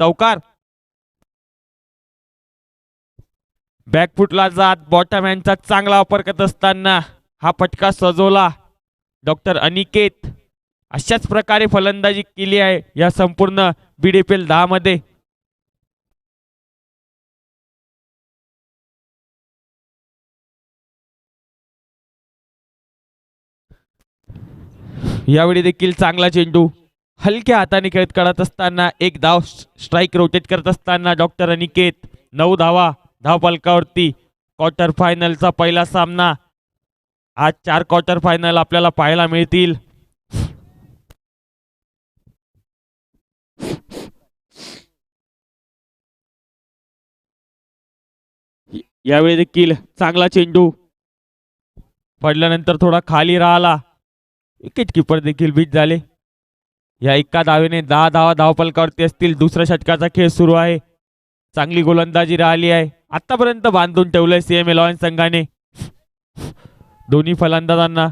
चौकार. बॅकफुटला जात बॉटमहॅनचा चांगला वापर करत असताना हा फटका सजवला डॉक्टर अनिकेत. अशाच प्रकारे फलंदाजी केली आहे या संपूर्ण BDPL 10 मध्ये. यावेळी देखील चांगला चेंडू हलक्या हाताने खेळत काढत असताना एक धाव स्ट्राइक रोटेट करत असताना डॉक्टर अनिकेत. 9 धावा धावफलकावरती. क्वार्टर फायनलचा पहिला सामना. आज 4 क्वार्टर फायनल आपल्याला पाहायला मिळतील. यावेळी देखील चांगला चेंडू पडल्यानंतर थोडा खाली राहिला. विकेट किपर देखील बीट झाले. या एका धावेने 10 धावा धावफलकावरती असतील. दुसऱ्या षटकाचा खेळ सुरू आहे. चांगली गोलंदाजी राहिली आहे. आतापर्यंत बांधून ठेवलंय CMA लॉयन्स संघाने दोन्ही फलंदाजांना,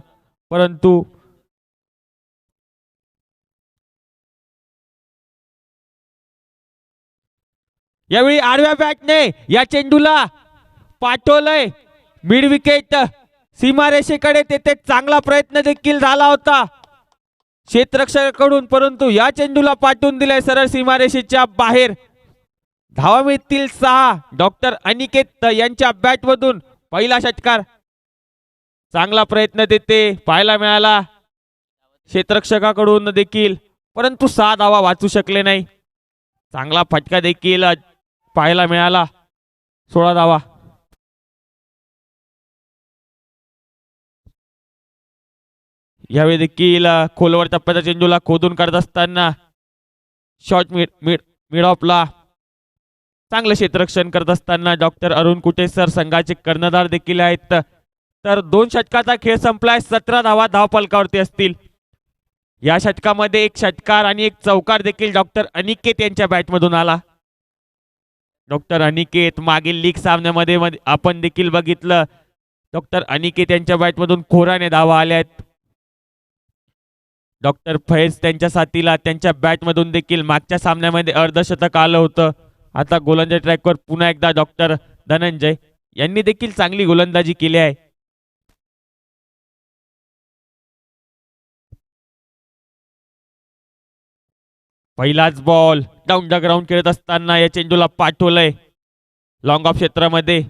परंतु यावेळी आडव्या बॅटने या चेंडूला पाठवलंय मिड विकेट सीमारेषेकडे. तेथे चांगला प्रयत्न देखील झाला होता क्षेत्ररक्षकाकडून, परंतु या चेंडूला पाठवून दिलाय सरळ सीमारेषेच्या बाहेर. धावा मिळतील 6 डॉक्टर अनिकेत यांच्या बॅटमधून. पहिला षटकार चांगला प्रयत्न देते पाहायला मिळाला क्षेत्ररक्षकाकडून देखील, परंतु 6 धावा वाचू शकले नाही. चांगला फटका देखील पाहायला मिळाला. 16 धावा. यावेळी देखील खोलवर टप्प्याच्या चेंडूला खोदून काढत असताना शॉर्ट मिड ऑफला चांगलं क्षेत्ररक्षण करत असताना डॉक्टर अरुण कुटेसर संघाचे कर्णधार देखील आहेत. तर 2 षटकाचा खेळ संपलाय. 17 धावा धावफलकावरती असतील. या षटकामध्ये एक षटकार आणि एक चौकार देखील डॉक्टर अनिकेत यांच्या बॅटमधून आला. डॉक्टर अनिकेत मागील लीग सामन्यामध्ये आपण देखील बघितलं डॉक्टर अनिकेत यांच्या बॅटमधून खोराने धावा आल्या आहेत. डॉक्टर फैज त्यांच्या साथीला त्यांच्या बॅटमधून देखील मागच्या सामन्यामध्ये अर्धशतक आलं होतं. आता गोलंदाजी ट्रॅकवर पुन्हा एकदा डॉक्टर धनंजय यांनी देखील चांगली गोलंदाजी केली आहे. पहिलाच बॉल डाऊन द ग्राउंड खेळत असताना या चेंडूला पाठवलंय लॉंग ऑफ क्षेत्रामध्ये.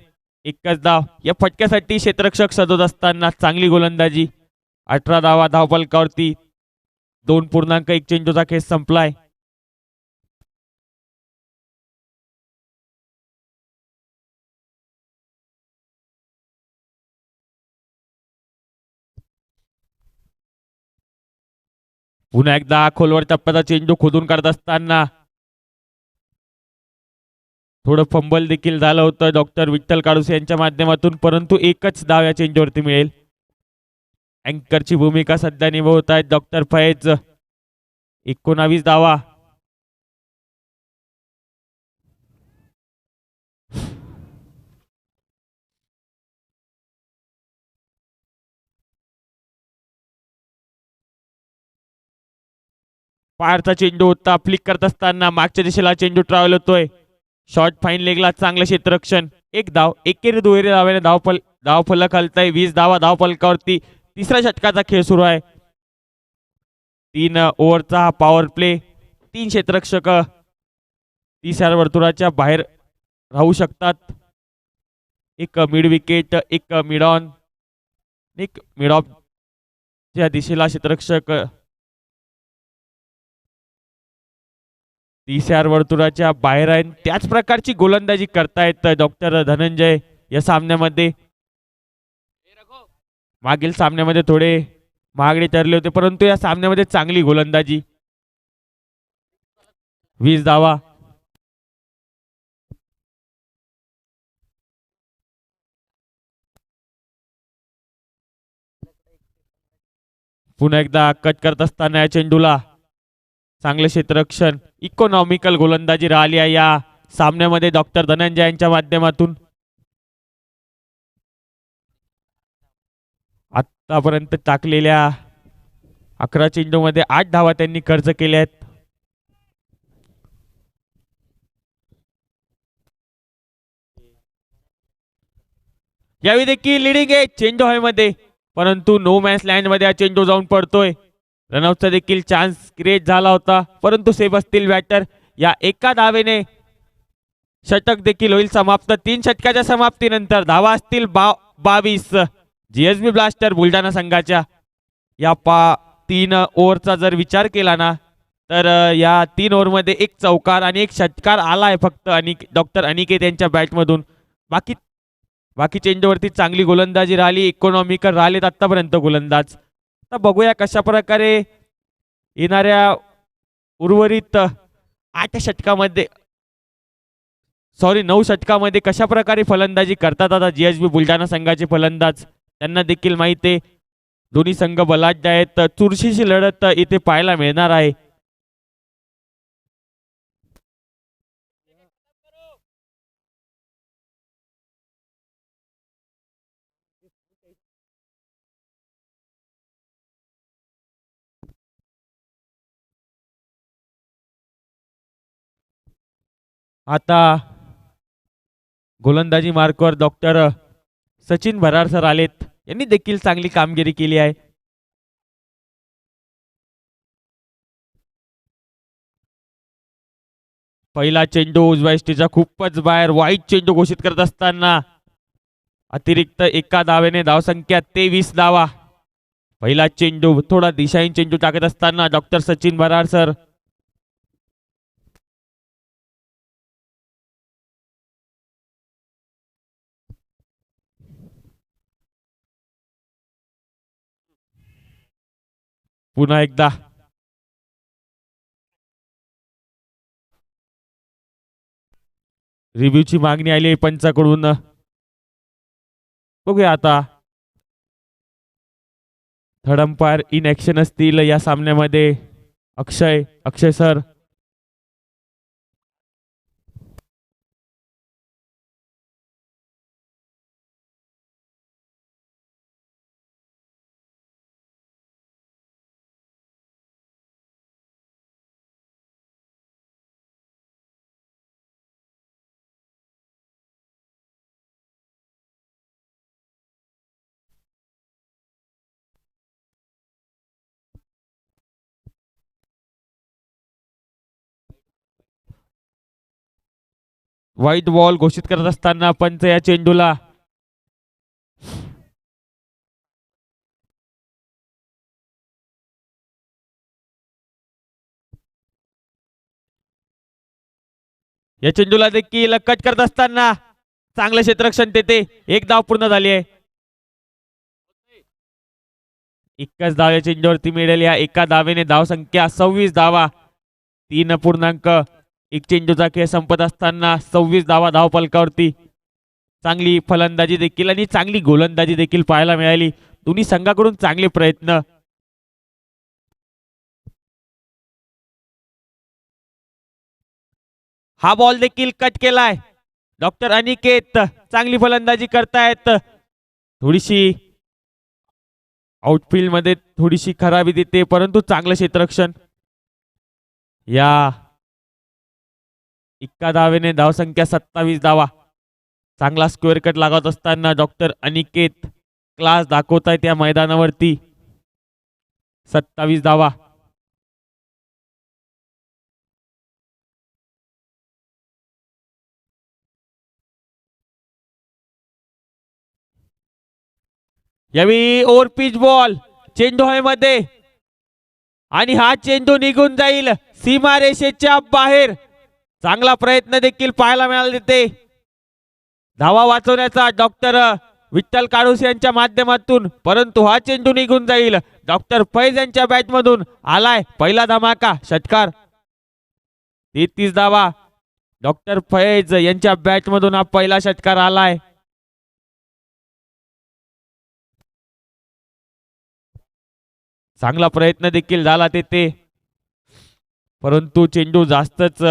एकच धाव या फटक्यासाठी क्षेत्ररक्षक सजवत असताना चांगली गोलंदाजी. 18 धावा धावफलकावरती. 2.1 चेंडूचा खेळ संपलाय. पुन्हा एकदा खोलवर टप्प्याचा चेंडू खोदून काढत असताना थोडं फंबल देखील झालं होतं डॉक्टर विठ्ठल काळुसे यांच्या माध्यमातून, परंतु एकच धाव या चेंडूवरती मिळेल. अँकरची भूमिका सध्या निभवत आहेत डॉक्टर फैज. 19 धावा. पारचा चेंडू होता. फ्लिक करत असताना मागच्या दिशेला चेंडू ट्रॅव्हल होतोय. शॉर्ट फाईन लेगला चांगलं क्षेत्ररक्षण. एक धाव. एकेरी दुहेरी धावेने धावफलक हलताय. 20 धावा धावफलकावरती. तिसऱ्या षटकाचा खेळ सुरू आहे. 3 ओव्हरचा हा पॉवर प्ले. 3 क्षेत्ररक्षक 30 वर्तुळाच्या बाहेर राहू शकतात. एक मिड विकेट, एक मिड ऑन, एक मिड ऑफ च्या दिशेला क्षेत्ररक्षक 30 वर्तुळाच्या बाहेर आहे. त्याच प्रकारची गोलंदाजी करतायत डॉक्टर धनंजय या सामन्यामध्ये. मागील सामन्यामध्ये थोडे महागडे ठरले होते, परंतु या सामन्यामध्ये चांगली गोलंदाजी. 20 धावा. पुन्हा एकदा कट करत असताना या चेंडूला चांगले क्षेत्ररक्षण. इकॉनॉमिकल गोलंदाजी राहिली आहे या सामन्यामध्ये डॉक्टर धनंजय यांच्या माध्यमातून. आतापर्यंत टाकलेल्या 11 चेंडूमध्ये 8 धावा त्यांनी खर्च केल्या आहेत. यावेळी देखील लिडिंग आहे चेंडू हवेमध्ये, परंतु नो मॅन्स लँड मध्ये हा चेंडू जाऊन पडतोय. रनआउटचा देखील चान्स क्रिएट झाला होता, परंतु सेफ असतील बॅटर. या एका धावेने षटक देखील होईल समाप्त. 3 षटकाच्या समाप्तीनंतर धावा असतील 22. जीएसबी ब्लास्टर बुलढाणा संघाच्या. या 3 ओव्हरचा जर विचार केला ना, तर या 3 ओव्हरमध्ये एक चौकार आणि एक षटकार आलाय फक्त डॉक्टर अनिकेत यांच्या बॅटमधून. बाकी बाकी चेंडूवरती चांगली गोलंदाजी राहिली, इकॉनॉमिकल राहिलेत आतापर्यंत गोलंदाज. आता बघूया कशा प्रकारे येणाऱ्या उर्वरित 8 षटकामध्ये, सॉरी 9 षटकामध्ये कशा प्रकारे फलंदाजी करतात आता जीएसबी बुलढाणा संघाचे फलंदाज. त्यांना देखील माहित आहे दोन्ही संघ बलाढ्य आहेत. चुरशीची लढत इथे पाहायला मिळणार आहे. आता गोलंदाजी मार्कवर डॉक्टर सचिन भरार सर आलेत. यांनी देखील चांगली कामगिरी केली आहे. पहिला चेंडू उजव्या यष्टीचा खूपच बाहेर, वाईट चेंडू घोषित करत असताना अतिरिक्त एका धावेने धावसंख्या 23 धावा. पहिला चेंडू थोडा दिशाहीन चेंडू टाकत असताना डॉक्टर सचिन भरार सर. पुन्हा एकदा रिव्ह्यूची मागणी आली आहे पंचाकडून. बघूया आता थर्ड अंपायर इन ऍक्शन असतील या सामन्यामध्ये. अक्षय सर. व्हाईट बॉल घोषित करत असताना पंच या चेंडूला देखील कट करत असताना चांगलं क्षेत्ररक्षण तेथे. एक धाव पूर्ण झाली आहे. एकच धाव या चेंडूवरती मिळेल. या एका धावेने धाव संख्या 26 धावा. 3.1 चेंडूचा खेळ संपत असताना 26 धावा धाव फलकावरती. चांगली फलंदाजी देखील आणि चांगली गोलंदाजी देखील पाहायला मिळाली. दोन्ही संघाकडून चांगले प्रयत्न. हा बॉल देखील कट केलाय. डॉक्टर अनिकेत चांगली फलंदाजी करतायत. थोडीशी आउटफील्ड मध्ये थोडीशी खराबी देते, परंतु चांगलं क्षेत्ररक्षण. या एका धावेने धावसंख्या 27 धावा. चांगला स्क्वेअर कट लागत असताना डॉक्टर अनिकेत क्लास दाखवतायत या मैदानावरती. 27 धावा. यावेळी ओव्हर पिच बॉल चेंडू हवेमध्ये आणि हा चेंडू निघून जाईल सीमारेषेच्या बाहेर. चांगला प्रयत्न देखील पाहायला मिळाला तिथे धावा वाचवण्याचा डॉक्टर विठ्ठल काळूस यांच्या माध्यमातून, परंतु हा चेंडू निघून जाईल. डॉक्टर फैज यांच्या बॅटमधून आलाय पहिला धमाका षटकार. 33 धावा. डॉक्टर फैज यांच्या बॅटमधून हा पहिला षटकार आलाय. चांगला प्रयत्न देखील झाला तेथे, परंतु चेंडू जास्तच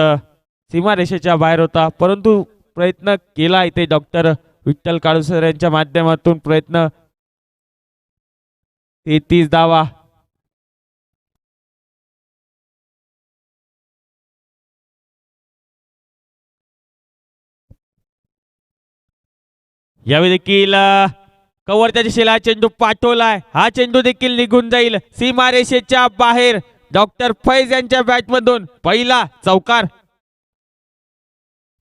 सीमारेषेच्या बाहेर होता. परंतु प्रयत्न केला इथे डॉक्टर विठ्ठल काळुसर यांच्या माध्यमातून प्रयत्न. 33 धावा. यावेळी देखील कव्हरच्या दिशेला चेंडू पाठवलाय. हा चेंडू देखील निघून जाईल सीमारेषेच्या बाहेर. डॉक्टर फैज यांच्या बॅटमधून पहिला चौकार.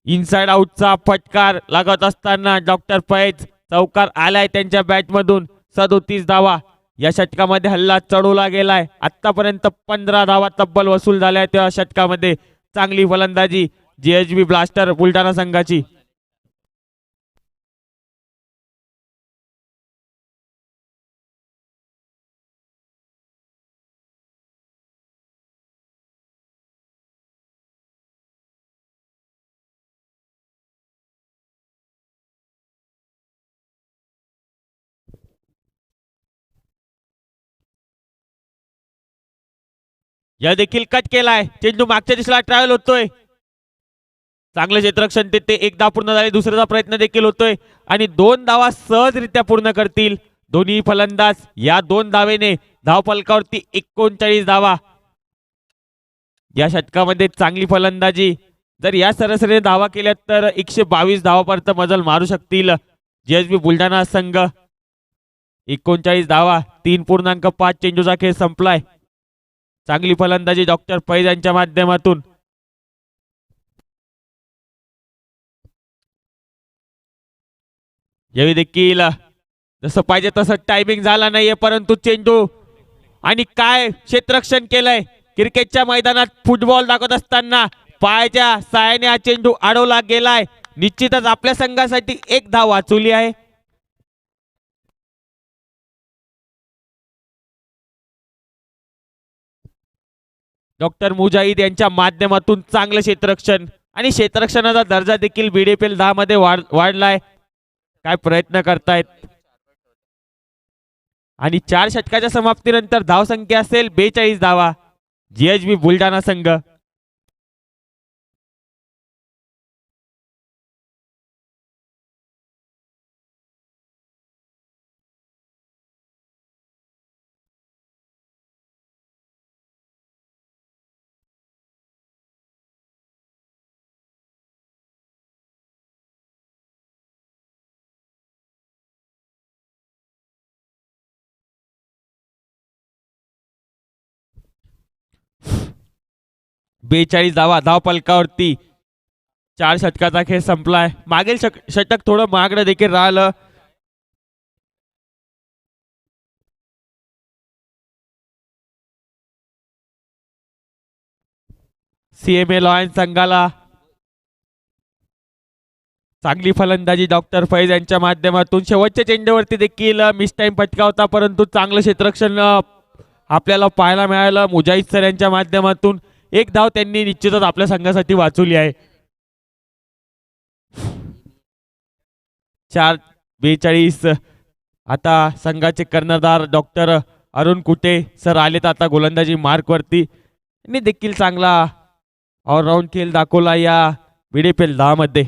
इनसाइड आउटचा फटकार लागत असताना डॉक्टर फैज चौकार आलाय त्यांच्या बॅटमधून. 37 धावा या षटकामध्ये हल्ला चढवला गेलाय. आतापर्यंत 15 धावा तब्बल वसूल झाल्या त्या षटकामध्ये. चांगली फलंदाजी जीएचबी ब्लास्टर बुलढाणा संघाची. या देखील कट केलाय. चेंडू मागच्या दिशेला ट्रॅव्हल होतोय. चांगलं क्षेत्ररक्षण तिथे. एक धाव पूर्ण झाली. दुसऱ्याचा प्रयत्न देखील होतोय आणि 2 धावा सहजरित्या पूर्ण करतील दोन्ही फलंदाज. या 2 धावेने धाव फलकावरती 39 धावा. या षटकामध्ये चांगली फलंदाजी. जर या सरासरीने धावा केल्या तर 122 धावापर्यंत मजल मारू शकतील जीएचबी बुलढाणा संघ. 39 धावा 3.5 चेंडूचा खेळ संपलाय. चांगली फलंदाजी डॉक्टर फैज यांच्या माध्यमातून. यावेळी देखील जसं पाहिजे तसं टायमिंग झाला नाहीये परंतु चेंडू आणि काय क्षेत्ररक्षण केलंय. क्रिकेटच्या मैदानात फुटबॉल दाखवत असताना पायाच्या साहाय्याने हा चेंडू अडवला गेलाय. निश्चितच आपल्या संघासाठी एक धाव वाचवली आहे. डॉक्टर मुजाहिद यांच्या माध्यमातून चांगलं क्षेत्ररक्षण आणि क्षेत्ररक्षणाचा दर्जा देखील बीडीपीएल 10 मध्ये वाढलाय. काय प्रयत्न करतायत आणि 4 षटकाच्या समाप्तीनंतर धावसंख्या असेल 42 धावा. जीएचबी बुलढाणा संघ. बेचाळीस धावा धाव फलकावरती. 4 षटकाचा खेळ संपलाय. मागील षटक थोडं महागडं देखील राहिलं. सीएमए लॉयन्स संघाला चांगली फलंदाजी डॉक्टर फैज यांच्या माध्यमातून. शेवटच्या चेंडूवरती देखील मिस टाइम फटका होता परंतु चांगलं क्षेत्ररक्षण आपल्याला पाहायला मिळालं मुजाहिद सर यांच्या माध्यमातून. एक धाव त्यांनी निश्चितच आपल्या संघासाठी वाचवली आहे. 4:42. आता संघाचे कर्णधार डॉक्टर अरुण कुटे सर आलेत आता गोलंदाजी मार्कवरती. यांनी देखील चांगला ऑलराऊंड खेळ दाखवला या बीडीपीएल 10 मध्ये.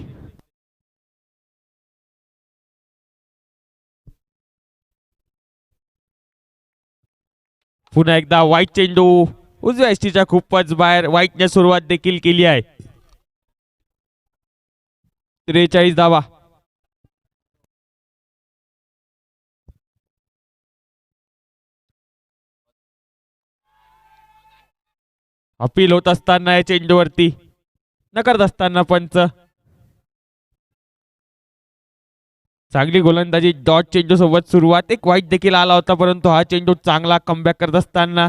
पुन्हा एकदा वाईट चेंडू उजव्या यष्टीच्या खूपच बाहेर. वाईटने सुरुवात देखील केली आहे. 43 धावा. अपील होत असताना या चेंडूवरती नकरत असताना पंच. चांगली गोलंदाजी डॉट चेंडू सोबत सुरुवात. एक वाईट देखील आला होता परंतु हा चेंडू चांगला कमबॅक करत असताना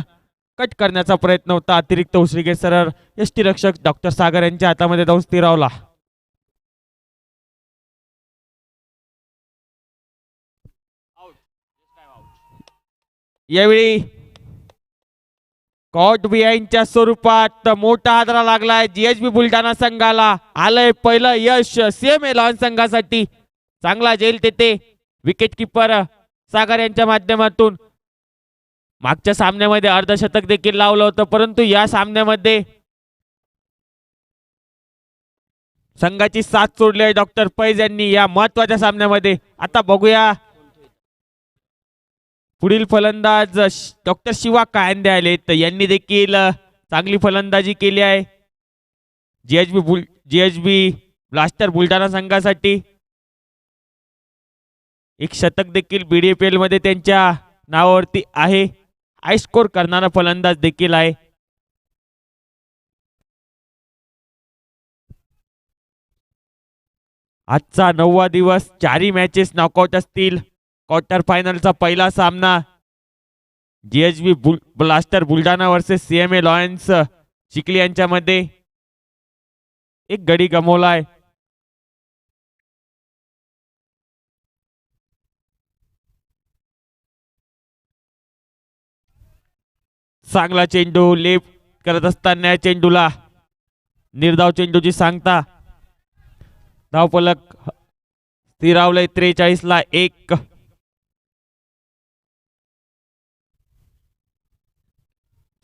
कट करण्याचा प्रयत्न होता. अतिरिक्त उशिगे सरळ यष्टीरक्षक डॉक्टर सागर यांच्या हातामध्ये जाऊन स्थिरावला. यावेळी कॉट बिहाइंडच्या स्वरूपात मोठा हादरा लागलाय जीएचबी बुलढाणा संघाला. आलंय पहिलं यश सीएमए लॉयन्स संघासाठी. चांगला झेल तेथे विकेट किपर सागर यांच्या माध्यमातून. मागच्या सामन्यामध्ये अर्धशतक देखील लावलं होतं परंतु या सामन्यामध्ये संघाची साथ सोडली आहे डॉक्टर फैज यांनी या महत्वाच्या सामन्यामध्ये. आता बघूया पुढील फलंदाज डॉक्टर शिवा कायंदे आले तर यांनी देखील चांगली फलंदाजी केली आहे जीएचबी ब्लास्टर बुलढाणा संघासाठी. एक शतक देखील BDPL मध्ये त्यांच्या नावावरती आहे. हाय स्कोर करणारा फलंदाज देखील आहे. आजचा 9वा दिवस, 4ही मॅचेस नॉकआउट असतील. क्वार्टर फायनलचा पहिला सामना GHB blaster Buldhana versus CMA Lions Chikhli यांच्यामध्ये. एक गडी गमावलाय. चांगला चेंडू लेफ्ट करत असताना चेंडूला निर्धाव चेंडूची सांगता. धावफलक स्थिरावलंय 43 ला 1.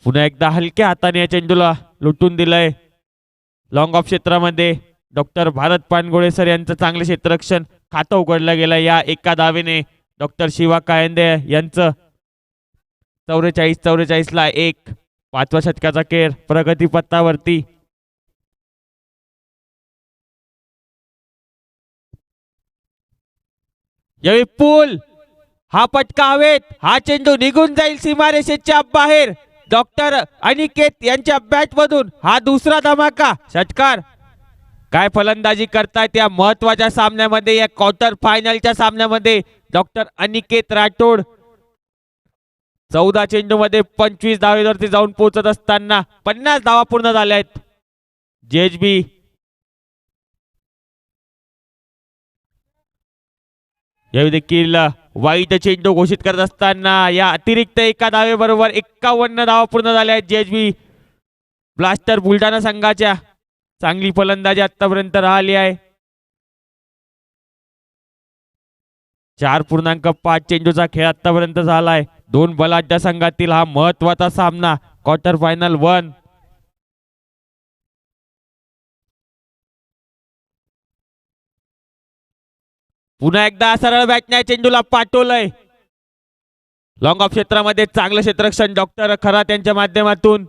पुन्हा एकदा हलक्या हाताने या चेंडूला लुटून दिलंय. लॉंग ऑफ क्षेत्रामध्ये डॉक्टर भारत पानगोळे सर यांचं चांगले क्षेत्ररक्षण खातं उघडलं गेलं या एका धावेने. डॉक्टर शिवा कायंदे यांचं 44 ला 1. 5व्या षटकाचा खेळ प्रगतीपथावरती. यावेळी पूल हा पटका हवेत. हा चेंडू निघून जाईल सीमारेषेच्या बाहेर. डॉक्टर अनिकेत यांच्या बॅट मधून हा दुसरा धमाका. षटकार. काय फलंदाजी करतायत या महत्वाच्या सामन्यामध्ये, या क्वार्टर फायनलच्या सामन्यामध्ये डॉक्टर अनिकेत राठोड. 14 चेंडू मध्ये 25 धावेवरती जाऊन पोहोचत असताना 50 धावा पूर्ण झाल्या आहेत. JHB यावेळी देखील वाईट चेंडू घोषित करत असताना या अतिरिक्त एका धावेबरोबर 51 धावा पूर्ण झाल्या आहेत JHB ब्लास्टर बुलढाणा संघाच्या. चांगली फलंदाजी आतापर्यंत राहिली आहे. 4.5 चेंडूचा खेळ आतापर्यंत झालाय. 2 बलाढ्य संघातील हा महत्वाचा सामना क्वार्टर फायनल 1. पुन्हा एकदा सरळ बॅटने चेंडूला पाठवलंय. लॉंग ऑफ क्षेत्रामध्ये चांगलं क्षेत्ररक्षण डॉक्टर खरात यांच्या माध्यमातून.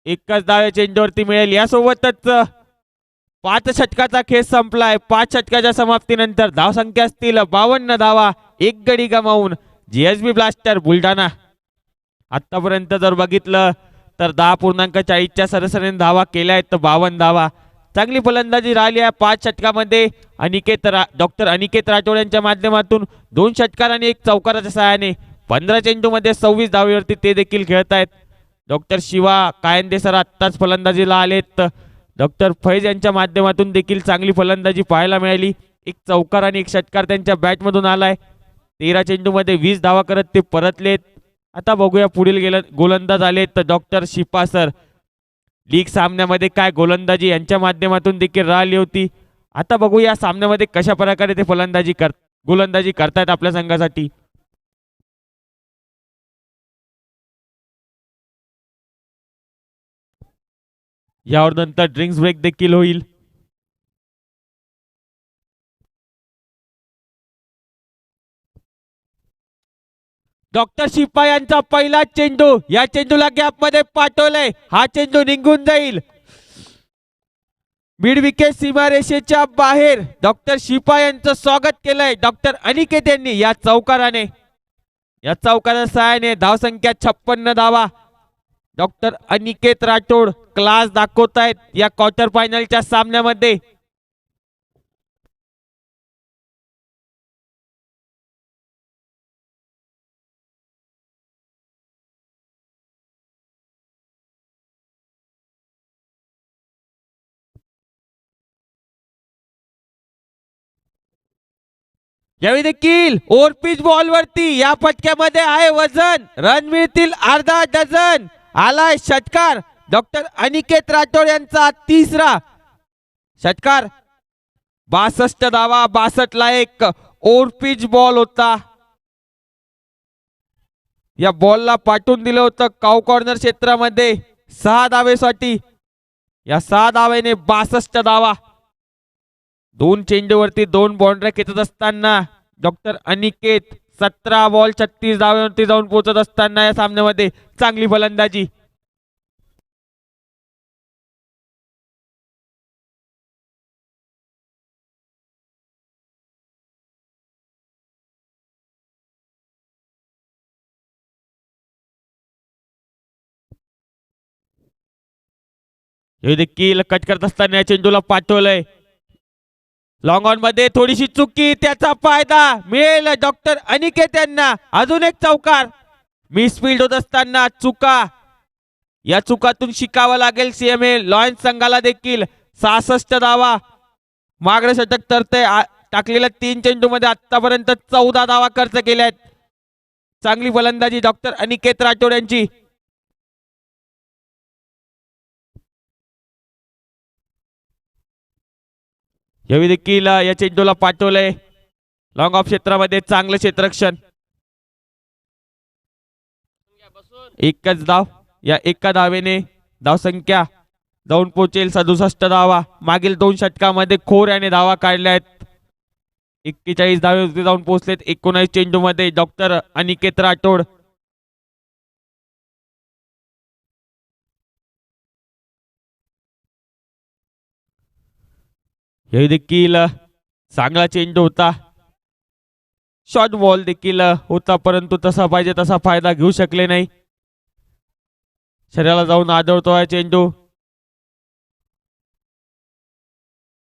एकच धाव चेंडूवरती मिळेल. यासोबतच 5 षटकाचा खेळ संपलाय. 5 षटकाच्या समाप्तीनंतर धावसंख्या असतील 52 धावा. एक गडी गमावून JHB ब्लास्टर बुलढाणा आतापर्यंत जर बघितलं तर 10.40च्या सरासरीने धावा केल्या आहेत. 52 धावा. चांगली फलंदाजी राहिली आहे 5 षटकामध्ये. डॉक्टर अनिकेत राठोड यांच्या माध्यमातून 2 षटकार आणि 1 चौकाराच्या सहाय्याने 15 चेंडूमध्ये 26 धावेवरती ते देखील खेळत आहेत. डॉक्टर शिवा कायंदे सर आत्ताच फलंदाजीला आलेत. डॉक्टर फैज यांच्या माध्यमातून देखील चांगली फलंदाजी पाहायला मिळाली. 1 चौकार आणि 1 षटकार त्यांच्या बॅटमधून आलाय. 13 चेंडूमध्ये 20 धावा करत ते परतलेत. आता बघूया पुढील गोलंदाज आलेत डॉक्टर शिपा सर. लीग सामन्यामध्ये काय गोलंदाजी यांच्या माध्यमातून देखील राहिली होती. आता बघूया या सामन्यामध्ये कशा प्रकारे ते गोलंदाजी करतायत आपल्या संघासाठी. यावर नंतर ड्रिंक्स ब्रेक देखील होईल. डॉक्टर शिपा यांचा पहिला चेंडू. या चेंडूला गॅप मध्ये पाठवलंय. हा चेंडू निघून जाईल मिड विकेट सीमारेषेच्या बाहेर. डॉक्टर शिपा यांचं स्वागत केलंय डॉक्टर अनिकेत यांनी या चौकाराने. या चौकाराच्या सहाय्याने धावसंख्या 56 धावा. डॉक्टर अनिकेत राठोड क्लास दाखवतायत या क्वार्टर फायनलच्या सामन्यामध्ये. यावेळी देखील ओव्हरपिच बॉल वरती या फटक्यामध्ये आहे वजन. रन मिळतील अर्धा डझन. आलाय षटकार. डॉक्टर अनिकेत राठोड यांचा 3रा षटकार. 62 धावा. 62 ला 1 ओव्हरपिच बॉल होता. या बॉलला पाठवून दिलं होतं काउ कॉर्नर क्षेत्रामध्ये 6 धावेसाठी. या 6 धावेने 62 धावा. 2 चेंडूवरती 2 बाउंड्री खेचत असताना डॉक्टर अनिकेत 17 बॉल 36 धावेवरती जाऊन पोहोचत असताना या सामन्यामध्ये चांगली फलंदाजी. हे देखील कट करत असताना या चेंडूला पाठवलंय लॉंग ऑन मध्ये, थोडीशी चुकी, त्याचा फायदा मिळेल डॉक्टर अनिकेत यांना. अजून एक चौकार. मिस फील्ड होत असताना चुका, या चुकातून शिकावं लागेल सीएमए लॉयन्स संघाला देखील. 66 धावा मागडे षटक तरते टाकलेल्या 3 चेंडूमध्ये आतापर्यंत 14 धावा खर्च केल्यात. चांगली फलंदाजी डॉक्टर अनिकेत राठोड यांची. यावेळी देखील या चेंडूला पाठवलंय लॉंग ऑफ क्षेत्रामध्ये, चांगलं क्षेत्ररक्षण. एकच धाव, या एका धावेने धावसंख्या जाऊन पोहोचेल 67 धावा. मागील 2 षटकामध्ये खोर याने धावा काढल्या आहेत. 41 धावे जाऊन पोहोचलेत 19 चेंडू मध्ये डॉक्टर अनिकेत राठोड. हे देखील चांगला चेंडू होता, शॉर्ट बॉल देखील होता, परंतु तसा पाहिजे तसा फायदा घेऊ शकले नाही. शरीराला जाऊन आदळतोय चेंडू.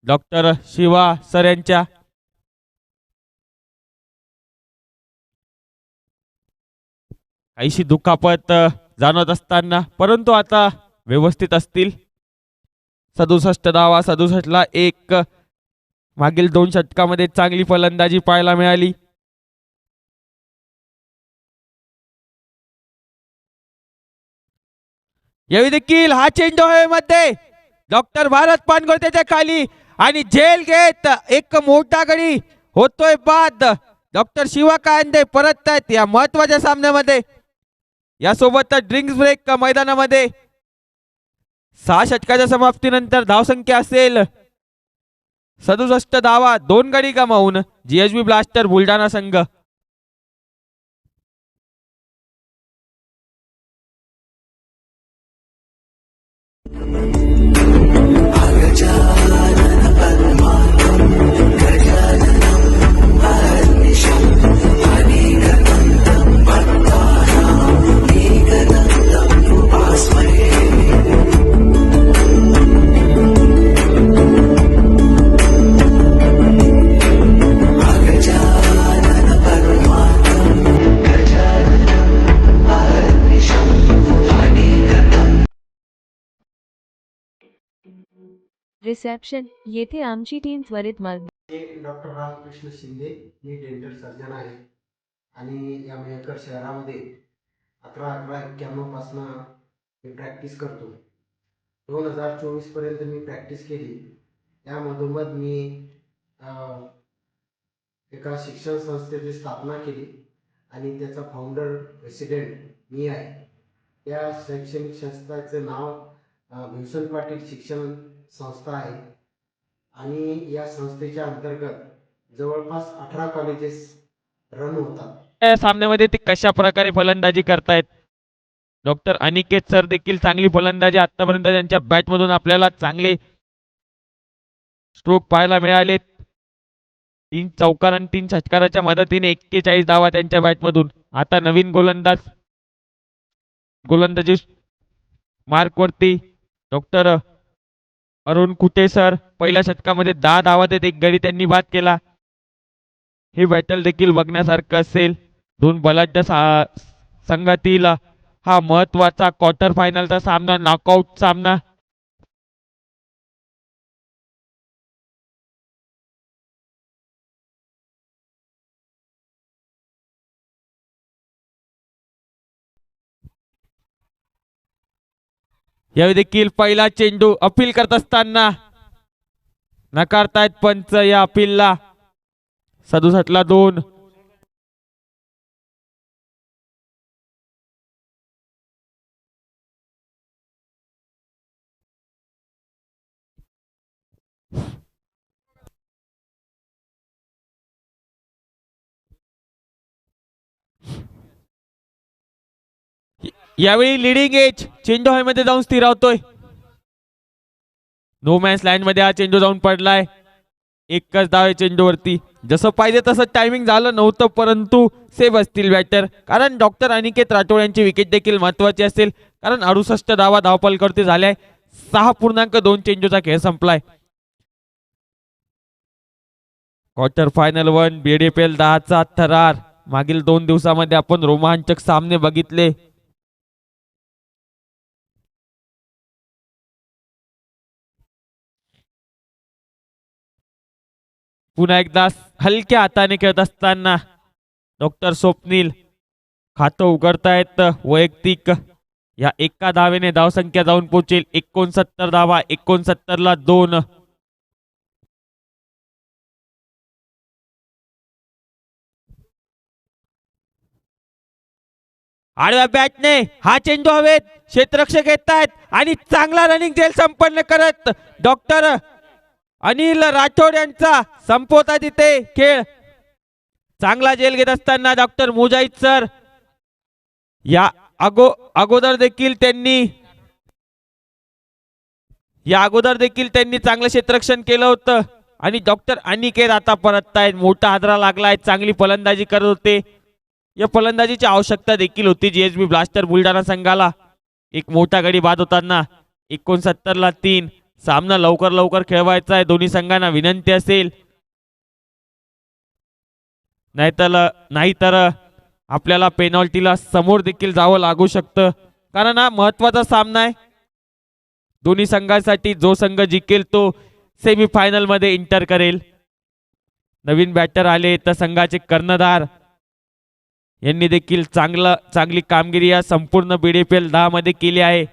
डॉक्टर शिवा सर यांच्या काहीशी दुखापत जाणवत असताना, परंतु आता व्यवस्थित असतील. 67 धावा, 67ला 1. मागील 2 षटकामध्ये चांगली फलंदाजी पाहायला मिळाली. यावेळी देखील हा चेंडू मध्ये डॉक्टर भारत पानगोळ त्याच्या खाली आणि झेल घेत एक मोठा गडी होतोय बाद. डॉक्टर शिवा कायंदे परत आहेत या महत्वाच्या सामन्यामध्ये. यासोबत ड्रिंक्स ब्रेक मैदानामध्ये. 6 षटकाच्या समाप्तीनंतर धावसंख्या असेल 67 धावा, 2 गडी गमावून जीएचबी ब्लास्टर बुलढाणा संघ. रिसेप्शन येथे आमची टीम त्वरित मग. डॉक्टर रामकृष्ण शिंदे, मी डेंटल सर्जन आहे आणि या मेहकर शहरामध्ये 11/11/91 पासून मी प्रॅक्टिस करतो. 2024 पर्यंत मी प्रॅक्टिस केली. यामधोमध मी एका शिक्षण संस्थेची स्थापना केली आणि त्याचा फाउंडर प्रेसिडेंट मी आहे. या शैक्षणिक संस्थेचे नाव भीमसेन पाटील शिक्षण संस्था आहे आणि या संस्थेच्या अंतर्गत जवळपास 18 कॉलेजेस रन होतात. या सामन्यामध्ये ते कशा प्रकारे फलंदाजी करतायत डॉक्टर अनिकेत सर देखील चांगली फलंदाजी आतापर्यंत त्यांच्या बॅट मधून आपल्याला चांगले स्ट्रोक पाहायला मिळाले. 3 चौकार आणि 3 षटकाराच्या मदतीने 41 धावा त्यांच्या बॅट मधून. आता नवीन गोलंदाजी मार्क वरती डॉक्टर अरुण कुटे सर. पहिल्या षटकामध्ये 10 धावा देत 1 गडी त्यांनी बाद केला. हे बॅटल देखील बघण्यासारखं असेल. 2 बलाढ्य संघातील हा महत्वाचा क्वार्टर फायनलचा सामना, नॉकआउट सामना. यावेळी देखील पहिला चेंडू अपील करत असताना नकारतायत पंच या अपीलला. 67ला 2. यावेळी लिडिंग एज चेंडू मध्ये जाऊन स्थिरावतोय. नो मॅन्स लँड मध्ये हा चेंडू जाऊन पडलाय. एकच धाव चेंडूवरती. जसं पाहिजे तसं टायमिंग झालं नव्हतं, परंतु सेफ असतील बॅटर, कारण डॉक्टर अनिकेत राठोड यांची विकेट देखील महत्वाची असेल, कारण 68 धावा धावपलकरती झाल्या. 6.2 चेंडूचा खेळ संपलाय. क्वार्टर फायनल 1 BDPL 10चा थरार. मागील 2 दिवसामध्ये आपण रोमांचक सामने बघितले. पुन्हा एकदा हलक्या हाताने खेळत असताना डॉक्टर स्वप्नील खातं उघडतायत. वैयक्तिक या एका धावेने धावसंख्या जाऊन पोहोचेल 69 धावा. 69 ला 2. आडव्या बॅटने हा चेंडू हवेत क्षेत्ररक्षक येत आहेत आणि चांगला रनिंग खेळ संपन्न करत डॉक्टर अनिल राठोड यांचा संपवता तिथे खेळ. चांगला झेल घेत असताना डॉक्टर मुजाहिद सर या अगोदर देखील त्यांनी चांगलं क्षेत्ररक्षण केलं होतं आणि डॉक्टर अनिकेत आता परततायत. मोठा हादरा लागलाय. चांगली फलंदाजी करत होते. या फलंदाजीची आवश्यकता देखील होती जीएसबी ब्लास्टर बुलढाणा संघाला. एक मोठा गडी बाद होताना 69 ला 3. सामना लवकर खेळवायचा आहे. दोन्ही संघांना विनंती असेल, नाहीतर आपल्याला पेनॉल्टीला समोर देखील जावं लागू शकतं. कारण हा महत्वाचा सामना आहे दोन्ही संघांसाठी. जो संघ जिंकेल तो सेमीफायनल मध्ये इंटर करेल. नवीन बॅटर आले तर संघाचे कर्णधार यांनी देखील चांगली कामगिरी या संपूर्ण BDPL 10 मध्ये केली आहे.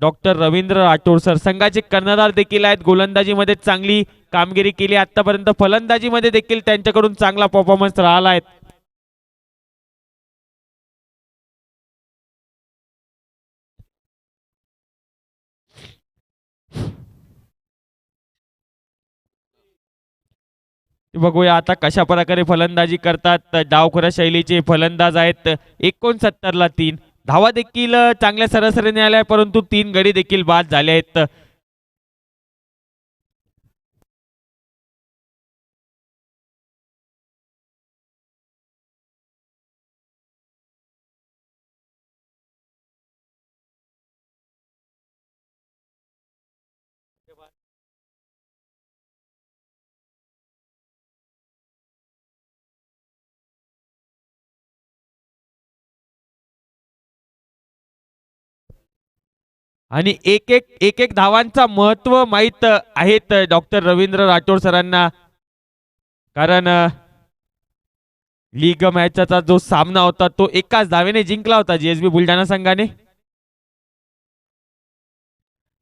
डॉक्टर रवींद्र राठोड सर संघाचे कर्णधार देखील आहेत. गोलंदाजीमध्ये चांगली कामगिरी केली आतापर्यंत. फलंदाजीमध्ये देखील त्यांच्याकडून चांगला परफॉर्मन्स राहिला आहे. बघूया आता कशा प्रकारे फलंदाजी करतात. डावखुऱ्या शैलीचे फलंदाज आहेत. 69 ला 3. धावा देखील चांगल्या सरासरीने आल्या परंतु 3 गडी देखील बाद झाले आहेत. आणि एक धावांचा महत्व माहित आहेत डॉक्टर रवींद्र राठोड सरांना. कारण लीग मॅचचा जो सामना होता तो एकाच धावेने जिंकला होता जीएसबी बुलढाणा संघाने.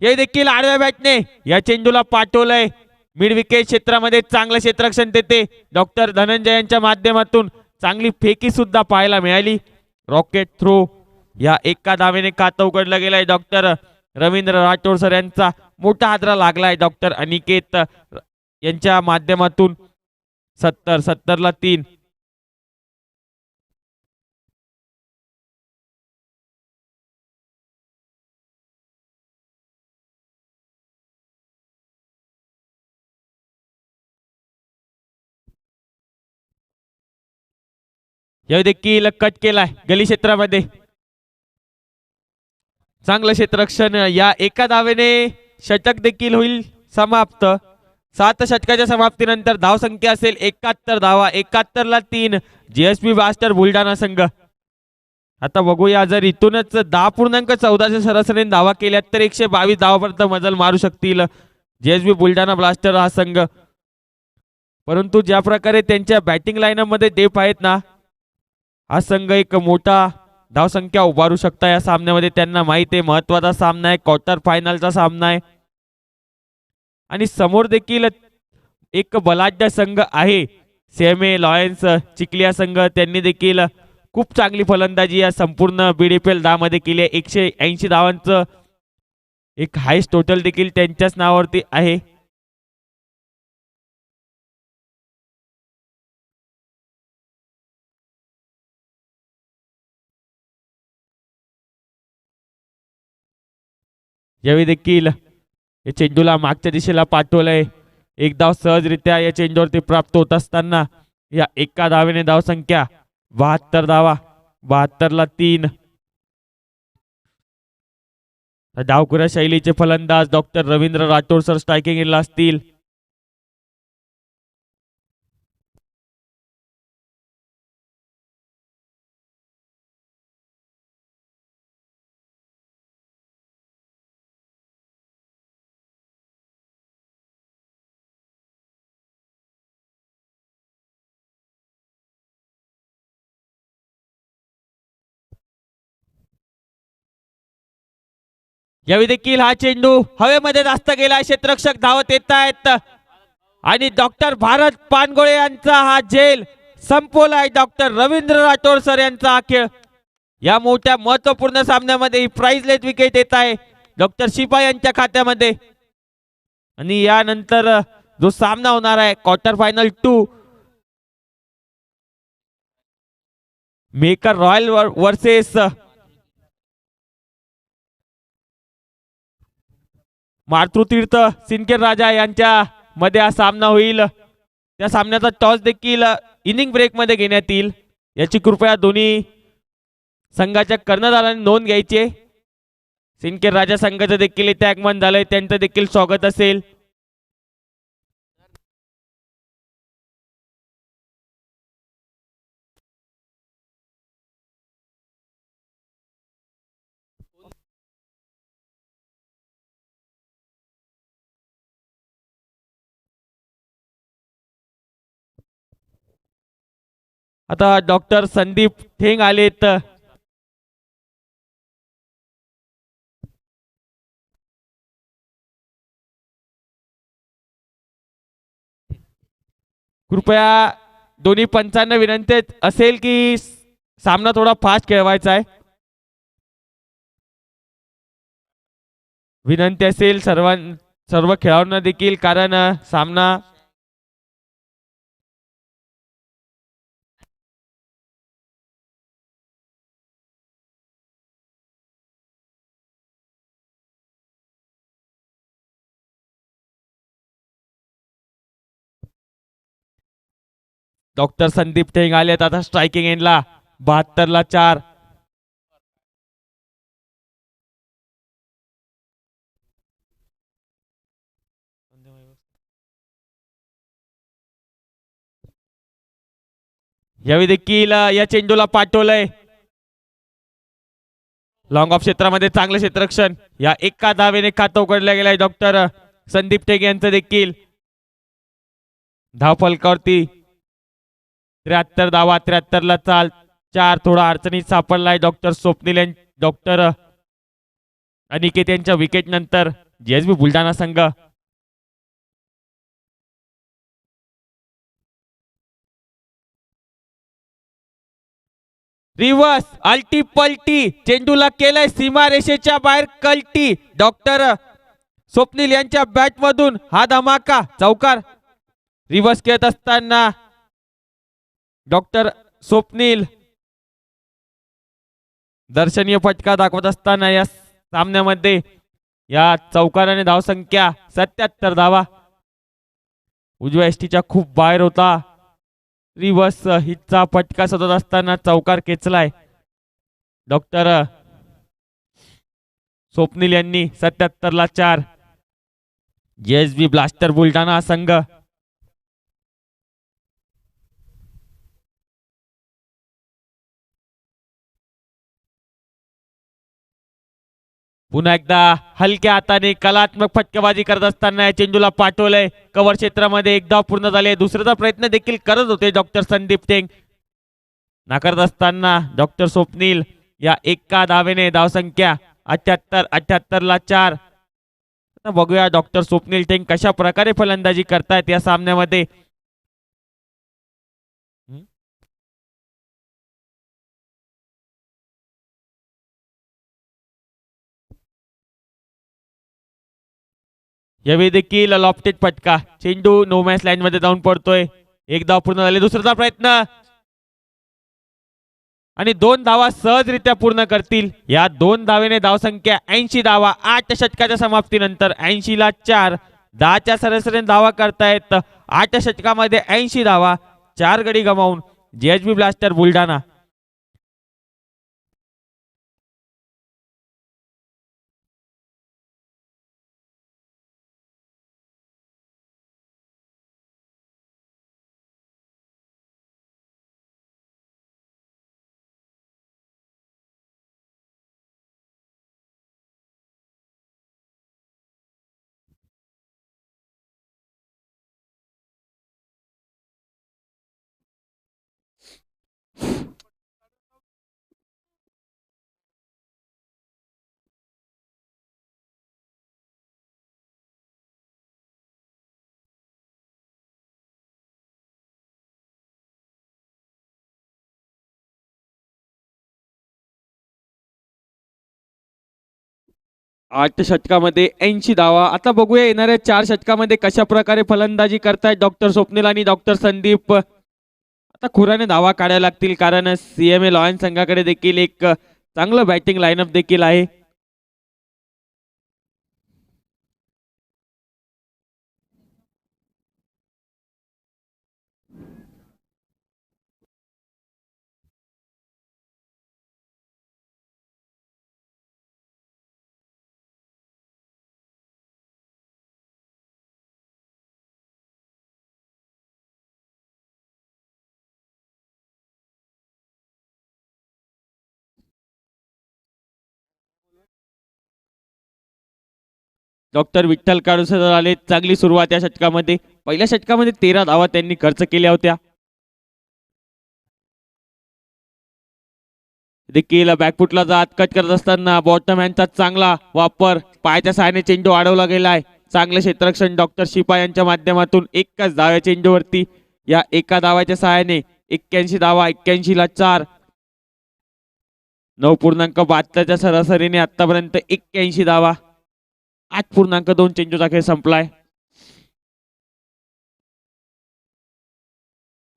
हे देखील आडव्या बॅटने या चेंडूला पाठवलंय. मिड विकेट क्षेत्रामध्ये चांगलं क्षेत्ररक्षण देते डॉक्टर धनंजय यांच्या माध्यमातून. चांगली फेकी सुद्धा पाहायला मिळाली. रॉकेट थ्रो या एका धावेने खातं उघडलं गेलंय डॉक्टर रवींद्र राठोड सर यांचा. मोठा हादरा लागलाय डॉक्टर अनिकेत यांच्या माध्यमातून. 70 ला 3. या देखील कट केलाय गली क्षेत्रामध्ये. चांगलं क्षेत्ररक्षण. या एका धावेने षटक देखील होईल समाप्त. 7 षटकाच्या समाप्तीनंतर धावसंख्या असेल 71 धावा. 71 ला 3 जीएसबी ब्लास्टर बुलढाणा संघ. आता बघूया जर इथूनच 10.14 सरासरीने धावा केल्यात तर 122 धावापर्यंत मजल मारू शकतील जीएसबी बुलढाणा ब्लास्टर हा संघ. परंतु ज्या प्रकारे त्यांच्या बॅटिंग लाईनअप मध्ये डेप आहेत ना, हा संघ एक मोठा धावसंख्या उभारू शकता या सामन्यामध्ये. त्यांना माहिती आहे महत्वाचा सामना आहे, क्वार्टर फायनलचा सामना आहे आणि समोर देखील एक बलाढ्य संघ आहे सेमे लॉयन्स चिखलिया संघ. त्यांनी देखील खूप चांगली फलंदाजी या संपूर्ण BDPL 10 मध्ये केली आहे. 180 धावांचं एक हायस्ट टोटल देखील त्यांच्याच नावावरती आहे. यावेळी देखील या चेंडूला मागच्या दिशेला पाठवलंय. एक धाव सहजरित्या या चेंडूवरती प्राप्त होत असताना या एका धावेने धावसंख्या 72 धावा. 72 ला 3. डावखुऱ्या शैलीचे फलंदाज doctor Ravindra Rathod sir striking एंडला असतील. यावेळी देखील हा चेंडू हवेमध्ये जास्त गेला. क्षेत्ररक्षक धावत येत आहेत आणि डॉक्टर भारत पानगोळे यांचा हा झेल संपवलाय. डॉक्टर रवींद्र राठोड सर यांचा हा खेळ. या मोठ्या महत्वपूर्ण सामन्यामध्ये ही प्राइजलेस विकेट येत आहे डॉक्टर शिपा यांच्या खात्यामध्ये. आणि यानंतर जो सामना होणार आहे quarter final 2 maker royal versus Matrutirth Sindkhed Raja यांच्या मध्ये हा सामना होईल. त्या सामन्याचा टॉस देखील इनिंग ब्रेक मध्ये घेण्यात येईल. याची कृपया दोन्ही संघाच्या कर्णधारांनी नोंद घ्यायची. सिंदखेड राजा संघाचं देखील इथे आगमन झालंय, त्यांचं देखील स्वागत असेल. आता डॉक्टर संदीप ठेंग आलेत. कृपया दोन्ही पंचांना विनंती असेल की सामना थोडा फास्ट खेळवायचा आहे. विनंती असेल सर्व खेळाडूंना देखील, कारण सामना डॉक्टर संदीप ठेंग आलेत आता स्ट्रायकिंग एंडला. 72 ला 4. यावेळी देखील या चेंडूला पाठवलंय लॉंग ऑफ क्षेत्रामध्ये. चांगलं क्षेत्ररक्षण. या एका धावेने खातं उघडलं गेलंय डॉक्टर संदीप ठेंग यांचं देखील. धाव फलकावरती 73 धावा. 73 ला 4. थोडा अडचणीत सापडलाय डॉक्टर स्वप्नील डॉक्टर अनिकेत यांच्या विकेट नंतर जेएसबी बुलढाणा संघ. रिवर्स अल्टी पलटी चेंडूला केलंय सीमारेषेच्या बाहेर कल्टी. डॉक्टर स्वप्नील यांच्या बॅट मधून हा धमाका चौकार. रिवर्स खेळत असताना डॉक्टर स्वप्नील दर्शनीय फटका दाखवत असताना या सामन्यामध्ये या चौकाराने धावसंख्या 77 धावा. उजव्या एसटीच्या खूप बाहेर होता. रिवर्स हिटचा फटका शोधत असताना चौकार खेचलाय डॉक्टर स्वप्नील यांनी. 77 ला 4. जेएसबी ब्लास्टर बुलढाणा संघ. पुन्हा एकदा हलक्या हाताने कलात्मक फटकेबाजी करत असताना या चेंडूला पाठवलंय कव्हर क्षेत्रामध्ये. एक धाव पूर्ण झाले. दुसऱ्याचा प्रयत्न देखील करत होते डॉक्टर संदीप ठेंग. नाकारत असताना डॉक्टर स्वप्नील या एका धावेने धावसंख्या 78 ला 4. बघूया डॉक्टर स्वप्नील ठेंग कशा प्रकारे फलंदाजी करतायत या सामन्यामध्ये. यावेळी देखील लॉफ्टेड फटका. चेंडू नो मॅच लाईन मध्ये जाऊन पडतोय. एक धाव पूर्ण झाले. दुसऱ्याचा प्रयत्न आणि 2 धावा सहजरित्या पूर्ण करतील. या 2 धावेने धावसंख्या 80 धावा. 8 षटकाच्या समाप्तीनंतर 80 ला 4. 10च्या सरासरीने धावा करतायत. 8 षटकामध्ये 80 धावा. 4 गडी गमावून जेएसबी ब्लास्टर बुलढाणा. 8 षटकामध्ये 80 धावा. आता बघूया येणाऱ्या 4 षटकामध्ये कशा प्रकारे फलंदाजी करतायत डॉक्टर स्वप्नील आणि डॉक्टर संदीप. आता खुराने धावा काढायला लागतील कारण सीएमए लॉयन संघाकडे देखील एक चांगलं बॅटिंग लाईनअप देखील आहे. डॉक्टर विठ्ठल काळुसर आले. चांगली सुरुवात या षटकामध्ये. पहिल्या षटकामध्ये 13 धावा त्यांनी खर्च केल्या होत्या. देखील बॅकफुटला जात कट करत असताना बॉटम हँडचा चांगला वापर. पायाच्या सहाय्याने चेंडू अडवला गेलाय. चांगलं क्षेत्ररक्षण डॉक्टर शिपा यांच्या माध्यमातून. एकच धाव्या चेंडूवरती. या एका धावाच्या सहाय्याने 81 धावा. 81 ला 4. 9.72च्या सरासरीने आतापर्यंत 81 धावा. 8.2 चेंडूचा खेळ संपलाय.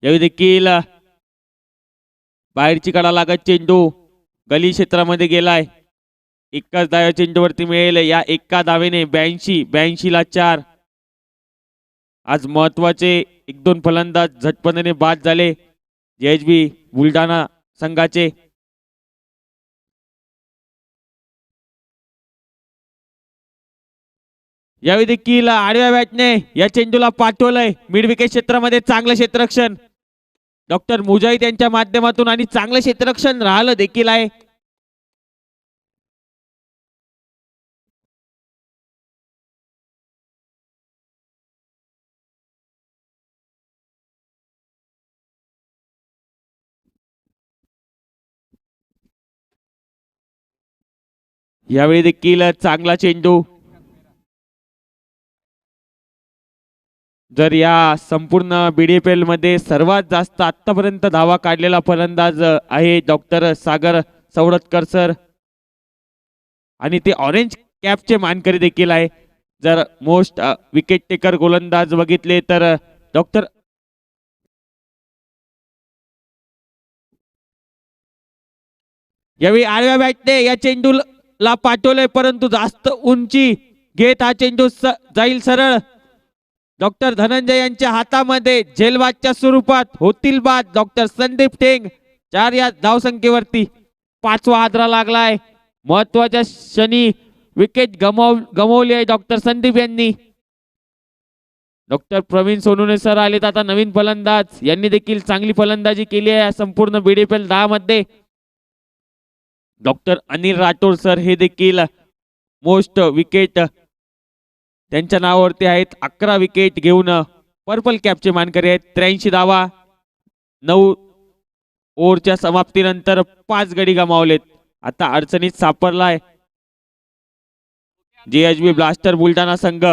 यावेळी देखील बाहेरची कडा लागत चेंडू गली क्षेत्रामध्ये गेलाय. एकाच धाव्या चेंडूवरती मिळेल. या एका धावेने 82 ला 4. आज महत्वाचे 1-2 फलंदाज झटपटीने बाद झाले JHB बुलढाणा संघाचे. यावेळी देखील आडव्या बॅटने या चेंडूला पाठवलंय मिड विकेट क्षेत्रामध्ये. चांगलं क्षेत्ररक्षण डॉक्टर मुजाहिद यांच्या माध्यमातून आणि चांगलं क्षेत्ररक्षण राहिलं देखील आहे. यावेळी देखील चांगला चेंडू. जर या संपूर्ण BDPL मध्ये सर्वात जास्त आतापर्यंत धावा काढलेला फलंदाज आहे डॉक्टर सागर सवडतकर सर आणि ते ऑरेंज कॅपचे मानकरी देखील आहे. जर मोस्ट विकेट टेकर गोलंदाज बघितले तर डॉक्टर यावेळी आडव्या बॅटने या चेंडूला पाठवले परंतु जास्त उंची घेत हा चेंडू जाईल सरळ. डॉक्टर धनंजय यांच्या हातामध्ये झेलबादच्या स्वरूपात होतील बाद. डॉक्टर संदीप ठेंग 4 या धावसंख्येवरती. 5वा हादरा लागलाय. महत्वाच्या क्षणी विकेट गमावली आहे डॉक्टर संदीप यांनी. डॉक्टर प्रवीण सोनुने सर आलेत आता नवीन फलंदाज. यांनी देखील चांगली फलंदाजी केली आहे संपूर्ण BDPL 10 मध्ये. डॉक्टर अनिल राठोड सर हे देखील मोस्ट विकेट त्यांच्या नावावरती आहेत. 11 विकेट घेऊन पर्पल कॅपचे मानकरी आहेत. 83 धावा. 9 ओव्हरच्या समाप्तीनंतर 5 गडी गमावलेत. आता अडचणीत सापडलाय JHB ब्लास्टर बुलढाणा संघ.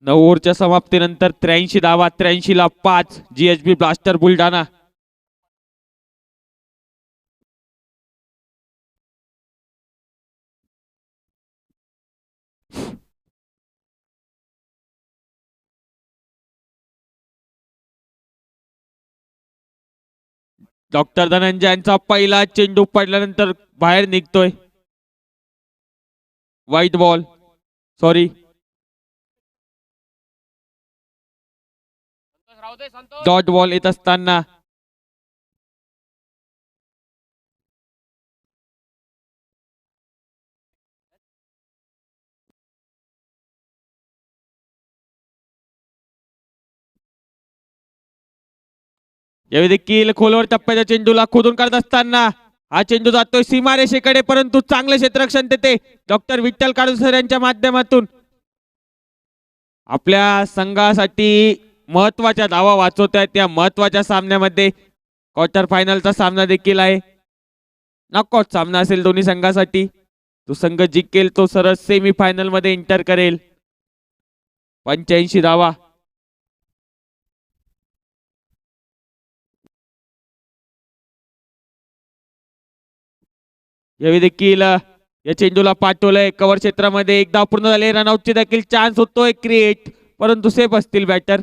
नऊ ओव्हरच्या समाप्तीनंतर 83 धावा. 83 ला 5. JHB blaster Buldhana. Doctor Dhananjay यांचा पहिला चेंडू पडल्यानंतर बाहेर निघतोय. White ball sorry dot ball येत असताना यावेळी देखील खोलवर टप्प्याच्या चेंडूला खोदून काढत असताना हा चेंडू जातोय सीमारेषेकडे परंतु चांगले क्षेत्ररक्षण देते डॉक्टर विठ्ठल काळुसर यांच्या माध्यमातून. आपल्या संघासाठी महत्वाच्या धावा वाचवत आहेत. या महत्वाच्या सामन्यामध्ये क्वार्टर फायनलचा सामना देखील आहे. नॉकआउट सामना असेल दोन्ही संघासाठी. तो संघ जिंकेल तो सरळ सेमी फायनल मध्ये एंटर करेल. 85 धावा. यावेळी देखील या चेंडूला पाठवलंय कव्हर क्षेत्रामध्ये. एक धाव पूर्ण झाले. रनआउटची देखील चान्स होतोय क्रिएट, परंतु सेफ असतील बॅटर.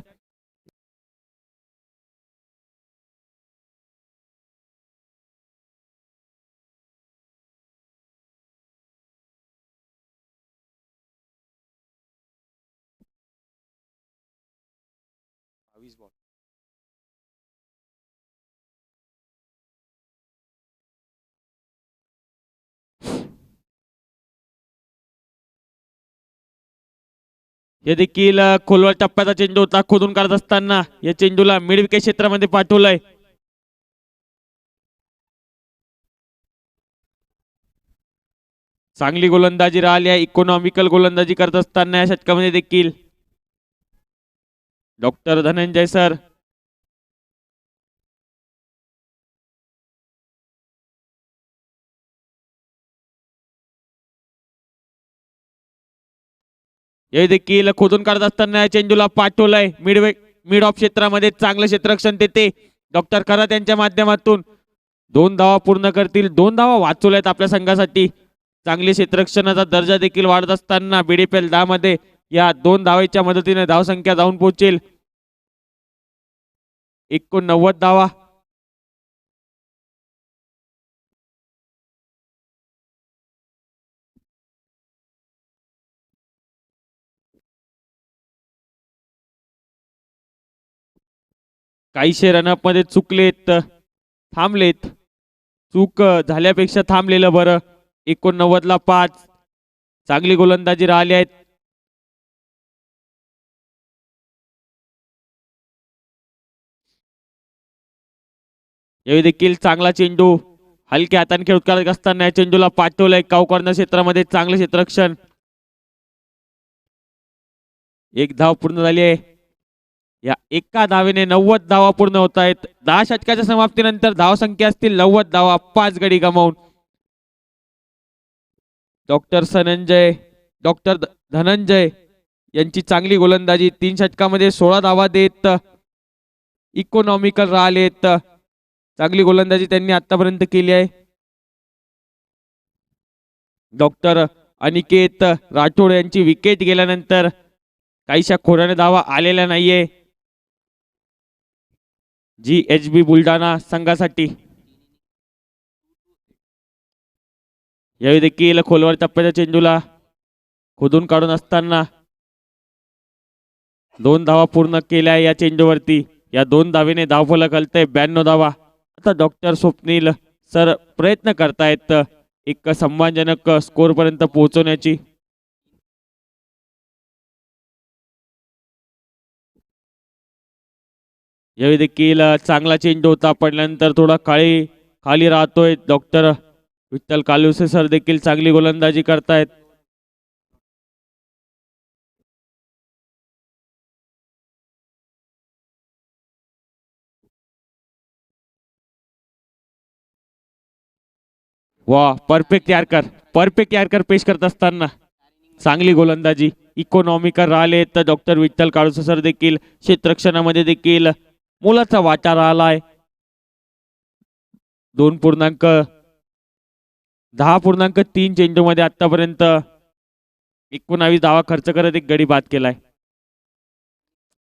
हे देखील खोलवर टप्प्याचा चेंडू होता. खोदून काढत असताना या चेंडूला मिड विकेट क्षेत्रामध्ये पाठवलंय. चांगली गोलंदाजी राहिली आहे. इकॉनॉमिकल गोलंदाजी करत असताना या षटकामध्ये देखील डॉक्टर धनंजय सर हे देखील खोदून काढत असताना या चेंडूला पाठवलंय मिड ऑफ क्षेत्रामध्ये. चांगलं क्षेत्ररक्षण तेथे डॉक्टर खरात यांच्या माध्यमातून 2 धावा पूर्ण करतील. 2 धावा वाचवल्यात आपल्या संघासाठी. चांगली क्षेत्ररक्षणाचा दर्जा देखील वाढत असताना बीडीपीएल 10 मध्ये या 2 धावेच्या मदतीने धावसंख्या जाऊन पोहोचेल 89 धावा. काहीशे रनअप मध्ये चुकलेत, थांबलेत. चूक झाल्यापेक्षा थांबलेलं बरं. 89 ला 5. चांगली गोलंदाजी राहिली आहेत. यावेळी देखील चांगला चेंडू हलक्या हाताने खेळत करत असताना या चेंडूला पाठवलंय काऊ कॉर्नर क्षेत्रामध्ये. चांगले क्षेत्ररक्षण. 1 धाव पूर्ण झाली आहे. या एका धावेने 90 धावा पूर्ण होत आहेत. 10 षटकाच्या समाप्तीनंतर धावसंख्या असतील 90 धावा. 5 गडी गमावून डॉक्टर धनंजय यांची चांगली गोलंदाजी. 3 षटकामध्ये 16 धावा देत इकॉनॉमिकल राहिलेत. चांगली गोलंदाजी त्यांनी आतापर्यंत केली आहे. डॉक्टर अनिकेत राठोड यांची विकेट गेल्यानंतर काहीशा खोऱ्याने धावा आलेल्या नाहीये GHB बुलढाणा संघासाठी. यावेळी देखील खोलवर टप्प्याच्या चेंडूला खोदून काढून असताना 2 धावा पूर्ण केल्या या चेंडूवरती. या 2 धावेने धावफलक हलतंय 92 धावा. आता डॉक्टर स्वप्नील सर प्रयत्न करतायत एक सन्मानजनक स्कोर पर्यंत पोहोचवण्याची. यावेळी देखील चांगला चेंडू होता. पडल्यानंतर थोडा खाली राहतोय. डॉक्टर विठ्ठल कालुसे सर देखील चांगली गोलंदाजी करतायत. वा, परफेक्ट यार्कर पेश करत असताना चांगली गोलंदाजी. इकॉनॉमिकल राहिले तर डॉक्टर विठ्ठल काळुसे सर देखील क्षेत्ररक्षणामध्ये देखील मोलाचा वाटा राहिलाय. 10.3 चेंडू मध्ये आतापर्यंत 19 धावा खर्च करत एक गडी बाद केलाय.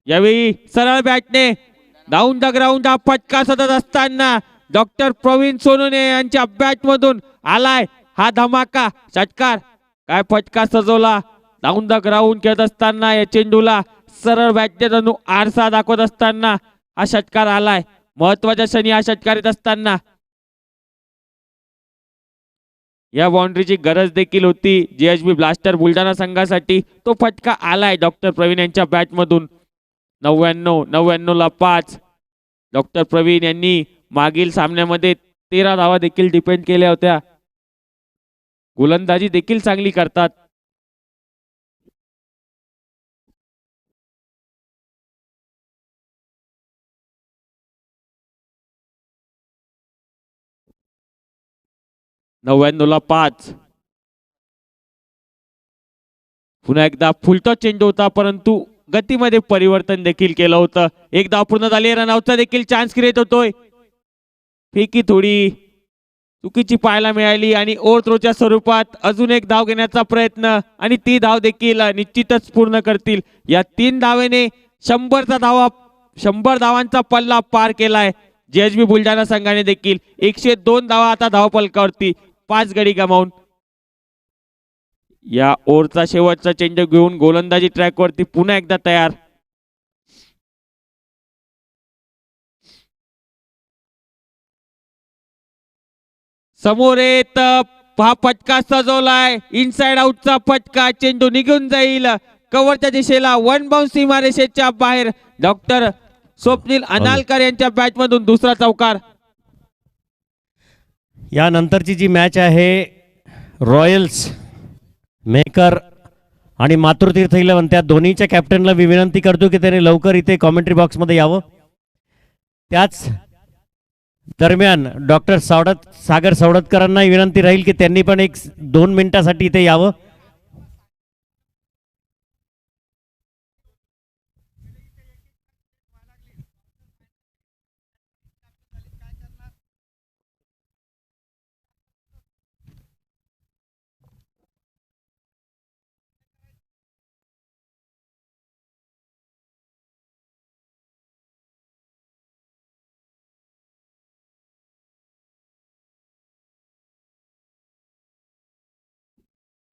यावेळी सरळ बॅटने डाऊन द ग्राउंड हा फटका सतत असताना डॉक्टर प्रवीण सोनोने यांच्या बॅट मधून आलाय हा धमाका षटकार. काय फटका सजवला. डाऊन द ग्राउंड खेळत असताना या चेंडूला सरळ बॅटने जणू आरसा दाखवत असताना हा षटकार आलाय. महत्वाच्या क्षणी हा षटकार येत असताना या बाउंड्रीची गरज देखील होती GHB ब्लास्टर बुलढाणा संघासाठी. तो फटका आलाय डॉक्टर प्रवीण यांच्या बॅट मधून. 99 ला 5. डॉक्टर प्रवीण यांनी मागील सामन्यामध्ये 13 धावा देखील डिपेंड केल्या होत्या. गोलंदाजी देखील चांगली करतात. 99ला 5. पुन्हा एकदा फुलटॉस चेंडू होता परंतु गतीमध्ये परिवर्तन देखील केलं होतं. एक धाव पूर्ण झाली. रनआउटचा देखील चान्स क्रिएट होतोय. फेकी थोडी चुकीची पाहायला मिळाली आणि ओव्हर थ्रोच्या स्वरूपात अजून एक धाव घेण्याचा प्रयत्न आणि ती धाव देखील निश्चितच पूर्ण करतील. या 3 धावेने 100 धावांचा पल्ला पार केलाय. JHB बुलढाणा संघाने देखील 102 धावा आता धावफलकावरती 5 गडी गमावून. या ओव्हरचा शेवटचा चेंडू घेऊन गोलंदाजी ट्रॅकवरती पुन्हा एकदा तयार. समोर येत हा फटका सजवलाय. इनसाइड आउटचा फटका. चेंडू निघून जाईल कव्हरच्या दिशेला. 1 बाउन्स सीमारेषेच्या बाहेर. डॉक्टर स्वप्नील अनालकर यांच्या बॅट मधून दुसरा चौकार. यानंतरची जी मॅच आहे रॉयल्स मेकर आणि मातृतीर्थ 11 त्या दोन्हीच्या कॅप्टनला मी विनंती करतो की त्याने लवकर इथे कॉमेंट्री बॉक्समध्ये यावं. त्याच दरम्यान डॉक्टर सागर सवडतकरांना विनंती राहील की त्यांनी पण 1-2 मिनिटासाठी इथे यावं.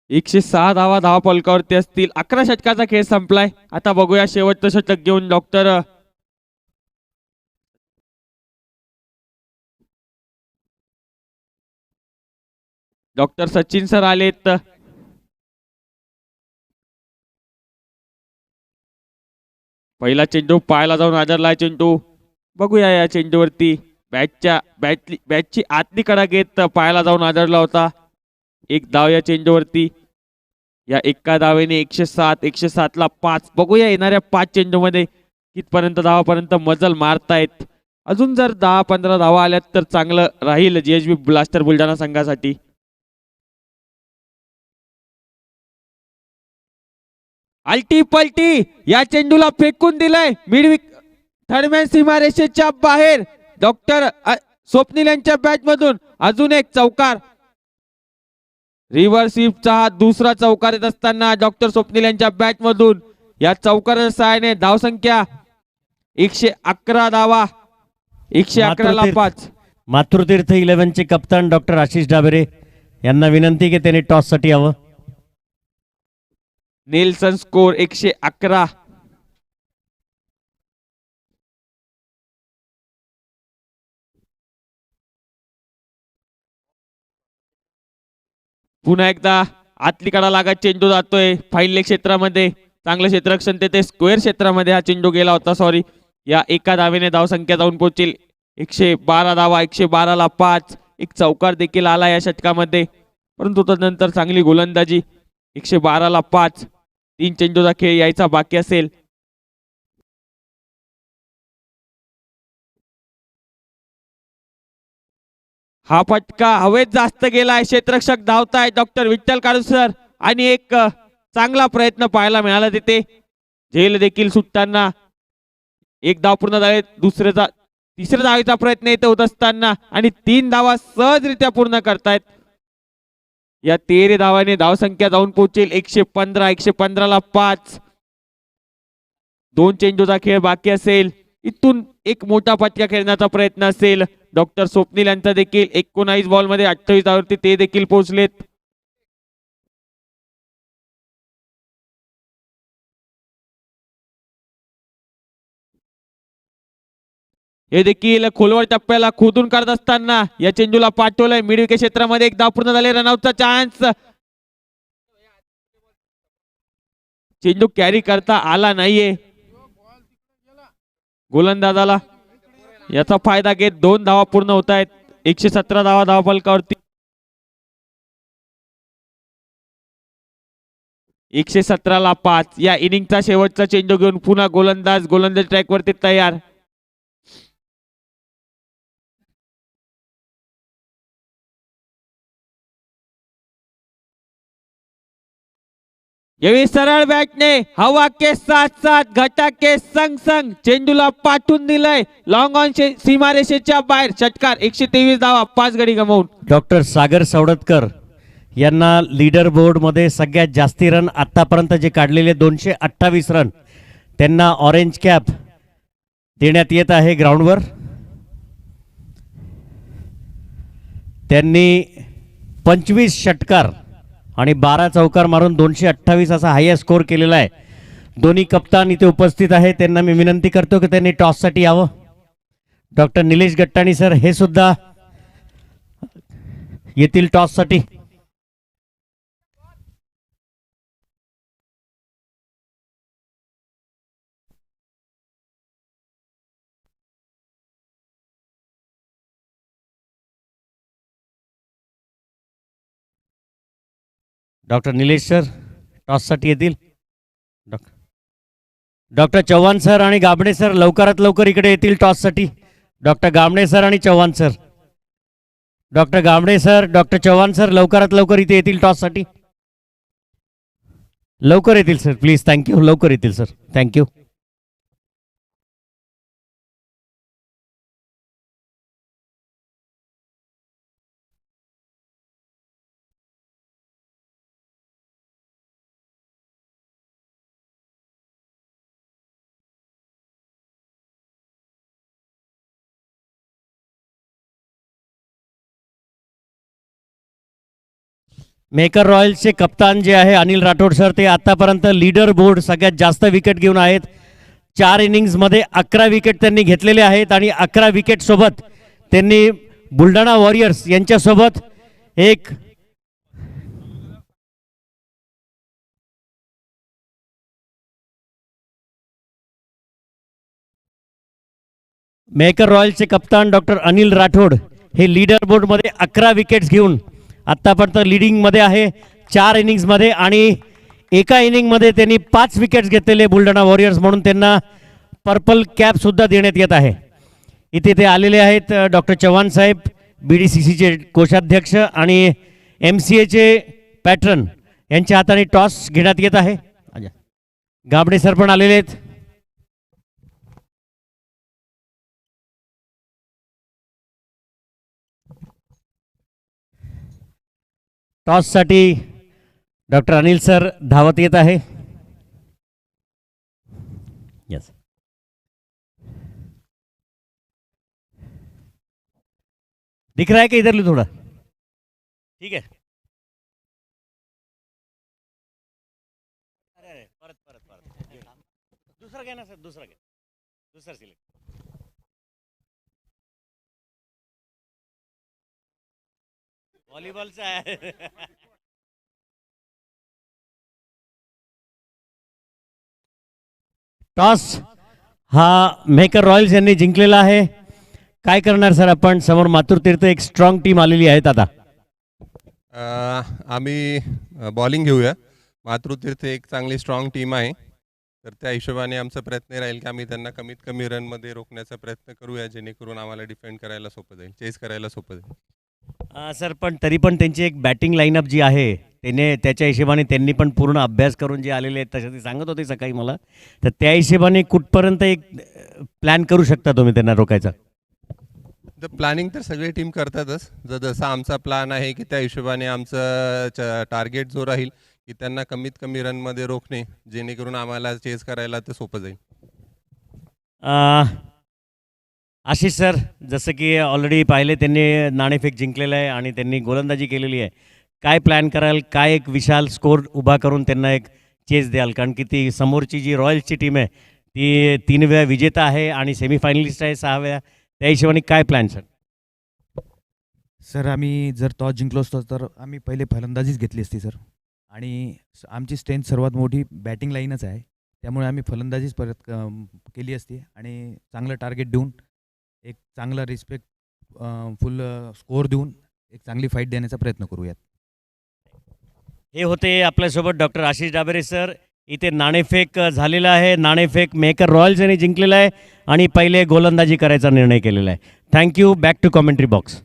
एकशे 6 धावा धावफलकावरती असतील. 11 षटकाचा खेळ संपलाय. आता बघूया शेवटचं षटक घेऊन डॉक्टर सचिन सर आलेत. पहिला चेंडू पायाला जाऊन आदरलाय चेंडू. बघूया या चेंडूवरती बॅटची आतली कडा घेत पायाला जाऊन आदरला होता. एक धाव या चेंडूवरती. या एका धावेने 107 ला 5. बघूया येणाऱ्या 5 चेंडूमध्ये कितपर्यंत धावापर्यंत मजल मारतायत. अजून जर 10-15 धावा आल्यात तर चांगलं राहील JHB ब्लास्टर बुलढाणा संघासाठी. अल्टी पलटी या चेंडूला फेकून दिलाय थर्डमॅन सीमारेषेच्या बाहेर. डॉक्टर स्वप्नील यांच्या बॅट मधून अजून एक चौकार. रिव्हर्स स्वीपचा हा दुसरा चौकार येत असताना डॉक्टर स्वप्नील यांच्या बॅट मधून या चौकाराच्या सहाय्याने धावसंख्या 111 धावा. 111 ला 5. मातृतीर्थ 11चे कप्तान डॉक्टर आशिष डाबेरे यांना विनंती की त्यांनी टॉस साठी यावं. Nelson score 111. पुन्हा एकदा आतली कडा लागत चेंडू जातोय फाईन लेग क्षेत्रामध्ये. चांगलं क्षेत्ररक्षण ते स्क्वेअर क्षेत्रामध्ये हा चेंडू गेला होता. सॉरी. या एका धावेने धावसंख्या जाऊन पोहोचेल 112 धावा. 112 ला 5. एक चौकार देखील आला या षटकामध्ये परंतु त्यानंतर चांगली गोलंदाजी. 112 ला 5. 3 चेंडूचा खेळ यायचा बाकी असेल. हा फटका हवेत जास्त गेलाय. क्षेत्ररक्षक धावताय डॉक्टर विठ्ठल काळुसर आणि एक चांगला प्रयत्न पाहायला मिळाला तिथे. झेल देखील सुटताना. एक धाव पूर्ण झाले. तिसऱ्या धावेचा प्रयत्न इथे होत असताना आणि 3 धावा सहजरित्या पूर्ण करतायत. या 13 धावाने धावसंख्या जाऊन पोहोचेल 115. 115 ला 5. 2 चेंडूचा खेळ बाकी असेल. इथून एक मोठा फटका खेळण्याचा प्रयत्न असेल. डॉक्टर स्वप्नील यांचा देखील 19 बॉल मध्ये 28 धावावरती ते देखील पोहोचलेत. हे देखील खोलवर टप्प्याला खोदून काढत असताना या चेंडूला पाठवलंय मिड विकेट क्षेत्रामध्ये. एक धाव पूर्ण झाले. रनआउटचा चान्स. चेंडू कॅरी करता आला नाहीये गोलंदाजाला. याचा फायदा घेत 2 धावा पूर्ण होत आहेत. 117 धावा धावफलकावरती. 117 ला 5. या इनिंगचा शेवटचा चेंडू घेऊन पुन्हा गोलंदाज ट्रॅकवरती तयार. यावेळी सरळ बॅटने हवा के साथ साथ घटा के संग संग चेंडूला पाठवून दिलंय लॉंग ऑन सीमारेषेच्या बाहेर. षटकार 123 धावा 5 गडी गमावून. डॉक्टर सागर सवडतकर यांना लीडर बोर्डमध्ये सगळ्यात जास्ती रन आत्तापर्यंत जे काढलेले 228 रन, त्यांना ऑरेंज कॅप देण्यात येत आहे ग्राउंडवर. त्यांनी 25 षटकार आणि 12 चौकार मारून 228 असा हायस्ट स्कोर केलेला आहे. दोन्ही कप्तान इथे उपस्थित आहे. त्यांना मी विनंती करतो की त्यांनी टॉससाठी यावं. डॉक्टर निलेश गट्टाणी सर हे सुद्धा येथील टॉससाठी. डॉक्टर निलेश सर टॉससाठी येतील. डॉक्टर चव्हाण सर आणि गाबडे सर लवकरात लवकर इकडे येतील टॉससाठी. डॉक्टर गाबडे सर आणि Chavan sir, doctor Gabde sir, doctor Chavan sir लवकरात लवकर इथे येतील टॉससाठी. लवकर येतील सर प्लीज. थँक्यू. लवकर येतील सर. थँक्यू. मेकर रॉयल्सचे कप्तान जे आहे अनिल राठोड सर, ते आतापर्यंत लीडर बोर्ड सगळ्यात जास्त विकेट घेऊन आहेत. 4 इनिंग्समध्ये 11 विकेट त्यांनी घेतलेले आहेत आणि 11 विकेट सोबत त्यांनी बुलढाणा वॉरियर्स यांच्यासोबत एक मेकर रॉयल्सचे कप्तान डॉक्टर अनिल राठोड हे लीडर बोर्डमध्ये 11 विकेट्स घेऊन आत्तापर्यंत लीडिंगमध्ये आहे 4 इनिंग्समध्ये. आणि एका इनिंगमध्ये त्यांनी 5 विकेट्स घेतलेले बुलढाणा वॉरियर्स, म्हणून त्यांना पर्पल कॅप सुद्धा देण्यात येत आहे. इथे ते आलेले आहेत डॉक्टर चव्हाण साहेब, BDCCचे कोषाध्यक्ष आणि MCAचे पॅट्रन, यांच्या हाताने टॉस घेण्यात येत आहे. गाबडे सर पण आलेले आहेत. टॉससाठी डॉक्टर अनिल सर धावत येत आहे. यस, दिख रहा है क्या इधर थोड़ा? ठीक है. अरे परत परत परत दुसरा घ्या ना सर. दुसरा घ्या. दुसरा सिलेक्ट. व्हॉलीबॉलचा आहे. टॉस हा मेकर रॉयल्स यांनी जिंकलेला आहे. काय करणार सर आपण? समोर माथुर तीर्थ एक स्ट्रॉंग टीम आलेली आहेत. आता आम्ही बॉलिंग घेऊया. माथुर तीर्थ एक चांगली स्ट्रॉंग टीम आहे, तर त्या हिशोबाने आमचा प्रयत्न राहील की आम्ही त्यांना कमीत कमी रनमध्ये रोखण्याचा प्रयत्न करूया, जेणेकरून आम्हाला डिफेंड करायला सोपं जाईल, चेस करायला सोपं जाईल. सर पण तरी पण त्यांची एक बॅटिंग लाईनअप जी आहे त्याच्या हिशोबाने त्यांनी पण पूर्ण अभ्यास करून जे आलेले आहेत तसे ते सांगत होते सकाळी मला, तर त्या हिशोबाने कुठपर्यंत एक प्लॅन करू शकता तुम्ही त्यांना रोखायचा? तर प्लॅनिंग तर सगळी टीम करतातच. जसा आमचा प्लॅन आहे की त्या हिशोबाने आमचं टार्गेट जो राहील की त्यांना कमीत कमी रनमध्ये रोखणे, जेणेकरून आम्हाला चेस करायला ते सोपं जाईल. आशिष सर, जसं की ऑलरेडी पाहिले त्यांनी नाणेफेक जिंकलेलं आहे आणि त्यांनी गोलंदाजी केलेली आहे. काय प्लॅन कराल? काय एक विशाल स्कोर उभा करून त्यांना एक चेस द्याल? कारण की ती समोरची जी रॉयल्सची टीम आहे ती 3 वेळा विजेता आहे आणि सेमीफायनलिस्ट आहे 6 वेळा. त्या हिशोबाने काय प्लॅन सर? सर आम्ही जर टॉस जिंकलो असतो तर आम्ही पहिले फलंदाजीच घेतली असती सर. आणि आमची स्ट्रेंथ सर्वात मोठी बॅटिंग लाईनच आहे, त्यामुळे आम्ही फलंदाजीच परत केली असती आणि चांगलं टार्गेट देऊन एक चांगला रिस्पेक्ट फुल स्कोअर देऊन एक चांगली फाईट देण्याचा प्रयत्न करूयात. हे होते आपल्यासोबत डॉक्टर आशिष डाबेरे सर. इथे नाणेफेक झालेला आहे. नाणेफेक मेकर रॉयल्स यांनी जिंकलेला आहे आणि पहिले गोलंदाजी करायचा निर्णय केलेला आहे. Thank you. Back to commentary box.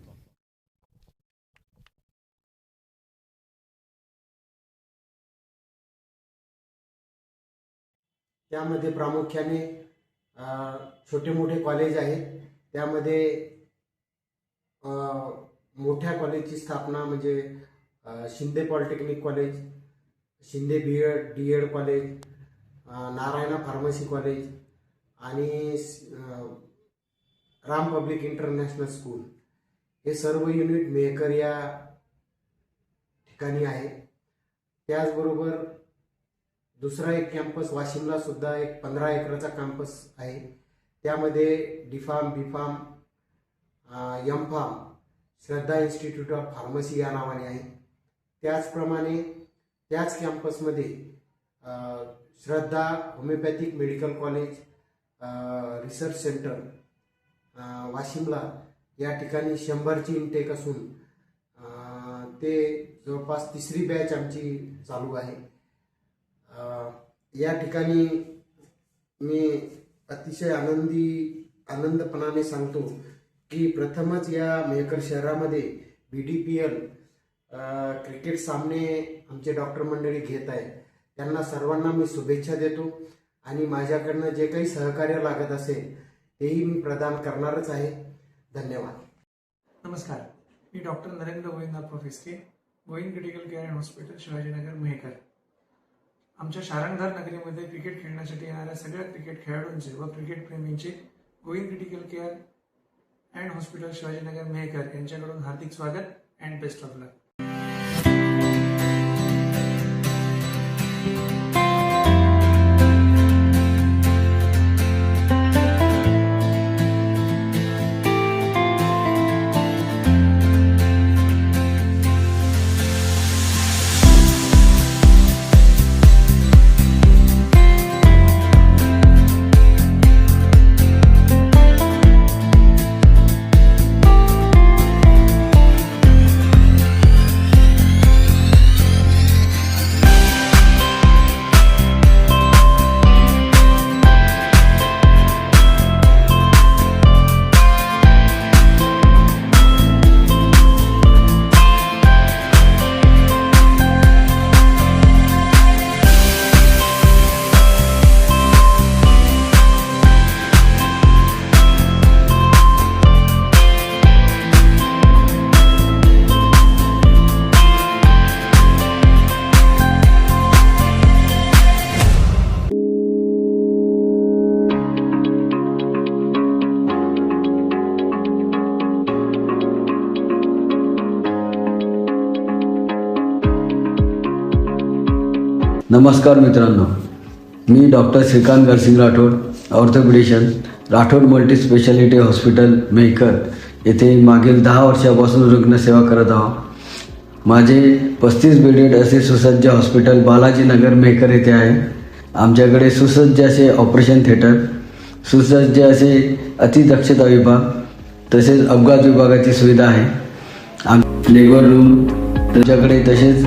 त्यामध्ये प्रामुख्याने छोटे मोठे कॉलेज आहेत. त्यामध्ये मोठ्या कॉलेजची स्थापना म्हणजे Shinde polytechnic college, Shinde D Ed college, Narayana pharmacy college आणि राम पब्लिक इंटरनॅशनल स्कूल हे सर्व युनिट मेहकर या ठिकाणी आहे. त्याचबरोबर दुसरा एक कॅम्पस वाशिमला सुद्धा एक 15 एकराचा कॅम्पस आहे. त्यामध्ये D pharm, B pharm, M pharm Shraddha institute of pharmacy या नावाने आहे. त्याचप्रमाणे त्याच कॅम्पसमध्ये Shraddha homoeopathic medical college research centre वाशिमला या ठिकाणी 100ची इनटेक असून ते जवळपास 3री बॅच आमची चालू आहे. या ठिकाणी मी अतिशय आनंदपणाने सांगतो की प्रथमच या मेहकर शहरामध्ये BDPL क्रिकेट सामने आमचे डॉक्टर मंडळी घेत आहे. त्यांना सर्वांना मी शुभेच्छा देतो आणि माझ्याकडनं जे काही सहकार्य लागत असेल तेही मी प्रदान करणारच आहे. धन्यवाद. नमस्कार, मी doctor Narendra Govindnath professor, Govind critical care and hospital, Shivajinagar, Mehkar. आमच्या शारणघर नगरीमध्ये क्रिकेट खेळण्यासाठी येणाऱ्या सगळ्या क्रिकेट खेळाडूंचे व क्रिकेट प्रेमींचे Govind critical care and hospital, Shivajinagar, Mehkar यांच्याकडून हार्दिक स्वागत अँड बेस्ट ऑफ लक. नमस्कार मित्रांनो, मी doctor Shrikant Garsing Rathod, orthopaedician, Rathod multi speciality hospital, Mehkar येथे मागील 10 वर्षापासून रुग्णसेवा करत आहोत. माझे 35 बेडेड असे सुसज्ज हॉस्पिटल बालाजीनगर, मेहकर येथे आहे. आमच्याकडे सुसज्ज असे ऑपरेशन थिएटर, सुसज्ज असे अतिदक्षता विभाग तसेच अपघात विभागाची सुविधा आहे. लेबर रूम तुमच्याकडे, तसेच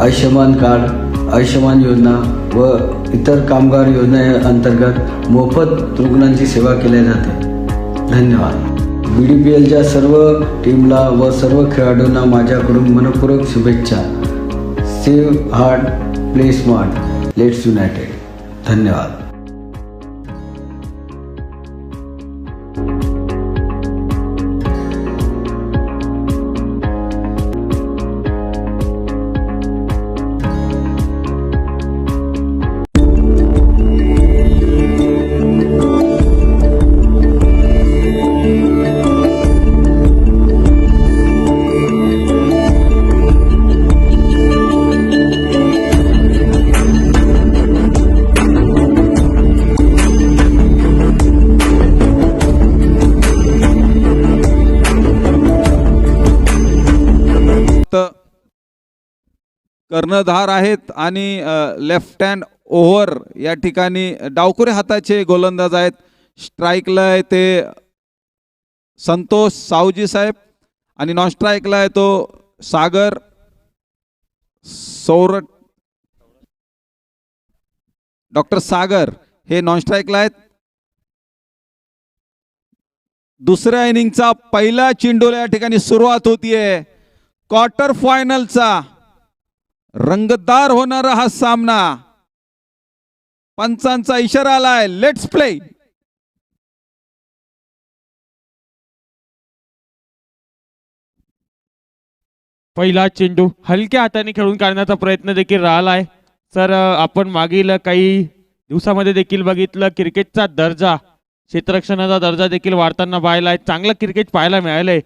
आयुष्यमान कार्ड, आयुष्यमान योजना व इतर कामगार योजनेअंतर्गत मोफत रुग्णांची सेवा केली जाते. धन्यवाद. BDPLच्या सर्व टीमला व सर्व खेळाडूंना माझ्याकडून मनपूर्वक शुभेच्छा. Save heart, play smart, let's United. धन्यवाद. कर्णधार आहेत आणि लेफ्ट हँड ओव्हर या ठिकाणी डावखुरे हाताचे गोलंदाज आहेत. स्ट्राईकला आहे ते संतोष सावजी साहेब आणि नॉन स्ट्राईकला आहे तो सागर सौरठ. डॉक्टर सागर हे नॉन स्ट्राईकला आहेत. दुसऱ्या इनिंगचा पहिला चेंडूला या ठिकाणी सुरुवात होतीये. क्वार्टर फायनलचा रंगतदार होणारा हा सामना पंचांचा इशारा आलाय. Let's play. पहिला चेंडू हलक्या हाताने खेळून काढण्याचा प्रयत्न देखील राहिला आहे. सर आपण मागील काही दिवसामध्ये देखील बघितलं क्रिकेटचा दर्जा, क्षेत्ररक्षणाचा दर्जा देखील वाढताना पाहिला आहे. चांगलं क्रिकेट पाहायला मिळालंय.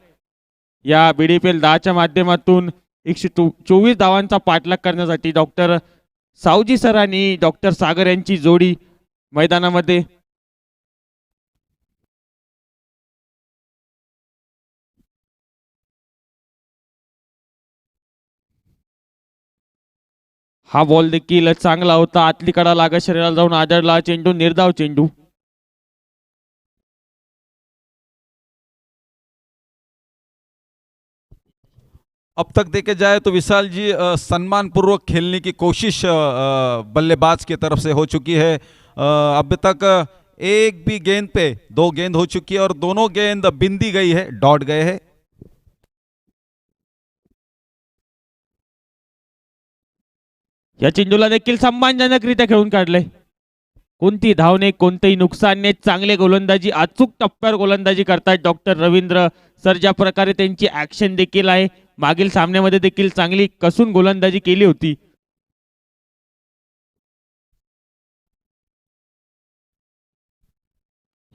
या BDPL 10च्या माध्यमातून 124 धावांचा पाठलाग करण्यासाठी डॉक्टर सावजी सर आणि डॉक्टर सागर यांची जोडी मैदानामध्ये. हा बॉल देखील चांगला होता. आतली कडा लागत शरीराला जाऊन आदळला. चेंडू निर्धाव चेंडू. अब तक देखे जाए तो विशाल जी सम्मान पूर्वक खेलने की कोशिश बल्लेबाज की तरफ से हो चुकी है. अब तक एक भी गेंद पे 2 गेंद हो चुकी है और दोनों गेंद बिंदी गई है, डॉट गए हैं. या चेंडूला देखील सन्मानजनकरित्या खेळून काढलंय. कोणती धावणे, कोणतेही नुकसान नाही. चांगले गोलंदाजी, अचूक टप्प्यावर गोलंदाजी करतात डॉक्टर रवींद्र सर. ज्या प्रकारे त्यांची ऍक्शन देखील आहे, मागील सामन्यामध्ये देखील चांगली कसून गोलंदाजी केली होती.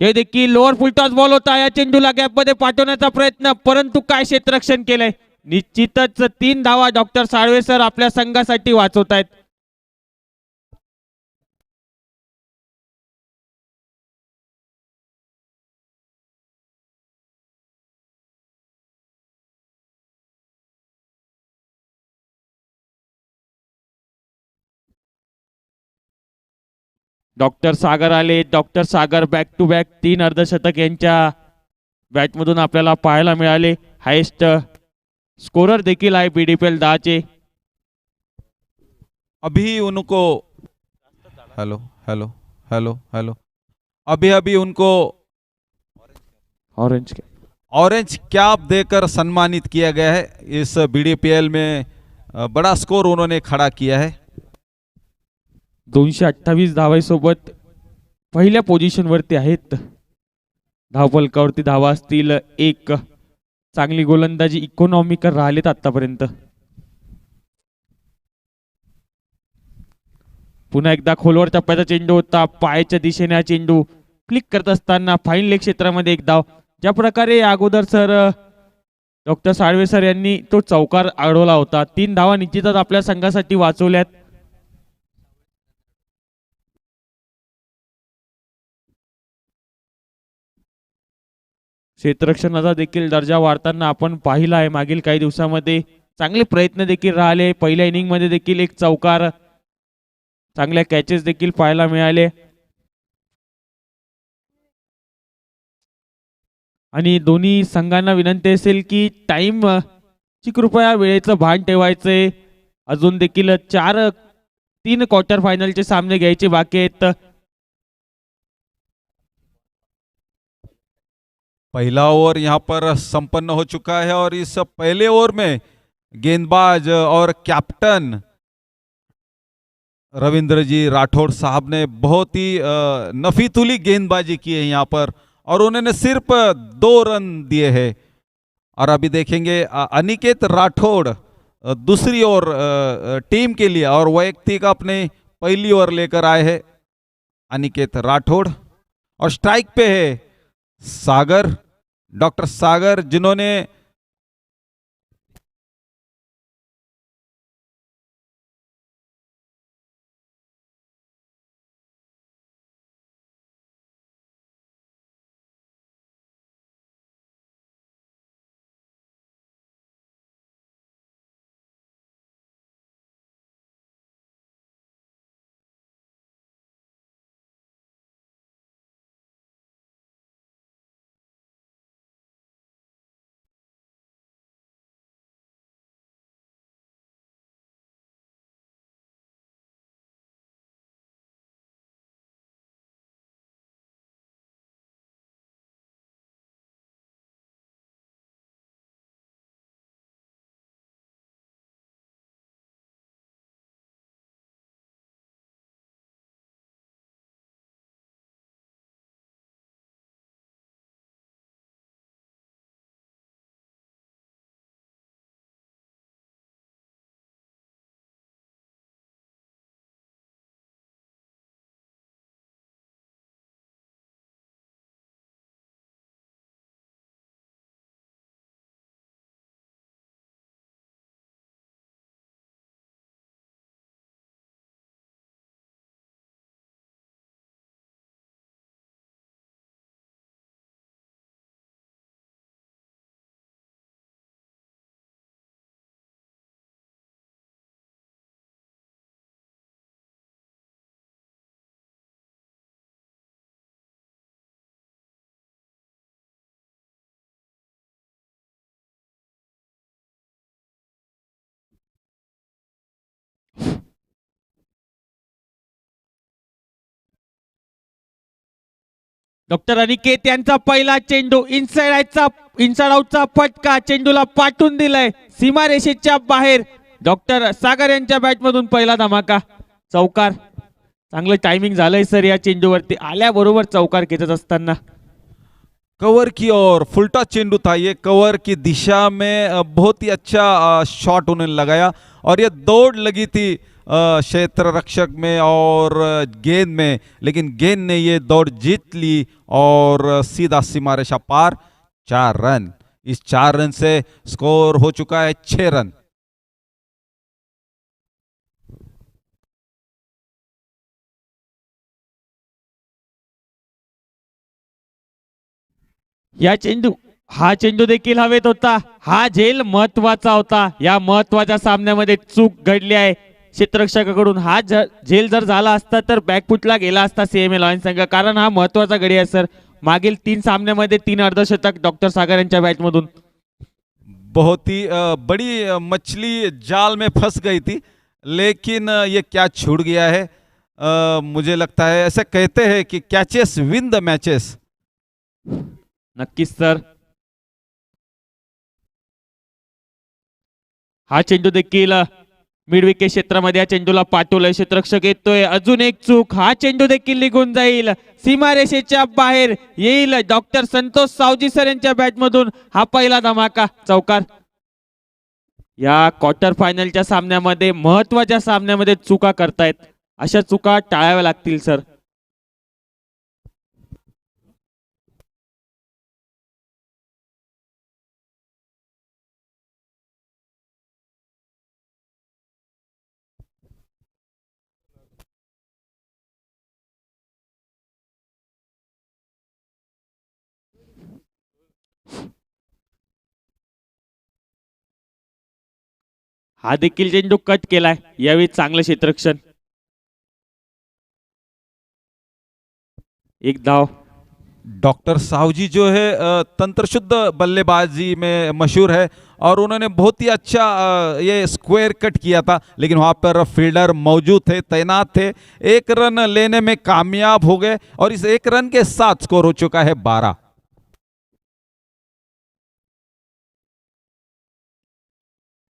हे देखील लोअर फुलटॉस बॉल होता. या चेंडूला गॅप मध्ये पाठवण्याचा प्रयत्न, परंतु काय क्षेत्ररक्षण केलंय. निश्चितच 3 धावा डॉक्टर साळवे सर आपल्या संघासाठी वाचवत आहेत. डॉक्टर सागर आले. Doctor Sagar back to back 3 अर्धशतक यांच्या बॅटमधून आपल्याला पाहायला मिळाले. हायेस्ट स्कोरर देखील आहे BDPL 10चे. अभी उनको हेलो हेलो हेलो हेलो अभी उनको ऑरेंज कैप देकर सम्मानित किया गया है. इस BDPL में बड़ा स्कोर उन्होंने खड़ा किया है. 228 धावांसोबत पहिल्या पोझिशन वरती आहेत. धावफलकावरती धावा असतील 1. चांगली गोलंदाजी इकॉनॉमिकल राहिलेत आतापर्यंत. पुन्हा एकदा खोलवर टप्प्याचा चेंडू होता. पायाच्या दिशेने हा चेंडू क्लिक करत असताना फाईन लेग क्षेत्रामध्ये एक धाव. ज्या प्रकारे अगोदर सर डॉक्टर साळवे सर यांनी तो चौकार अडवला होता. 3 धावा निश्चितच आपल्या संघासाठी वाचवल्यात. क्षेत्ररक्षणाचा देखील दर्जा वाढताना आपण पाहिला आहे. मागील काही दिवसामध्ये चांगले प्रयत्न देखील राहिले. पहिल्या इनिंग मध्ये देखील एक चौकार, चांगल्या कॅचेस देखील पाहायला मिळाले. आणि दोन्ही संघांना विनंती असेल की टाइम ची कृपया वेळेचं भान ठेवायचंय. अजून देखील 3 क्वार्टर फायनलचे सामने घ्यायचे बाकी आहेत. पहला ओवर यहाँ पर संपन्न हो चुका है और इस पहले ओवर में गेंदबाज और कैप्टन रविंद्र जी राठौड़ साहब ने बहुत ही नफीतुली गेंदबाजी की है यहाँ पर और उन्होंने सिर्फ 2 रन दिए हैं. और अभी देखेंगे अनिकेत राठौड़ दूसरी ओवर टीम के लिए और वैयक्तिक अपने पहली ओवर लेकर आए हैं अनिकेत राठौड़. और स्ट्राइक पे है सागर, डॉक्टर सागर, जिन्होंने डॉक्टर अनिकेत यांचा पहिला चेंडू इनसाइड आउटचा फटका चेंडूला पाठवून दिलाय सीमारेषेच्या बाहेर. डॉक्टर सागर यांच्या बॅटमधून पहिला धमाका, चौकार. चांगलं टायमिंग झालंय सर या चेंडूवरती आल्याबरोबर चौकार खेचत असताना. कवर की ओर फुलटा चेंडू था, ये कवर की दिशा में बहुत ही अच्छा शॉट उन्होंने लगाया और ये दौड़ लगी थी क्षेत्र रक्षक में और गेंद में, लेकिन गेंद ने ये दौड़ जीत ली और सीधा सीमा रेखा पार. 4 रन. इस 4 रन से स्कोर हो चुका है 6 रन. हा चेंडू देखील हवेत होता. हा झेल महत्वाचा होता. या महत्वाच्या सामन्यामध्ये चूक घडली आहे क्षेत्ररक्षकाकडून. हा झेल जर झाला असता तर बॅकफुटला गेला असता सीएमए लॉयन्स संघ, कारण हा महत्वाचा गडी आहे सर. मागील 3 सामन्यामध्ये 3 अर्धशतक डॉक्टर सागर यांच्या बॅटमधून. बहुत ही बड़ी मछली जाल में फंस गई थी, लेकिन ये क्या छूट गया है. मुझे लगता है ऐसे कहते हैं कि कैचेस विन द मैचेस. नक्कीच सर. हा चेंडू देखील मिड विकेट क्षेत्रामध्ये या चेंडूला पाठवलंय क्षेत्ररक्षक येतोय. अजून एक चूक, हा चेंडू देखील निघून जाईल सीमारेषेच्या बाहेर येईल. डॉक्टर संतोष सावजी सर यांच्या बॅटमधून हा पहिला धमाका, चौकार. या क्वार्टर फायनलच्या सामन्यामध्ये महत्वाच्या सामन्यामध्ये चुका करतायत, अशा चुका टाळाव्या लागतील सर. हा देखील चेंडू कट केलाय. यावेळी चांगलं क्षेत्ररक्षण, एक धाव. डॉक्टर सावजी जो है तंत्रशुद्ध बल्लेबाजी में मशहूर है और उन्होंने बहुत ही अच्छा ये स्क्वायर कट किया था, लेकिन वहाँ पर फील्डर मौजूद थे, तैनात थे. 1 रन लेने में कामयाब हो गए और इस 1 रन के साथ स्कोर हो चुका है 12.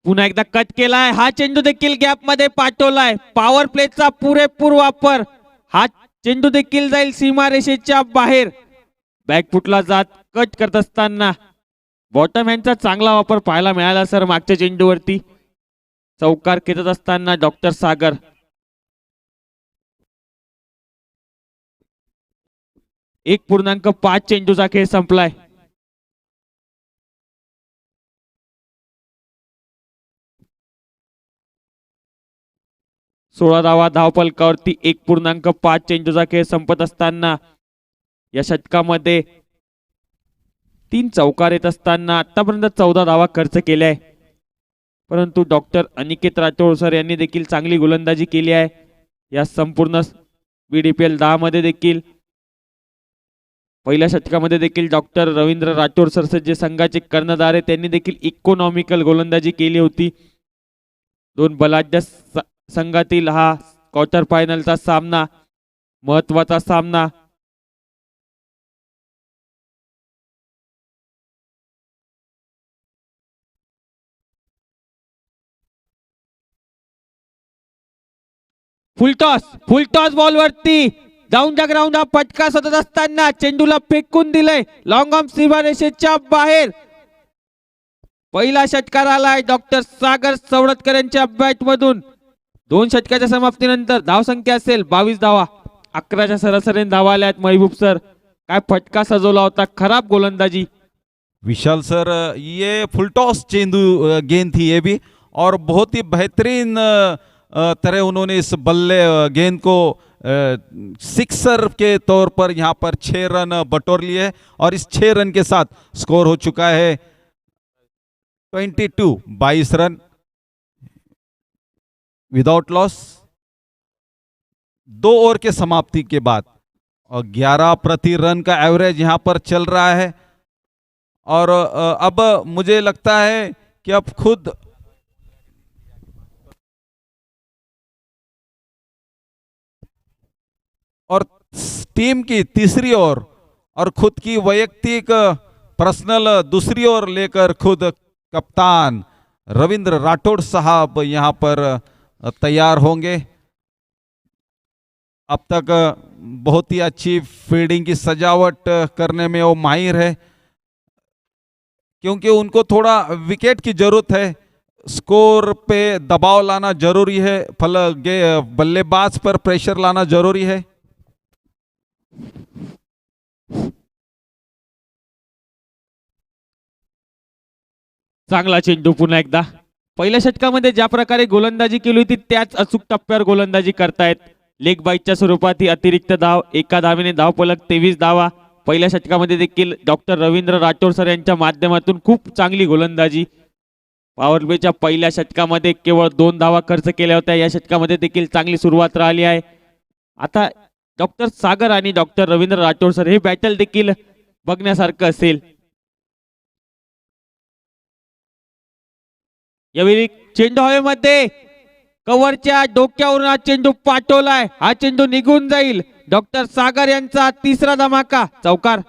पुन्हा एकदा कट केलाय. हा चेंडू देखील गॅप मध्ये पाठवलाय. पॉवर प्लेचा पुरेपूर वापर. हा चेंडू देखील जाईल सीमारेषेच्या बाहेर. बॅकफुटला जात कट करत असताना बॉटम हँडचा चांगला वापर पाहायला मिळाला सर मागच्या चेंडूवरती. चौकार खेचत असताना डॉक्टर सागर. एक 1.5 चेंडूचा खेळ संपलाय. सोळा धावा धावफलकावरती 1.5 चेंडूचा खेळ संपत असताना या षटकामध्ये 3 चौकार येत असताना आतापर्यंत 14 धावा खर्च केल्या आहे. परंतु डॉक्टर अनिकेत राठोड सर यांनी देखील चांगली गोलंदाजी केली आहे या संपूर्ण BDPL 10 मध्ये देखील. पहिल्या षटकामध्ये देखील डॉक्टर रवींद्र राठोड सर जे संघाचे कर्णधार आहेत त्यांनी देखील इकॉनॉमिकल गोलंदाजी केली होती. 2 बलाढ्य संघातील हा क्वार्टर फायनलचा सामना, महत्वाचा सामना. फुलटॉस बॉलवरती जाऊन द ग्राउंड हा फटका सतत असताना चेंडूला फेकून दिलंय लॉंग ऑन सीमारेषेच्या बाहेर. पहिला षटकार आलाय डॉक्टर सागर सवडतकर यांच्या बॅटमधून. 2 षटकाच्या समाप्तीनंतर धावसंख्या असेल 22 धावा. 11च्या सरासरीने धावा आल्यात. महबूब सर काय फटका सजवला होता, खराब गोलंदाजी. विशाल सर ये फुलटॉस चेंडू गेंद थी ये भी, और बहुत ही बेहतरीन तरह उन्होंने इस बल्ले गेंद को सिक्सर के तौर पर यहाँ पर 6 रन बटोर लिए और इस 6 रन के साथ स्कोर हो चुका है 22 रन विदाउट लॉस. 2 ओवर के समाप्ति के बाद और 11 प्रति रन का एवरेज यहाँ पर चल रहा है. और अब मुझे लगता है कि अब खुद और टीम की तीसरी ओवर और खुद की वैयक्तिक पर्सनल दूसरी ओर लेकर खुद कप्तान रविंद्र राठौड़ साहब यहाँ पर तैयार होंगे। अब तक बहुत ही अच्छी फील्डिंग की सजावट करने में वो माहिर है, क्योंकि उनको थोड़ा विकेट की जरूरत है। स्कोर पे दबाव लाना जरूरी है, बल्लेबाज पर प्रेशर लाना जरूरी है। चांगला चेंडू पुन्हा एकदा। पहिल्या षटकामध्ये ज्या प्रकारे गोलंदाजी केली होती त्याच अचूक टप्प्यावर गोलंदाजी करतायत। लेग बाईटच्या स्वरूपात ही अतिरिक्त धाव, एका धावेने धावफलक 23 धावा। पहिल्या षटकामध्ये देखील डॉक्टर रवींद्र राठोड सर यांच्या माध्यमातून खूप चांगली गोलंदाजी। पॉवर प्लेच्या पहिल्या षटकामध्ये केवळ 2 धावा खर्च केल्या होत्या। या षटकामध्ये देखील चांगली सुरुवात राहिली आहे। आता डॉक्टर सागर आणि डॉक्टर रवींद्र राठोड सर हे बॅटल देखील बघण्यासारखं असेल। यावेळी चेंडू हवेमध्ये, कव्हरच्या डोक्यावरून हा चेंडू पाठवलाय, हा चेंडू निघून जाईल। डॉक्टर सागर यांचा तिसरा धमाका, चौकार।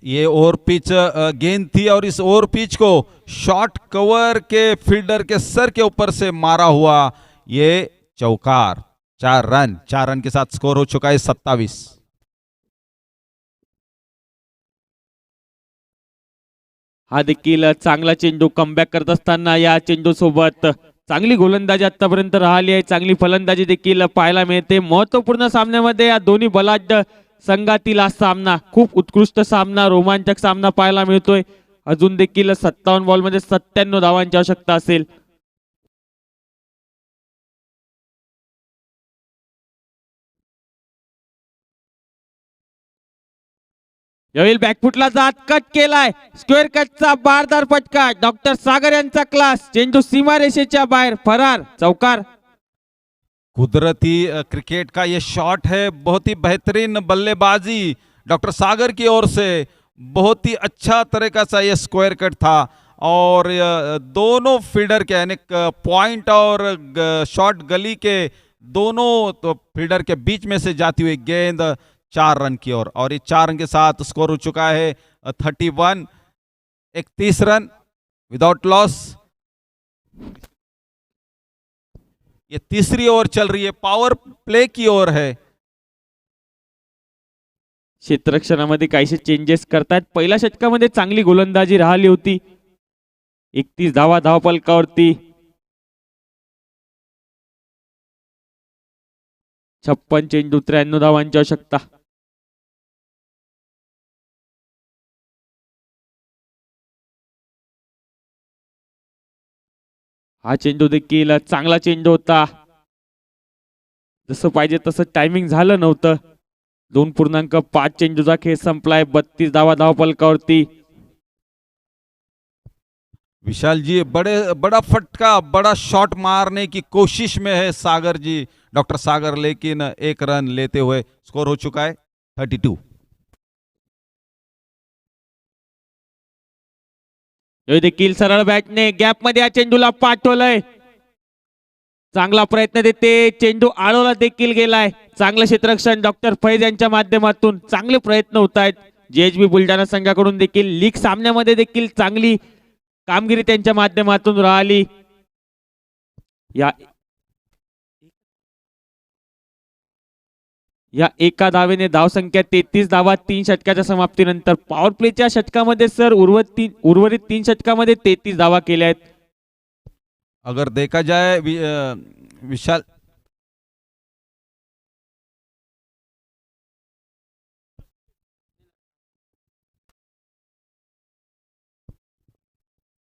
ये ओवर पिच गेंद थी और इस ओवर पिच को शॉर्ट कवर के फील्डर के सर के ऊपर से मारा हुआ ये चौकार। 4 रन के साथ स्कोर हो चुका है 27। हा देखील चांगला चेंडू कमबॅक करत असताना या चेंडू सोबत चांगली गोलंदाजी आतापर्यंत राहिली आहे, चांगली फलंदाजी देखील पाहायला मिळते। महत्त्वपूर्ण सामन्यामध्ये या दोन्ही बलाढ्य संघातील हा सामना खूप उत्कृष्ट सामना, रोमांचक सामना पाहायला मिळतोय। अजून देखील 57 बॉलमध्ये 97 धावांची आवश्यकता असेल। यावेळी बॅकफुटला जात कट केलाय, स्क्वेअर कटचा बारदार फटका। डॉक्टर सागर यांचा क्लास, चेंडू सीमारेषेच्या बाहेर फरार, चौकार। कुदरती क्रिकेट का ये शॉट है, बहुत ही बेहतरीन बल्लेबाजी डॉक्टर सागर की ओर से। बहुत ही अच्छा तरीका से ये स्क्वायर कट था और दोनों फील्डर के यानी पॉइंट और शॉर्ट गली के दोनों तो फील्डर के बीच में से जाती हुई गेंद 4 रन की ओर, और ये 4 रन के साथ स्कोर हो चुका है 31। 31 रन विदाउट लॉस। ये तीसरी ओवर चल रही है, पावर प्ले की ओर है। क्षेत्ररक्षणामध्ये काहीशे चेंजेस करतात। पहिल्या षटकामध्ये चांगली गोलंदाजी राहिली होती, 31 धावा धावफलकावरती। 56 चेंडू 93 धावांची आवश्यकता। हा चेंडू देखील चांगला चेंडू होता, जसं पाहिजे तसं टायमिंग झालं नव्हतं। 2.5 चेंडूचा खेळ संपलाय, 32 धावा धावफलकावरती। विशाल जी बड़ा फटका, बड़ा शॉट मारने की कोशिश में है सागर जी, डॉक्टर सागर, लेकिन 1 रन लेते हुए स्कोर हो चुका है 32। देखील सरळ बॅटने गॅप मध्ये या चेंडूला पाठवलंय, चांगला प्रयत्न देते, चेंडू आळवला देखील गेलाय। चांगलं क्षेत्ररक्षण डॉक्टर फैज यांच्या माध्यमातून, चांगले प्रयत्न होत आहेत। जेएचबी बुलढाणा संघाकडून देखील लीग सामन्यामध्ये देखील चांगली कामगिरी त्यांच्या माध्यमातून राहिली। या एका धावेने धावसंख्या 33 धावा 3 षटकाच्या समाप्तीनंतर। पॉवर प्लेच्या षटकामध्ये सर उर्वरित 3 षटकामध्ये 33 धावा केल्या आहेत। अगर देखा जाए विशाल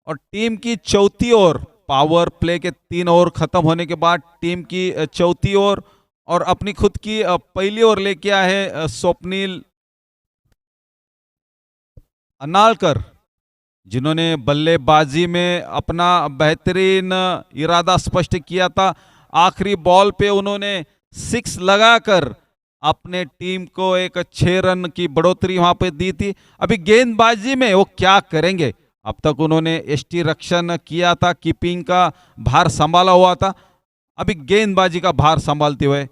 और टीम की चौथी ओवर, पावर प्ले के 3 ओवर खत्म होने के बाद टीम की चौथी ओवर और अपनी खुद की पहली ओवर लेके आए हैं स्वप्निल अनालकर, जिन्होंने बल्लेबाजी में अपना बेहतरीन इरादा स्पष्ट किया था। आखिरी बॉल पे उन्होंने 6 लगाकर अपने टीम को एक 6 रन की बढ़ोतरी वहां पे दी थी। अभी गेंदबाजी में वो क्या करेंगे? अब तक उन्होंने एसटी रक्षण किया था, कीपिंग का भार संभाला हुआ था, अभी गेंदबाजी का भार संभालते हुए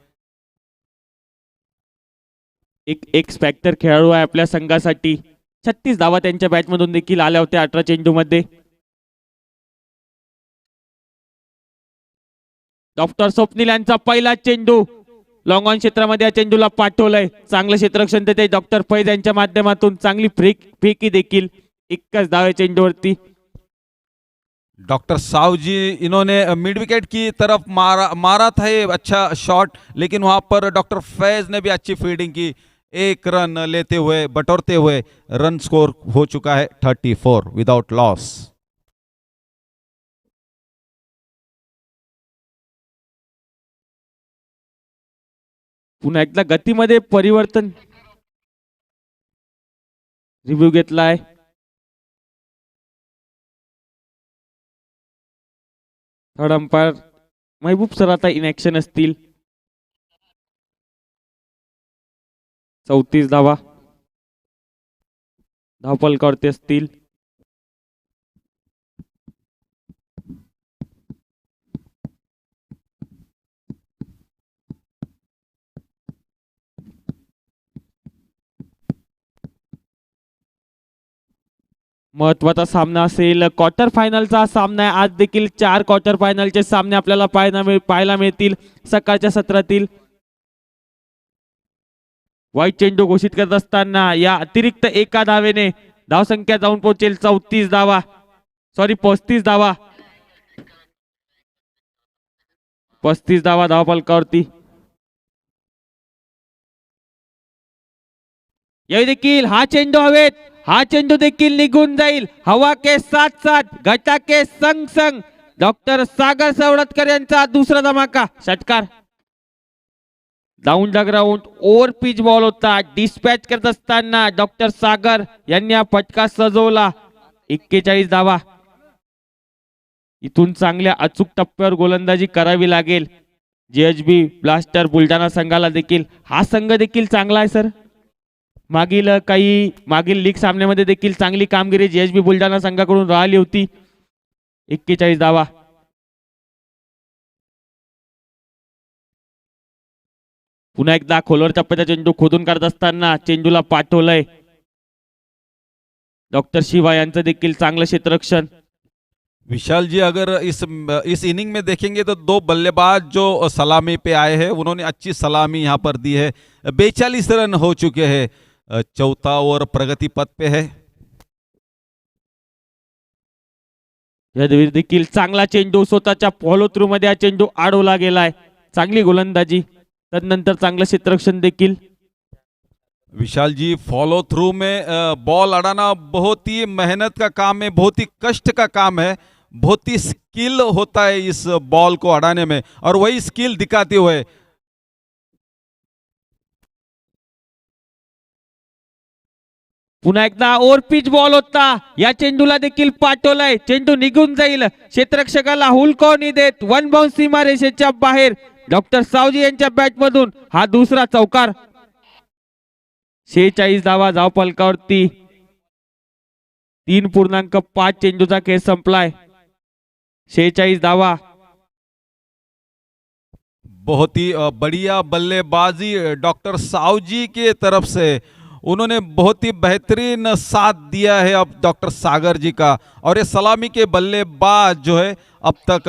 एक एक्स फॅक्टर खेळाडू आहे आपल्या संघासाठी. 36 धावा त्यांच्या बॅटमधून देखील आल्या होत्या 18 चेंडूमध्ये. डॉक्टर स्वप्नील यांचा पहिला चेंडू लॉंग ऑन क्षेत्रामध्ये या चेंडूला पाठवलंय. चांगलं क्षेत्ररक्षण देते डॉक्टर फैज यांच्या माध्यमातून. चांगली फेकी देखील. एकच धाव चेंडूवरती. डॉक्टर साहू जी इन्होंने मिड विकेट की तरफ मारा था ये अच्छा शॉट, लेकिन वहां पर डॉक्टर फैज ने भी अच्छी फील्डिंग की. एक रन लेते हुए बटोरते हुए रन स्कोर हो चुका है 34 विदाउट लॉस. पुन्हा एकदा गतीमध्ये परिवर्तन. रिव्ह्यू घेतलाय. थर्ड अंपायर महबूब सर आता इनॅक्शन असतील. 34 धावा धावफलकावरती असतील. महत्वाचा सामना असेल. क्वार्टर फायनलचा सामना आहे. आज देखील 4 क्वार्टर फायनलचे सामने आपल्याला पाहायला मिळतील सकाळच्या सत्रातील. वाईट चेंडू घोषित करत असताना या अतिरिक्त एका धावेने धावसंख्या जाऊन पोहोचेल 34 धावा. 35 धावा. 35 धावा धावफलकावरती. यावेळी देखील हा चेंडू हवेत. हा चेंडू देखील निघून जाईल. हवा के साथ साथ घटा के संग संग डॉक्टर सागर सवडतकर यांचा दुसरा धमाका. षटकार. Down the ground over pitch ball होता. डिस्पॅच करत असताना डॉक्टर सागर यांनी हा फटका सजवला. 41 धावा. इथून चांगल्या अचूक टप्प्यावर गोलंदाजी करावी लागेल JHB ब्लास्टर बुलढाणा संघाला देखील. हा संघ देखील चांगला आहे सर. मागील लीग सामन्यामध्ये देखील चांगली कामगिरी JHB बुलढाणा संघाकडून राहिली होती. 41 धावा. पुन्हा एकदा खोलवर टप्प्याचा चेंडू खोदून काढत असताना चेंडूला पाठवलंय. डॉक्टर शिवा यांचं देखील चांगलं क्षेत्ररक्षण. विशाल जी, अगर इस इनिंग में देखेंगे तो 2 बल्लेबाज जो सलामी पे आए हैं उन्होंने अच्छी सलामी यहाँ पर दी है. 42 रन हो चुके हैं. चौथा ओवर प्रगति पथ पे है. यावेळी देखील चांगला चेंडू स्वतःच्या फॉलो थ्रू मध्ये हा चेंडू अडवला गेलाय. चांगली गोलंदाजी. तदनंतर चांगलं क्षेत्ररक्षण देखील. विशाल जी, फॉलो थ्रू में बॉल अड़ाना बहुत ही मेहनत का काम है, बहुत ही कष्ट का काम है, बहुत ही स्किल होता है इस बॉल को अड़ाने में, और वही स्किल दिखाते हुए पुन्हा एकदा ओव्हर पिच बॉल होता. या चेंडूला देखील पाठवलाय. चेंडू निघून जाईल. क्षेत्ररक्षकाला हुलकावणी देत 1 बाउंस सीमारेषेच्या बाहेर. डॉक्टर सावजी यांच्या बॅटमधून हा दुसरा चौकार. 46 धावा धावफलकावरती. 3.5 चेंडूचा खेळ संपलाय. 46 धावा. बहुत ही बढ़िया बल्लेबाजी डॉक्टर सावजी के तरफ से. उन्होंने बहुत ही बेहतरीन साथ दिया है अब डॉक्टर सागर जी का, और ये सलामी के बल्लेबाज जो है अब तक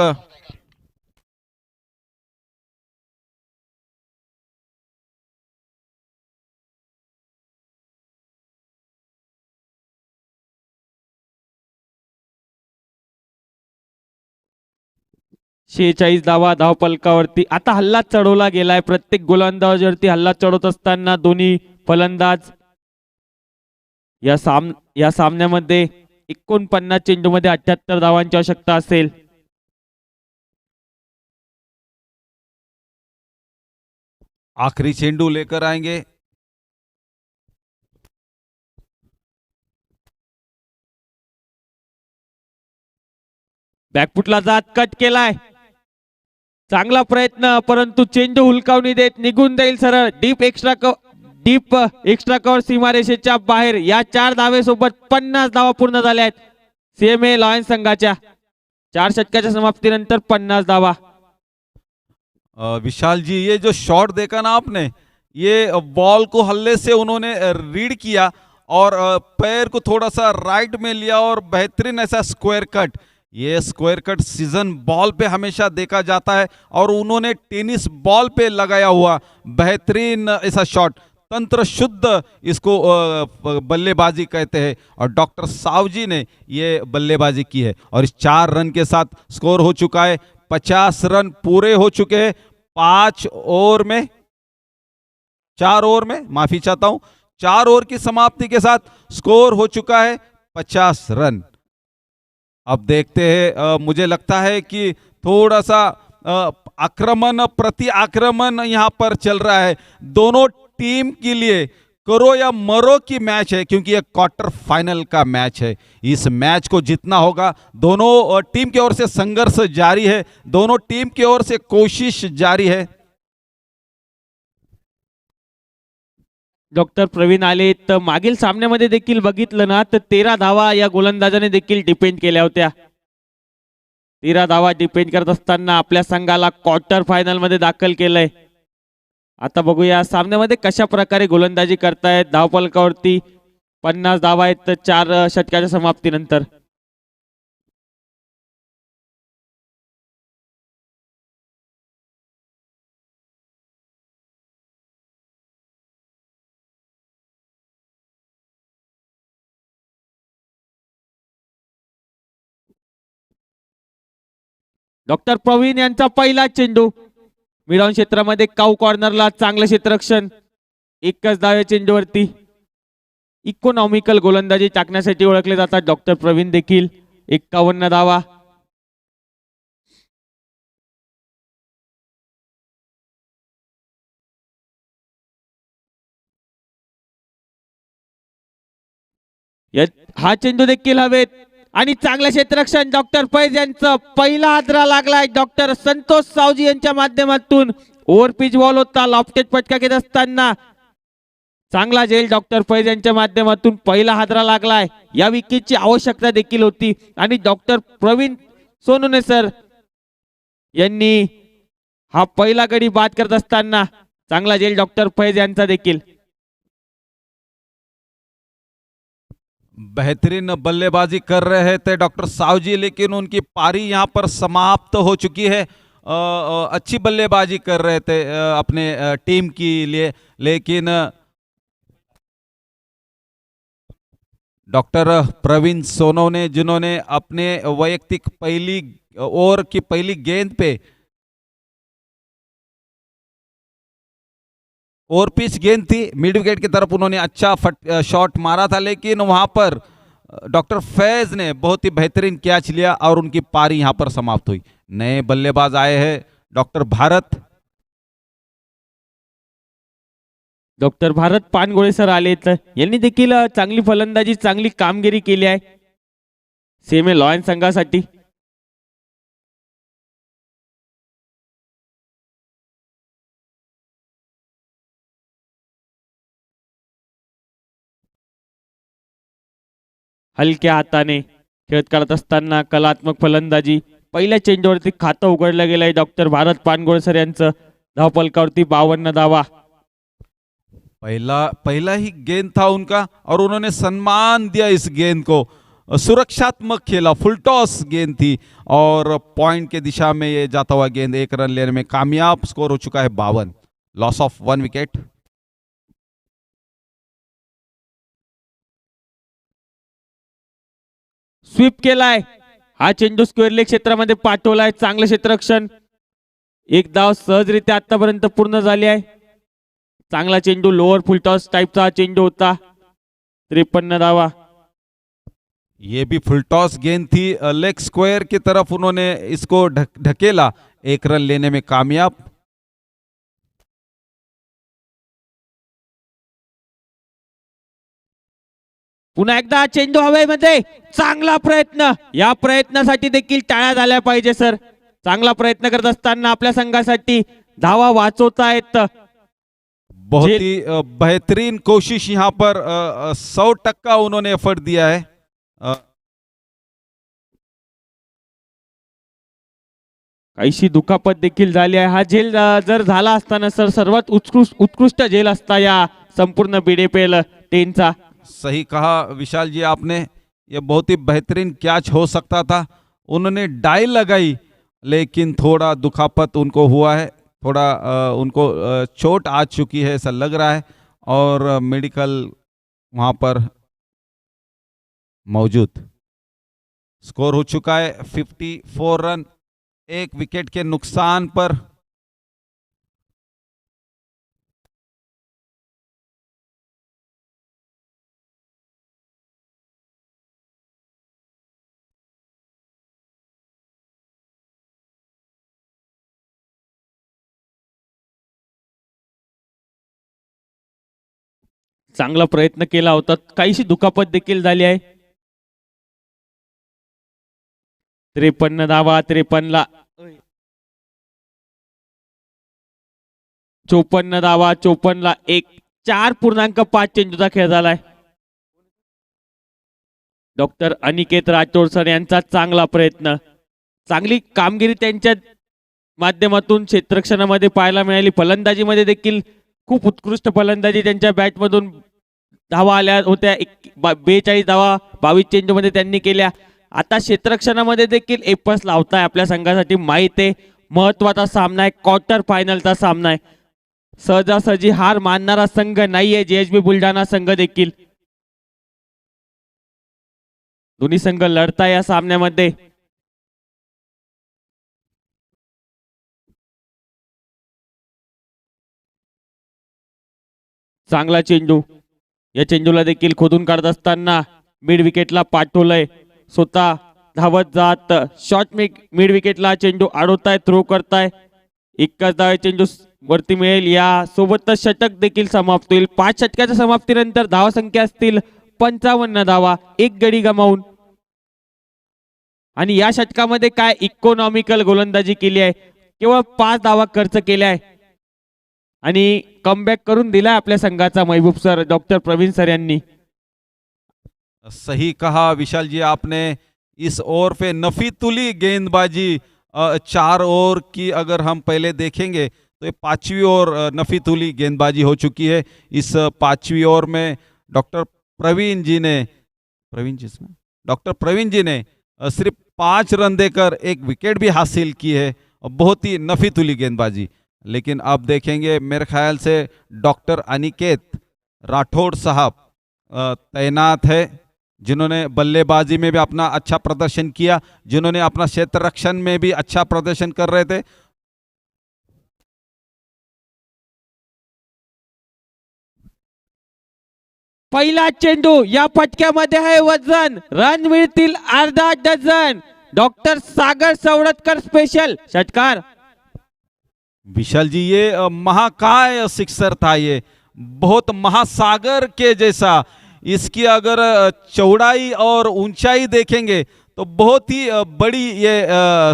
शेहेचाळीस धावा धावफलकावरती. आता हल्ला चढवला गेलाय. प्रत्येक गोलंदाजावरती हल्ला चढवत असताना दोन्ही फलंदाज या सामन्यामध्ये 49 चेंडूमध्ये 78 धावांची आवश्यकता असेल. आखिरी चेंडू लेकर आएंगे. बॅकफुटला जात कट केलाय. चांगला प्रयत्न, परंतु चेंडू हुलकावणी देत निघून जाईल सरळ. डीप एक्स्ट्रा कव्हर सीमारेषेच्या बाहेर. या 4 धावेसोबत 50 धावा पूर्ण झाल्या आहेत CMA लॉयन्स संघाच्या. 4 षटकाच्या समाप्तीनंतर 50 धावा. विशाल जी, ये जो शॉट देखा ना आपने, ये बॉल को हल्ले से उन्होंने रीड किया और पैर को थोड़ा सा राइट में लिया और बेहतरीन ऐसा स्क्वायर कट, ये स्क्वायर कट सीजन बॉल पे हमेशा देखा जाता है और उन्होंने टेनिस बॉल पे लगाया हुआ बेहतरीन ऐसा शॉट, तंत्र शुद्ध इसको बल्लेबाजी कहते हैं और डॉक्टर सावजी ने ये बल्लेबाजी की है और इस 4 रन के साथ स्कोर हो चुका है 50 रन पूरे हो चुके हैं 4 ओवर में, माफी चाहता हूं, 4 ओवर की समाप्ति के साथ स्कोर हो चुका है 50 रन। अब देखते हैं, मुझे लगता है कि थोड़ा सा आक्रमण प्रति आक्रमण यहां पर चल रहा है, दोनों टीम के लिए करो या मरो की मैच है क्योंकि ये क्वार्टर फाइनल का मैच है। इस मैच को जीतना होगा, दोनों टीम की ओर से संघर्ष जारी है, दोनों टीम की ओर से कोशिश जारी है। डॉक्टर प्रवीण आले तर मागील सामन्यामध्ये देखील बघितलं ना तर 13 धावा या गोलंदाजाने देखील डिपेंड केल्या होत्या। 13 धावा डिपेंड करत असताना आपल्या संघाला क्वार्टर फायनल मध्ये दाखल केलंय। आता बघूया सामन्यामध्ये कशा प्रकारे गोलंदाजी करतायत। धावफलकावरती 50 धावा आहेत तर 4 षटकाच्या समाप्तीनंतर। डॉक्टर प्रवीण यांचा पहिला चेंडू मिडऑन क्षेत्रामध्ये काऊ कॉर्नरला चांगलं क्षेत्ररक्षण, एकच धाव चेंडूवरती। इकॉनॉमिकल गोलंदाजी टाकण्यासाठी ओळखले जातात डॉक्टर प्रवीण देखील। 51 धावा। हा चेंडू देखील हवेत आणि चांगलं क्षेत्ररक्षण डॉक्टर फैज यांचं, पहिला हादरा लागलाय डॉक्टर संतोष सावजी यांच्या माध्यमातून। ओव्हर पिच बॉल होता, लॉफ्टेड फटका घेत असताना चांगला झेल डॉक्टर फैज यांच्या माध्यमातून पहिला हादरा लागलाय। या विकेटची आवश्यकता देखील होती आणि डॉक्टर प्रवीण सोनवणे सर यांनी हा पहिला गडी बाद करत असताना चांगला झेल डॉक्टर फैज यांचा देखील। बेहतरीन बल्लेबाजी कर रहे थे डॉक्टर सावजी, लेकिन उनकी पारी यहाँ पर समाप्त हो चुकी है। अच्छी बल्लेबाजी कर रहे थे अपने टीम के लिए, लेकिन डॉक्टर प्रवीण सोनवणे जिन्होंने अपने वैयक्तिक पहली ओवर की पहली गेंद पे ओवर पिच गेंद थी, मिड विकेट की तरफ उन्होंने अच्छा शॉट मारा था, लेकिन वहां पर डॉक्टर फैज ने बहुत ही बेहतरीन कैच लिया और उनकी पारी यहां पर समाप्त हुई। नए बल्लेबाज आए हैं डॉक्टर भारत पानगोळे सर आले तर यांनी देखील चांगली फलंदाजी चांगली कामगिरी केली आहे सेमे लॉयन संघासाठी। हलक्या हाताने खेळत करत असताना कलात्मक फलंदाजी, पहिल्या चेंडूवरती खातं उघडलं गेलंय डॉक्टर भारत पानगोळे सर यांचं। धावफलकावरती 52 धावा। पहला ही गेंद था उनका और उन्होंने सम्मान दिया इस गेंद को, सुरक्षात्मक खेला, फुल टॉस गेंद थी और पॉइंट के दिशा में ये जाता हुआ गेंद 1 रन लेने में कामयाब। स्कोर हो चुका है 52, लॉस ऑफ 1 विकेट। स्वीप केलाय, हा चेंडू स्क्वेअर लेग क्षेत्रामध्ये पाठवलाय, चांगलं क्षेत्ररक्षण, एक धाव सहजरित्या आतापर्यंत पूर्ण झाली आहे। चांगला चेंडू, लोअर फुल टॉस टाइपचा चेंडू होता। 53 धावा। ये भी फुल टॉस गेंद थी, लेग स्क्वायर की तरफ उन्होंने इसको ढकेला, 1 रन लेने में कामयाब। पुन्हा एकदा चेंडू हवेमध्ये, चांगला प्रयत्न, या प्रयत्नासाठी देखील टाळ्या झाल्या पाहिजे सर। चांगला प्रयत्न करत असताना आपल्या संघासाठी धावा वाचवतायत। बहुत ही बेहतरीन कोशिश यहाँ पर 100% उन्होंने एफर्ट दिया है। काहीशी दुखापत देखील झाली आहे. हा झेल जर झाला असताना सर सर्वात उत्कृष्ट झेल असता या संपूर्ण BDPL 10 चा. सही कहा विशाल जी आपने, ये बहुत ही बेहतरीन कैच हो सकता था. उन्होंने डाई लगाई लेकिन थोड़ा दुखापत उनको हुआ है, थोड़ा उनको चोट आ चुकी है ऐसा लग रहा है और मेडिकल वहाँ पर मौजूद. स्कोर हो चुका है 54 रन, एक विकेट के नुकसान पर. चांगला प्रयत्न केला होता. काहीशी दुखापत देखील झाली आहे. 53 धावा, 53 ला 54 धावा, 54 ला 4.5 चेंडूचा खेळ झालाय. डॉक्टर अनिकेत राठोड सर यांचा चांगला प्रयत्न, चांगली कामगिरी त्यांच्या माध्यमातून क्षेत्ररक्षणामध्ये पाहायला मिळाली. फलंदाजीमध्ये देखील खूप उत्कृष्ट फलंदाजी त्यांच्या बॅटमधून धावा आल्या होत्या. 42 धावा 22 चेंडूमध्ये त्यांनी केल्या. आता क्षेत्ररक्षणामध्ये देखील एपस लावताय आपल्या संघासाठी. माहित आहे महत्वाचा सामना आहे, क्वार्टर फायनलचा सामना आहे. सहजासहजी हार मानणारा संघ नाहीये JHB बुलढाणा संघ देखील. दोन्ही संघ लढताय या सामन्यामध्ये. चांगला चेंडू, या चेंडूला देखील खोदून काढत असताना मिड विकेटला पाठवलंय. स्वतः धावत जात शॉर्ट मिड विकेटला चेंडू अडवताय, थ्रो करताय. एकाच धावे चेंडू वरती मिळेल. या सोबतच षटक देखील समाप्त होईल. 5 षटकाच्या समाप्तीनंतर धावा संख्या असतील 55 धावा, 1 गडी गमावून. आणि या षटकामध्ये काय इकॉनॉमिकल गोलंदाजी केली आहे, केवळ 5 धावा खर्च केल्या आहे आणि कमबॅक करून दिला आपल्या संघाचा महबूब सर, डॉक्टर प्रवीण सर यांनी. सही कहा विशाल जी आपने. इस ओवर पे नफीतुली गेंदबाजी, 4 ओवर की अगर हम पहले देखेंगे तो ये 5वीं ओवर नफीतुली गेंदबाजी हो चुकी है. इस 5वीं ओवर में डॉक्टर प्रवीण जी ने सिर्फ 5 रन देकर 1 विकेट भी हासिल की है. बहुत ही नफीतुली गेंदबाजी. लेकिन अब देखेंगे मेरे ख्याल से डॉक्टर अनिकेत राठौड़ साहब तैनात है, जिन्होंने बल्लेबाजी में भी अपना अच्छा प्रदर्शन किया, जिन्होंने अपना क्षेत्र रक्षण में भी अच्छा प्रदर्शन कर रहे थे. पहिला चेंडू, या फटक्यामध्ये आहे वजन, रन मिळतील अर्धा डझन. डॉक्टर सागर सवडतकर स्पेशल षटकार. विशाल जी ये महाकाय सिक्सर था, ये बहुत महासागर के जैसा. इसकी अगर चौड़ाई और ऊंचाई देखेंगे तो बहुत ही बड़ी ये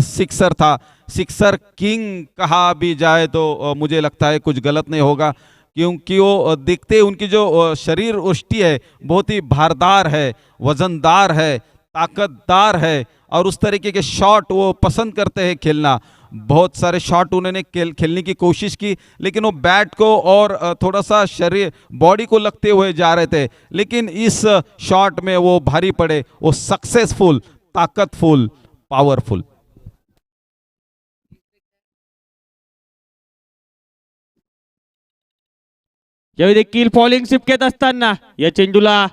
सिक्सर था. सिक्सर किंग कहा भी जाए तो मुझे लगता है कुछ गलत नहीं होगा, क्योंकि वो दिखते उनकी जो शरीर उष्टी है बहुत ही भारदार है, वजनदार है, ताकतदार है और उस तरीके के शॉट वो पसंद करते हैं खेलना. बहुत सारे शॉट उन्होंने खेलने की कोशिश की, लेकिन वो बैट को और थोड़ा सा शरीर बॉडी को लगते हुए जा रहे थे. लेकिन इस शॉट में वो भारी पड़े, वो सक्सेसफुल, ताकतफुल, पावरफुल. यावेळी देखील फॉलिंग शिपकेत असताना या चेंडूला,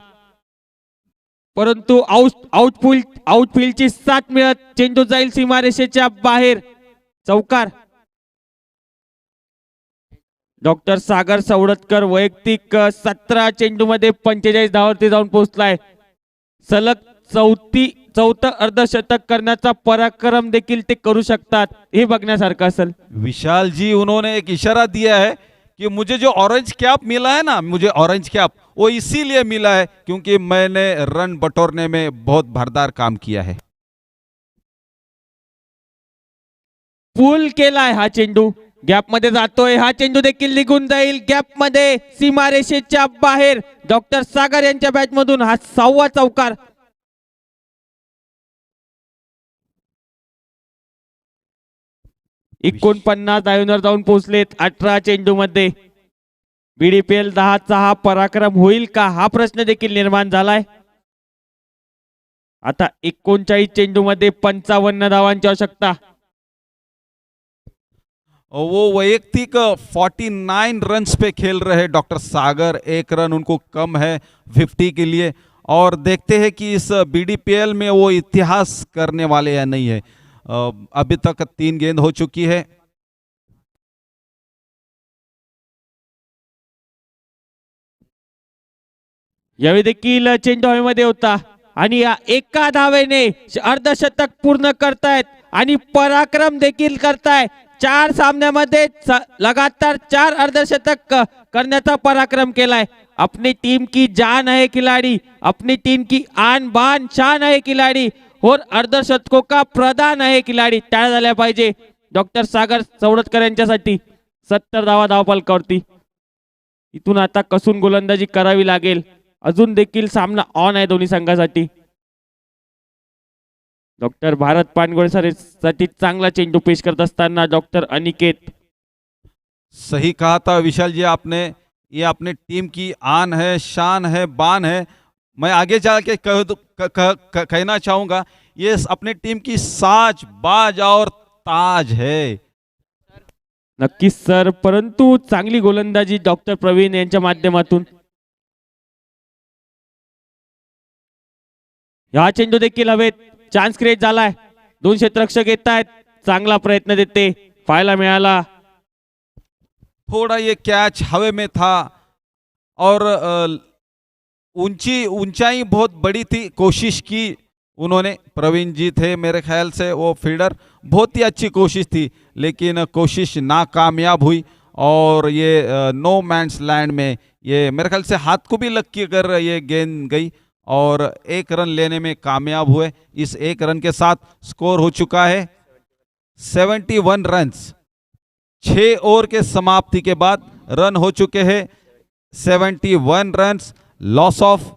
परंतु आउटफील्डची साथ मिळत चेंडू जाईल सीमारेषेच्या बाहेर. चौकार. डॉक्टर सागर सवडतकर वैयक्तिक 17 चेंडूमध्ये 45 धावावरती जाऊन पोहोचलाय. सलग चौथं अर्धशतक करण्याचा पराक्रम देखील ते करू शकतात, हे बघण्यासारखं असेल. विशाल जी उन्होंने एक इशारा दिया है कि मुझे जो ऑरेंज कैप मिला है ना, मुझे ऑरेंज कैप वो इसीलिए मिला है क्योंकि मैंने रन बटोरने में बहुत भारदार काम किया है. पुल केलाय हा चेंडू, गॅप मध्ये जातोय. हा चेंडू देखील निघून जाईल गॅप मध्ये सीमारेषेच्या बाहेर. डॉक्टर सागर यांच्या बॅट मधून हा 6वा चौकार. 49 धावांवर जाऊन पोहोचलेत 18 चेंडूमध्ये. बीडीपीएल 10चा हा पराक्रम होईल का हा प्रश्न देखील निर्माण झालाय. आता 39 चेंडूमध्ये 55 धावांची आवश्यकता. वो वैयक्तिक 49 रन्स पे खेल रहे डॉक्टर सागर, एक रन उनको कम है 50 के लिए, और देखते हैं कि इस बीडीपीएल में वो इतिहास करने वाले या नहीं है। अभी तक 3 गेंद हो चुकी है। यावेळी देखील चेंडू हवेमध्ये होता आणि या एका धावेने अर्धशतक पूर्ण करतायत आणि पराक्रम देखील करताय. 4 सामन्यामध्ये लगातार 4 अर्धशतक करण्याचा पराक्रम केलाय. अपनी टीम की जान है खिलाड़ी, अपनी टीम की आन बान शान है खिलाड़ी और अर्धशतकों का प्रधान आहे खिलाडी. टाळ्या झाल्या पाहिजे डॉक्टर सागर सवडतकर यांच्यासाठी. 70 धावा धावफलकावरती. इथून आता कसून गोलंदाजी करावी लागेल. अजून देखील सामना ऑन आहे दोन्ही संघासाठी. डॉक्टर भारत पानगोळे साठी चांगला चेंडू पेश करत असताना डॉक्टर अनिकेत. सही कहा था विशाल जी आपने, ये अपने टीम की आन है, शान है, बान है। मैं आगे जाके कहना चाहूँगा ये अपने टीम की साज, बाज और ताज है। नक्कीच सर, परंतु चांगली गोलंदाजी डॉक्टर प्रवीण यांच्या माध्यमातून. हा चेंडू देखील हवेत. चान्स क्रिएट झालाय. 2 क्षेत्ररक्षक येत आहेत. चांगला प्रयत्न देते, पाहायला मिळाला. थोड़ा ये कैच हवे में था और ऊंचाई बहुत बड़ी थी, कोशिश की उन्होंने, प्रवीण जी थे मेरे ख्याल से वो फील्डर, बहुत ही अच्छी कोशिश थी लेकिन कोशिश नाकामयाब हुई और ये नो मैंस लैंड में ये मेरे ख्याल से हाथ को भी लग के कर ये गेंद गई और 1 रन लेने में कामयाब हुए। इस 1 रन के साथ स्कोर हो चुका है 71 रन्स। 6 ओवर के समाप्ति के बाद रन हो चुके हैं 71 रन्स। लॉस ऑफ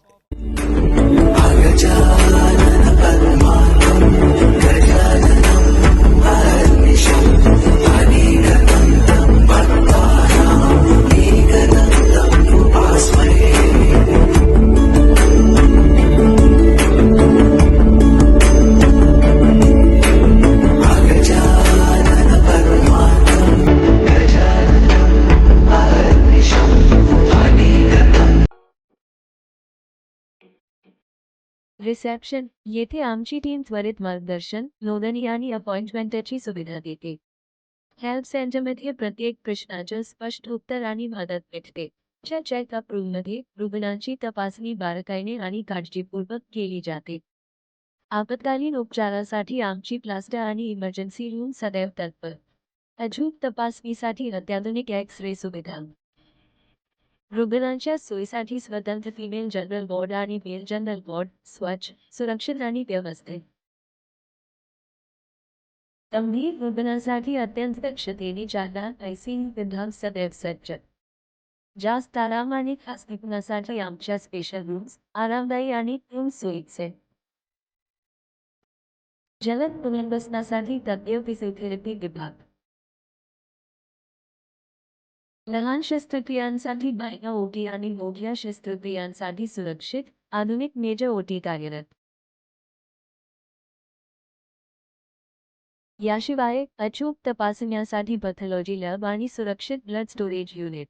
रिसेप्शन येथे आमची टीम त्वरित मार्गदर्शन, नोंदणी आणि अपॉइंटमेंटची सुविधा देते. हेल्प सेंटरमध्ये प्रत्येक प्रश्नाचे स्पष्ट उत्तर आणि मदत भेटते. च्या चेकअप रूममध्ये रुग्णांची तपासणी बारकाईने आणि काळजीपूर्वक केली जाते. आपत्कालीन उपचारासाठी आमची क्लस्टर आणि इमर्जन्सी रूम सदैव तत्पर. अचूक तपासणीसाठी अत्याधुनिक एक्स-रे सुविधा. रुग्णांच्या सोयीसाठी स्वतंत्र फिमेल जनरल वॉर्ड आणि मेल जनरल वॉर्ड, स्वच्छ, सुरक्षित आणि व्यवस्थित. गंभीर रुग्णांसाठी अत्यंत दक्षतेने चालणारा आयसीयू विभाग सदैव सज्ज. जास्त आराम आणि खास निपुणासाठी आमच्या स्पेशल रूम्स आरामदायी आणि रूम सोयीचे. जलद पुनर्वसनासाठी तज्ञ फिजिओथेरपी विभाग. लहान शस्त्रक्रियांसाठी बाह्य ओटी आणि मोठ्या शस्त्रक्रियांसाठी सुरक्षित, आधुनिक मेजर ओटी कार्यरत. याशिवाय अचूक तपासण्यासाठी पॅथॉलॉजी लॅब आणि सुरक्षित blood storage unit.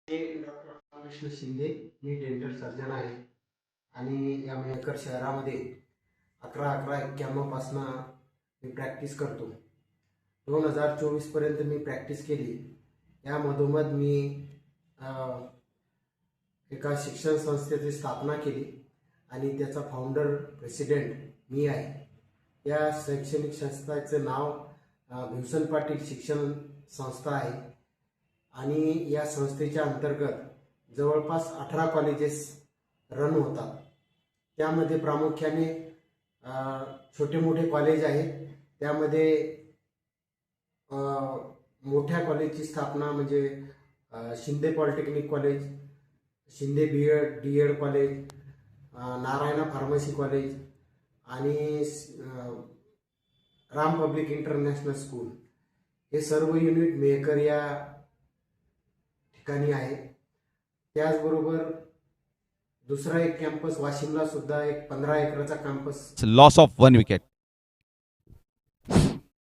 Doctor Vishnu Shinde, मी डेंटल सर्जन आहे आणि या मेहकर शहरामध्ये 11/11/91 पासून मी प्रॅक्टिस करतो. 2024 पर्यंत मी प्रॅक्टिस केली. या मधोमध मी एका शिक्षण संस्थेची स्थापना केली आणि त्याचा फाउंडर प्रेसिडेंट मी आहे. या शैक्षणिक संस्थेचे नाव भीमसेन पाटील शिक्षण संस्था आहे आणि या संस्थेच्या अंतर्गत जवळपास 18 कॉलेजेस रन होतात. त्यामध्ये प्रामुख्याने छोटे मोठे कॉलेज आहेत. त्यामध्ये मोठ्या कॉलेजची स्थापना म्हणजे Shinde polytechnic college, Shinde BEd, DEd college, Narayana pharmacy college, आणि राम पब्लिक इंटरनॅशनल स्कूल हे सर्व युनिट मेहकर या ठिकाणी आहे. त्याचबरोबर दुसरा एक कॅम्पस वाशिमला सुद्धा एक 15 एकराचा campus. Loss of 1 wicket.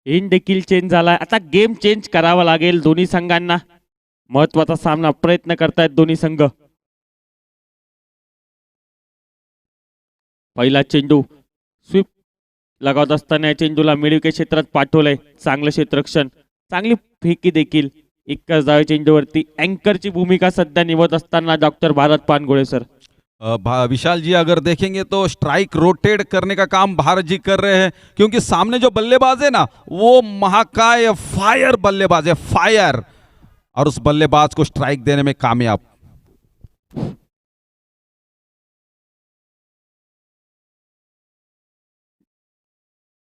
In देखील चेंज झालाय. आता गेम चेंज करावा लागेल दोन्ही संघांना. महत्वाचा सामना प्रयत्न करतायत दोन्ही संघ. पहिला चेंडू स्वीप लगावत असताना या चेंडूला मिडविकेट क्षेत्रात पाठवलंय. चांगलं क्षेत्ररक्षण, चांगली फेकी देखील. एकाच धावे चेंडूवरती अँकरची भूमिका सध्या निभवत असताना डॉक्टर भारत पानगोळे सर. विशाल जी, अगर देखेंगे तो स्ट्राइक रोटेट करने का काम भारत जी कर रहे हैं, क्योंकि सामने जो बल्लेबाज है ना वो महाकाय फायर बल्लेबाज है, फायर, और उस बल्लेबाज को स्ट्राइक देने में कामयाब.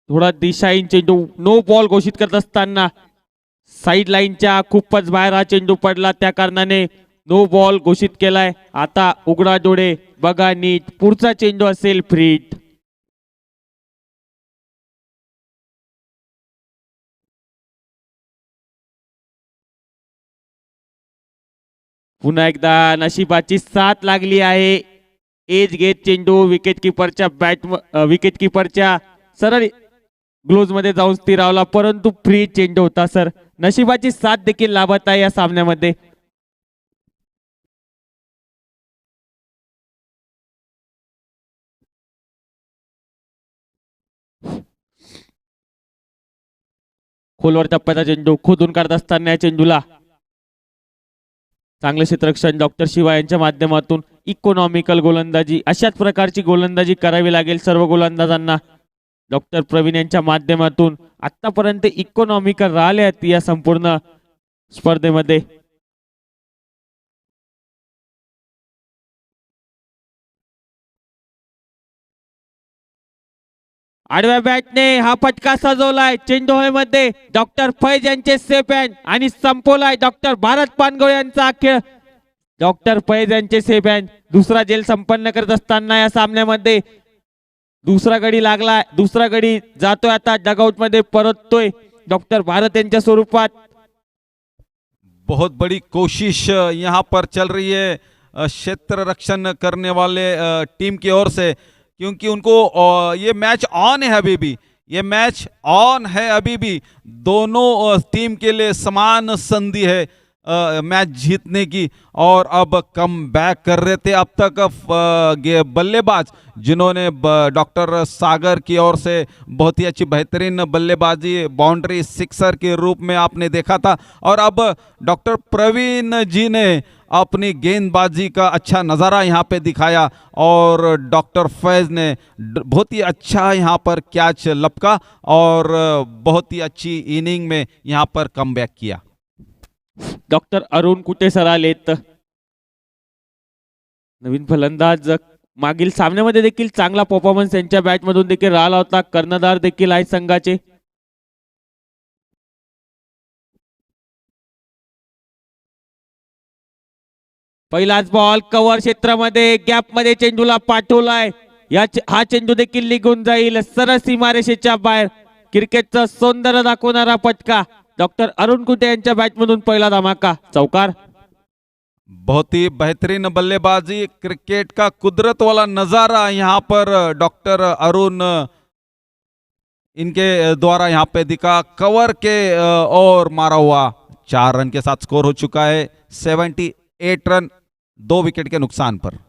थोडा दिशाहीन चेंडू नो बॉल घोषित करत असताना साईड लाईनच्या खूपच बाहेर हा चेंडू पडला, त्या कारणाने नो बॉल घोषित केलाय. आता उघडा डोळे बघा नीट, पुढचा चेंडू असेल फ्री हिट. पुन्हा एकदा नशिबाची साथ लागली आहे. एज घेत चेंडू विकेट किपरच्या सरळ ग्लोव्ज मध्ये जाऊन स्थिरावला, परंतु फ्री चेंडू होता सर. नशिबाची साथ देखील लाभत आहे या सामन्यामध्ये. खोलवर टप्प्याचा चेंडू खोदून काढत असताना या चेंडूला चांगले क्षेत्ररक्षण डॉक्टर शिवा यांच्या माध्यमातून इकॉनॉमिकल गोलंदाजी, अशाच प्रकारची गोलंदाजी करावी लागेल सर्व गोलंदाजांना. डॉक्टर प्रवीण यांच्या माध्यमातून आतापर्यंत इकॉनॉमिकल राहिले आहेत या संपूर्ण स्पर्धेमध्ये. आडव्या बॅटने हा फटका सजवलाय चेंडू हवेमध्ये. डॉक्टर फैज यांचे सेफ हँड आणि संपवलाय डॉक्टर भारत पानगोळे यांचा खेळ. डॉक्टर फैज यांचे सेफ हँड दुसरा झेल संपन्न करत असताना या सामन्यामध्ये दुसरा गडी लागलाय. दुसरा गडी जातोय आता डगआउट मध्ये परततोय डॉक्टर भारत यांच्या स्वरूपात. बहुत बड़ी कोशिश यहाँ पर चल रही है क्षेत्र रक्षण करने वाले टीम की ओर से, क्योंकि उनको ये मैच ऑन है अभी भी, ये मैच ऑन है अभी भी. दोनों टीम के लिए समान संधि है मैच जीतने की, और अब कम बैक कर रहे थे अब तक बल्लेबाज, जिन्होंने डॉक्टर सागर की ओर से बहुत ही अच्छी बेहतरीन बल्लेबाजी, बाउंड्री सिक्सर के रूप में आपने देखा था, और अब डॉक्टर प्रवीण जी ने अपनी गेंदबाजी का अच्छा नज़ारा यहाँ पे दिखाया, और डॉक्टर फैज़ ने बहुत ही अच्छा यहाँ पर कैच लपका और बहुत ही अच्छी इनिंग में यहाँ पर कमबैक किया. डॉक्टर अरुण कुटे सर आलेत, नवीन फलंदाज. मागील सामन्यामध्ये देखील चांगला परफॉर्मन्स यांच्या बॅटमधून देखील राहिला होता. कर्णधार देखील आहेत संघाचे. पहिलाच बॉल कव्हर क्षेत्रामध्ये गॅप मध्ये चेंडूला पाठवलाय. हा चेंडू देखील निघून जाईल सरळ सीमारेषेच्या बाहेर. क्रिकेटचं सौंदर्य दाखवणारा फटका डॉक्टर अरुण कुटे यांच्या बॅटमधून पहिला धमाका, चौकार. बहुत ही बेहतरीन बल्लेबाजी, क्रिकेट का कुदरत वाला नज़ारा यहाँ पर डॉक्टर अरुण इनके द्वारा यहाँ पे दिखा. कवर के और मारा हुआ 4 रन के साथ स्कोर हो चुका है 78 रन 2 विकेट के नुकसान पर.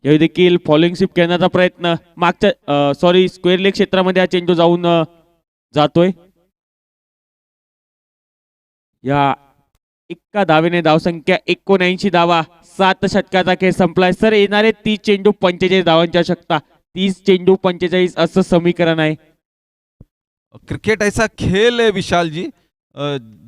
यावेळी देखील फॉलोइंग स्वीप करण्याचा प्रयत्न मागच्या स्क्वेअर लेग क्षेत्रामध्ये हा चेंडू जाऊन जातोय. या एका धावेने धावसंख्या 79 धावा, 7 षटकाचा खेळ संपलाय सर. येणारे 30 चेंडू 45 धावांची आवश्यकता. 30 चेंडू 45 असं समीकरण आहे. क्रिकेट ऐसा खेल है विशाल जी,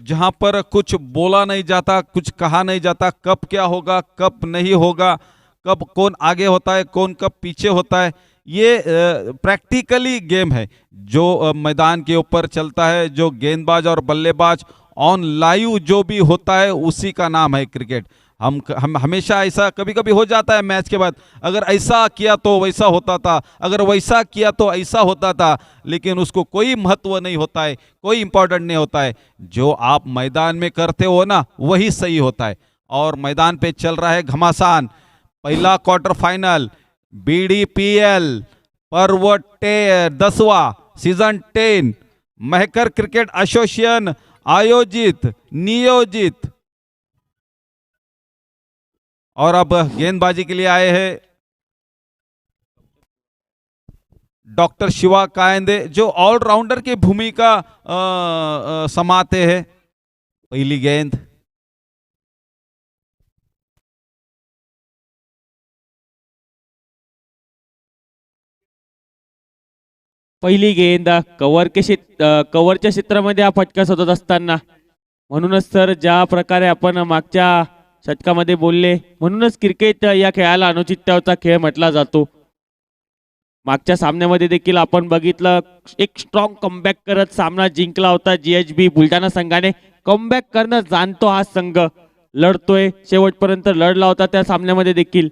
जहाँ पर कुछ बोला नहीं जाता, कुछ कहा नहीं जाता, कब क्या होगा कब नहीं होगा, कब कौन आगे होता है कौन कब पीछे होता है. ये प्रैक्टिकली गेम है जो मैदान के ऊपर चलता है, जो गेंदबाज और बल्लेबाज ऑन लाइव जो भी होता है उसी का नाम है क्रिकेट. हम हमेशा ऐसा कभी कभी हो जाता है मैच के बाद, अगर ऐसा किया तो वैसा होता था, अगर वैसा किया तो ऐसा होता था, लेकिन उसको कोई महत्व नहीं होता है, कोई इम्पोर्टेंट नहीं होता है। जो आप मैदान में करते हो ना वही सही होता है। और मैदान पे चल रहा है घमासान। पहला क्वार्टर फाइनल BDPL पर्व 10वां सीजन 10 महकर क्रिकेट एसोसिएशन आयोजित नियोजित। और अब गेंदबाजी के लिए आए हैं डॉक्टर शिवा कायंदे, जो ऑलराउंडर की भूमिका समाते हैं। पहली गेंद पहिली गेंद कव्हरच्या क्षेत्रामध्ये हा फटका शोधत असताना, म्हणूनच सर ज्या प्रकारे आपण मागच्या षटकामध्ये बोलले, म्हणूनच क्रिकेट या खेळाला अनुचित्याचा खेळ म्हटला जातो. मागच्या सामन्यामध्ये देखील आपण बघितलं, एक स्ट्रॉंग कमबॅक करत सामना जिंकला होता GHB बुलढाणा संघाने. कमबॅक करणं जाणतो हा संघ, लढतोय, शेवटपर्यंत लढला होता त्या सामन्यामध्ये देखील.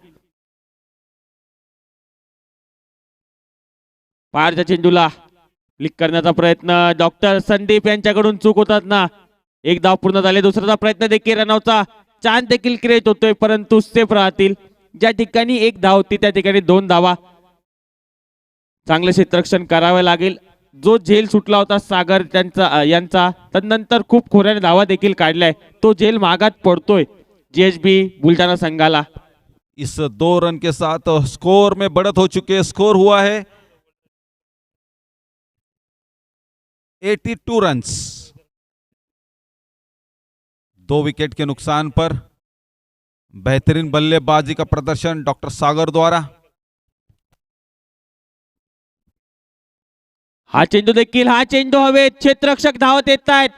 पारच्या चेंडूला क्लिक करण्याचा प्रयत्न, डॉक्टर संदीप यांच्याकडून चूक होतात ना. एक धाव पूर्ण झाले, दुसरा प्रयत्न देखील रनआउटचा चान्स देखील क्रिएट होतोय, परंतु सेफ राहतील. ज्या ठिकाणी एक धाव होती त्या ठिकाणी 2 धावा. चांगले क्षेत्ररक्षण करावे लागेल. जो झेल सुटला होता सागर यांचा, तदनंतर खूप खोऱ्याने धावा देखील काढलाय, तो झेल मागात पडतोय GHB बुलढाणा संघाला. इस 2 रन के साथ स्कोर में बढ़त हो चुके हैं। स्कोर हुआ है 82 रन्स। 2 विकेट के नुकसान पर बेहतरीन बल्लेबाजी का प्रदर्शन डॉक्टर सागर द्वारा। हा चेंडू हवेत, क्षेत्ररक्षक धावत येत आहेत.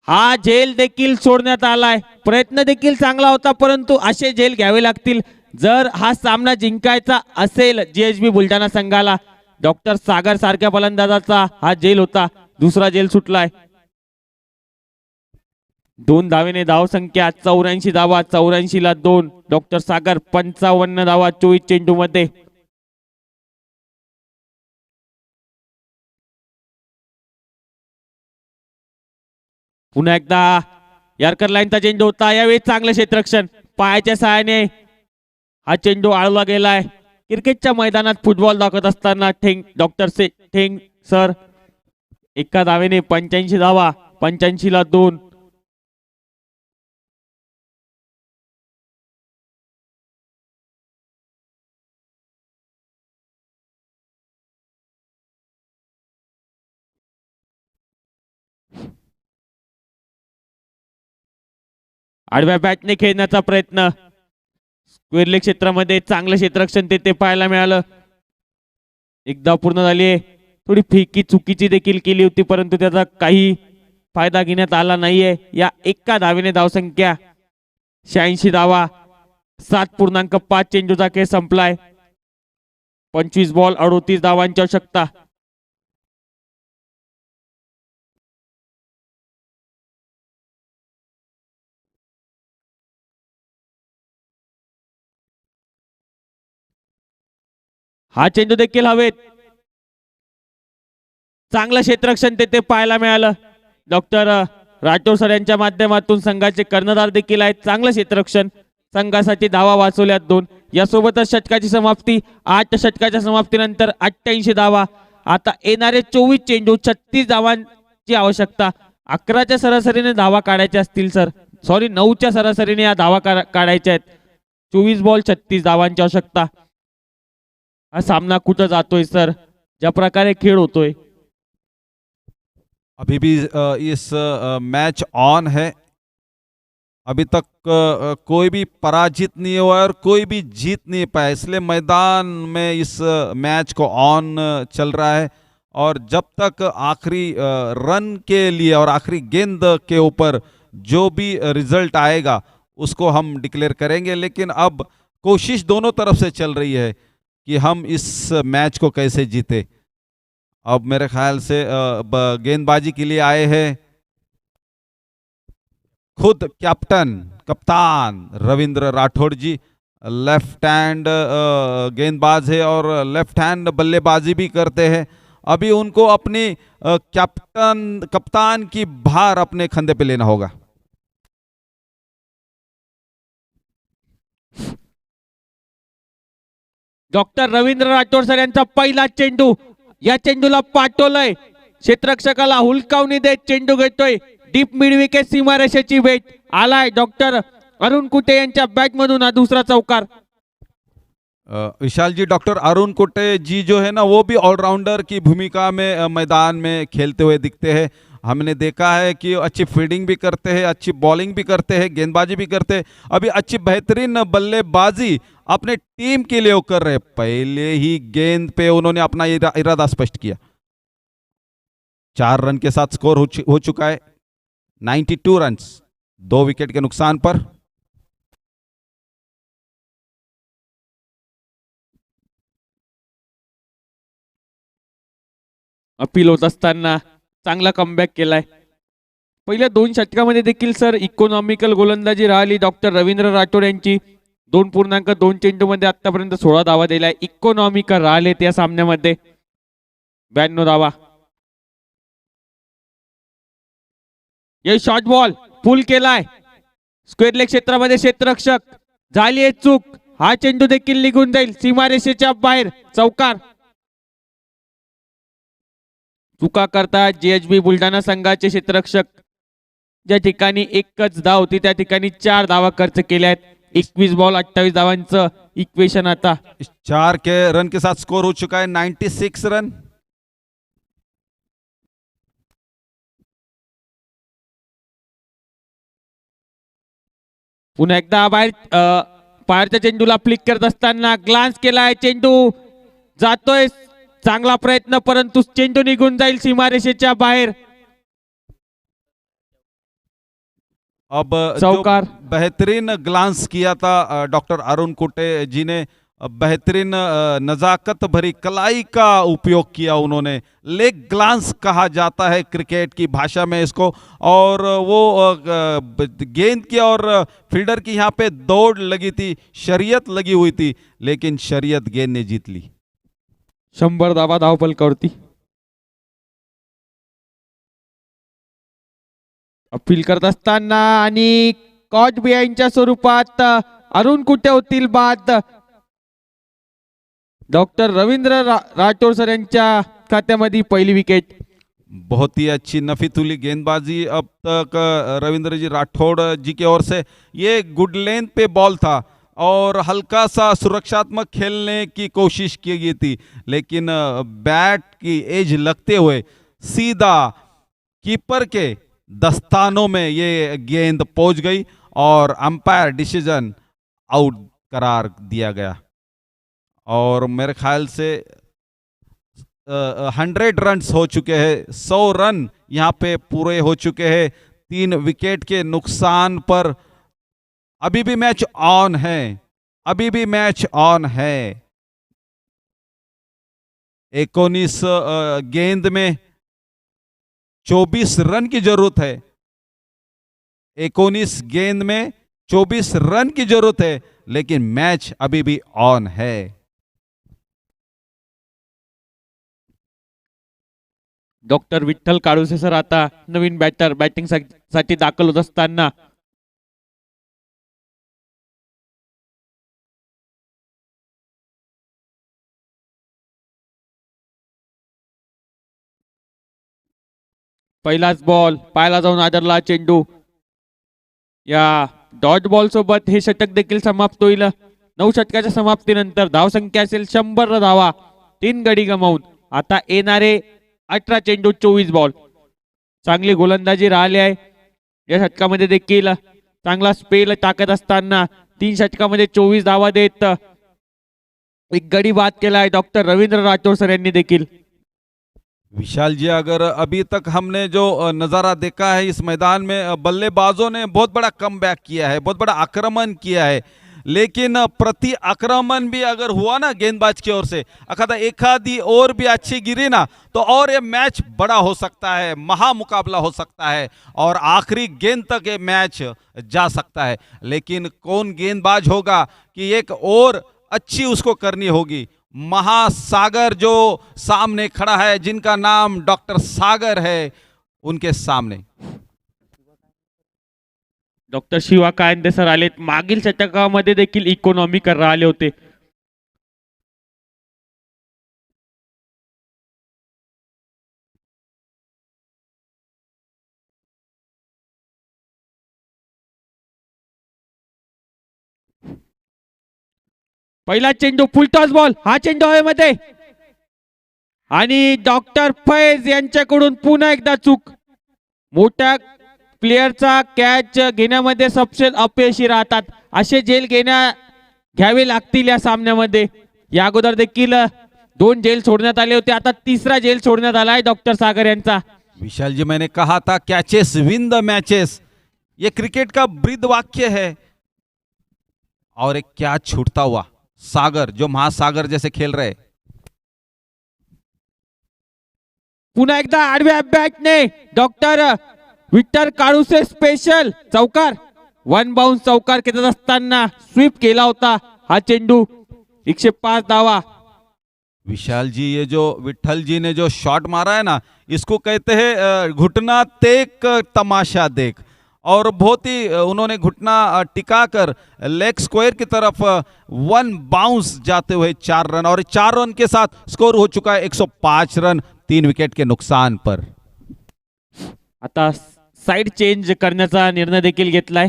हा झेल देखील सोडण्यात आलाय. प्रयत्न देखील चांगला होता, परंतु असे झेल घ्यावे लागतील जर हा सामना जिंकायचा असेल GHB बुलढाणा संघाला. डॉक्टर सागर सारख्या फलंदाजाचा हा झेल होता, दुसरा झेल सुटलाय. 2 धावेने धाव संख्या 84 धावा, 84 ला 2. डॉक्टर सागर 55 धावा 24 चेंडू मध्ये. पुन्हा एकदा यार्कर लाईनचा चेंडू होता, यावेळी चांगलं क्षेत्ररक्षण, पायाच्या सहाय्याने हा चेंडू आळला गेलाय. क्रिकेटच्या मैदानात फुटबॉल दाखवत असताना डॉक्टर ठेंग सर एका धावेने 85 धावा, 85 ला 2. आडव्या बॅटने खेळण्याचा प्रयत्न, स्क्वेअर क्षेत्रामध्ये चांगलं क्षेत्ररक्षण ते पाहायला मिळालं. एकदा पूर्ण झाली. थोडी फेकी चुकीची देखील केली होती, परंतु त्याचा काही फायदा घेण्यात आला नाहीये. या एका धावेने धावसंख्या 86 धावा, 7.5 चेंडूचा खेळ संपलाय. 25 बॉल 38 धावांची आवश्यकता. हा चेंडू देखील हवेत, चांगलं क्षेत्ररक्षण ते पाहायला मिळालं. डॉक्टर राठोड सर यांच्या माध्यमातून संघाचे कर्णधार देखील आहेत. चांगलं क्षेत्ररक्षण, संघासाठी धावा वाचवल्यात 2. यासोबतच षटकाची समाप्ती. 8 षटकाच्या समाप्तीनंतर 88 धावा. आता येणारे 24 चेंडू 36 धावांची आवश्यकता. 11च्या सरासरीने धावा काढायच्या असतील सर, सॉरी 9च्या सरासरीने या धावा काढायच्या आहेत. 24 बॉल 36 धावांची आवश्यकता. हा सामना कुठं जातोय सर, ज्या प्रकारे खेळ होतोय. अभी भी इस मैच ऑन है। अभी तक कोई भी पराजित नहीं हुआ और कोई भी जीत नहीं पाया, इसलिए मैदान में इस मैच को ऑन चल रहा है। और जब तक आखिरी रन के लिए और आखिरी गेंद के ऊपर जो भी रिजल्ट आएगा उसको हम डिक्लेयर करेंगे। लेकिन अब कोशिश दोनों तरफ से चल रही है कि हम इस मैच को कैसे जीते। अब मेरे ख्याल से गेंदबाजी के लिए आए हैं खुद कैप्टन कप्तान रविंद्र राठौड़ जी लेफ्ट हैंड गेंदबाज है और लेफ्ट हैंड बल्लेबाजी भी करते हैं। अभी उनको अपनी कप्तान की भार अपने कंधे पे लेना होगा। डॉक्टर रवींद्र राठोड सर यांचा पहिला चेंडू, या चेंडूला पाठवलंय, क्षेत्ररक्षकाला हुलकावणी देत चेंडू घेतोय, डीप मिड विकेट सीमारेषेची वेट आलाय डॉक्टर अरुण कुटे यांच्या बॅट मधून हा दुसरा चौकार। विशाल जी, डॉक्टर अरुण कुटे जी जो है ना वो भी ऑलराउंडर की भूमिका में मैदान में खेलते हुए दिखते हैं। हमने देखा है कि अच्छी फील्डिंग भी करते हैं, अच्छी बॉलिंग भी करते हैं, गेंदबाजी भी करते हैं। अभी अच्छी बेहतरीन बल्लेबाजी अपने टीम के लिए वो कर रहे हैं। पहले ही गेंद पे उन्होंने अपना इरादा स्पष्ट किया। 4 रन के साथ स्कोर हो चुका है, 92 रन्स 2 विकेट के नुकसान पर। अपील होत असताना चांगला कमबॅक केलाय। पहिल्या 2 षटकामध्ये देखील सर इकॉनॉमिकल गोलंदाजी राहिली डॉक्टर रवींद्र राठोड यांची। 2.2 चेंडू मध्ये आतापर्यंत 16 धावा दिल्या। इकॉनॉमिकल राहिले त्या सामन्यामध्ये 92 धावा। ये शॉर्ट बॉल पुल केलाय, स्क्वेअर लेग क्षेत्रामध्ये क्षेत्ररक्षक झाली आहे चूक, हा चेंडू देखील निघून जाईल सीमारेषेच्या बाहेर, चौकार। चुका करतात जेएचबी बुलढाणा संघाचे क्षेत्ररक्षक। ज्या ठिकाणी एकच धाव होती त्या ठिकाणी 4 धावा खर्च केल्या आहेत। 21 बॉल 28 धावांचं इक्वेशन आता। 4 के रन के साथ स्कोर हो चुका है 96 रन। पुन्हा एकदा बाहेरच्या चेंडूला फ्लिक करत असताना ग्लान्स केलाय, चेंडू जातोय, चांगला प्रयत्न परंतु चेंडू निघून जाईल सीमारेषेच्या बाहेर। अब चौकार। बेहतरीन ग्लांस किया था डॉक्टर अरुण कुटे जी ने, बेहतरीन नजाकत भरी कलाई का उपयोग किया उन्होंने। लेग ग्लांस कहा जाता है क्रिकेट की भाषा में इसको। और वो गेंद की और फील्डर की यहाँ पे दौड़ लगी थी, शरीयत लगी हुई थी, लेकिन शरीयत गेंद ने जीत ली। 100 धावा धावफलकावरती। अपील करत असताना आणि कॉट बिहाइंडच्या स्वरूपात अरुण कुटे होतील बाद। डॉक्टर रवींद्र राठोड सर यांच्या खात्यामध्ये पहिली विकेट। बहुत ही अच्छी नफीतुली गेंदबाजी अब तक रविंद्र जी राठौड़ जी की ओर से। ये गुड लेंथ पे बॉल था और हल्का सा सुरक्षात्मक खेलने की कोशिश की गई थी, लेकिन बैट की एज लगते हुए सीधा कीपर के दस्तानों में ये गेंद पहुंच गई और अंपायर डिसीजन आउट करार दिया गया। और मेरे ख्याल से 100 रन्स हो चुके हैं, 100 रन यहाँ पे पूरे हो चुके हैं 3 विकेट के नुकसान पर। अभी भी मैच ऑन है, अभी भी मैच ऑन है। 19 गेंद में 24 रन की जरूरत है। 19 गेंद में 24 रन की जरूरत है, लेकिन मैच अभी भी ऑन है। डॉक्टर विठ्ठल काळुसे सर आता नवीन बॅटर बॅटिंग साठी दाखल होत असताना पहिलाच बॉल पायाला जाऊन आदरला चेंडू। या डॉट बॉल सोबत हे षटक देखील समाप्त होईल। 9 षटकाच्या समाप्तीनंतर धावसंख्या असेल 100 धावा, 3 गडी गमावून। आता येणारे 18 चेंडू 24 बॉल। चांगली गोलंदाजी राहिली आहे या षटकामध्ये देखील। चांगला स्पेल टाकत असताना 3 षटकामध्ये 24 धावा देत एक गडी बाद केलाय डॉक्टर रवींद्र राठोड सर यांनी देखील। विशाल जी, अगर अभी तक हमने जो नज़ारा देखा है इस मैदान में, बल्लेबाजों ने बहुत बड़ा कमबैक किया है, बहुत बड़ा आक्रमण किया है, लेकिन प्रति आक्रमण भी अगर हुआ ना गेंदबाज की ओर से, एखादी और भी अच्छी गिरी ना, तो और ये मैच बड़ा हो सकता है, महामुकाबला हो सकता है और आखिरी गेंद तक ये मैच जा सकता है। लेकिन कौन गेंदबाज होगा कि एक और अच्छी उसको करनी होगी। महासागर जो सामने खड़ा है, जिनका नाम डॉक्टर सागर है, उनके सामने डॉक्टर शिवा कायंदे सर आलेत. मागील षटकामध्ये देखील इकॉनॉमी कररा आले होते. पहिला चेंडू फुलटॉस बॉल, हा चेंडू हवेमध्ये आणि डॉक्टर फैज यांच्याकडून पुन्हा एकदा चूक. मोठ्या प्लेयरचा कॅच घेण्यामध्ये सपशेल अपयशी राहतात. असे झेल घ्यावे लागतील या सामन्यामध्ये. या अगोदर देखील 2 झेल सोडण्यात आले होते, आता 3रा झेल सोडण्यात आला आहे डॉक्टर सागर यांचा. विशाल जी, मैंने कहा था कैचेस विन द मैचेस, ये क्रिकेट का ब्रीद वाक्य है। और एक क्या छूटता हुआ सागर, जो महासागर जैसे खेल रहे। पुन्हा एकदा आडव्या बॅटने डॉक्टर विक्टर काळुसे स्पेशल चौकार. 1 बाउन्स चौकार खेचत असताना स्वीप केला होता हा चेंडू. 105 धावा. विशाल जी, ये जो विठल जी ने जो शॉट मारा है ना, इसको कहते हैं घुटना टेक तमाशा देख। और बहुत ही उन्होंने घुटना टिकाकर लेग स्क्वायर की तरफ 1 बाउंस जाते हुए 4 रन, और 4 रन के साथ स्कोर हो चुका है 105 रन 3 विकेट के नुकसान पर। आता साइड चेंज करण्याचा निर्णय देखील घेतलाय.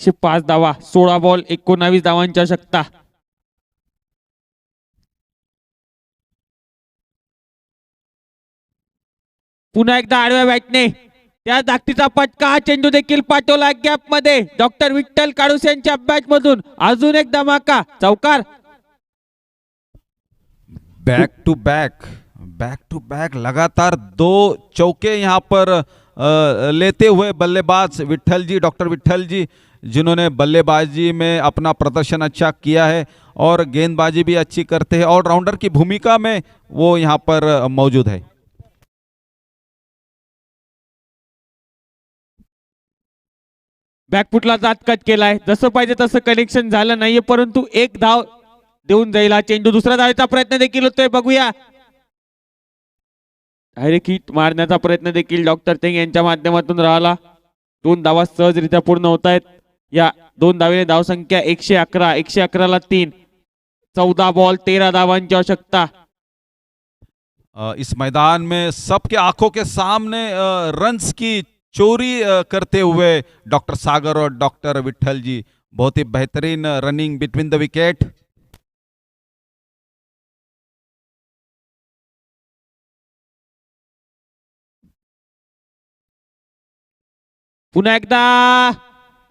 105 धावा, 16 बॉल 19 धावांची आवश्यकता. पुन्हा एकदा आडव्या बॅटने त्या धाकटीचा फटका. हा चेंडू देखील पाठवला गॅप मध्ये डॉक्टर विठ्ठल काळुस यांच्या बॅट मधून. अजून एक धमाका चौकार. बैक टू बैक लगातार 2 चौके यहाँ पर लेते हुए बल्लेबाज विठल जी, डॉक्टर विठल जी, जिन्होंने बल्लेबाजी में अपना प्रदर्शन अच्छा किया है और गेंदबाजी भी अच्छी करते हैं, ऑलराउंडर की भूमिका में वो यहाँ पर मौजूद है। बॅकफुटला जात कट केलाय. जसं पाहिजे तसं कनेक्शन झालं नाहीये, परंतु 1 धाव देऊन जाईल हा चेंडू. दुसरा धावेचा प्रयत्न देखील होतोय, बघूया. डायरेक्ट हिट मारण्याचा प्रयत्न देखील डॉक्टर तेंग यांच्या माध्यमातून राहिला. 2 धावा सहजरित्या पूर्ण होत आहेत. या 2 धावेने धावसंख्या 111. 111 ला 3. 14 बॉल 13 धावांची आवश्यकता. इस मैदान में सबके आंखों के सामने रन्स की चोरी करते हुए डॉक्टर सागर और डॉक्टर विठल जी, बहुत ही बेहतरीन रनिंग बिटवीन द विकेट। पुन्हा एकदा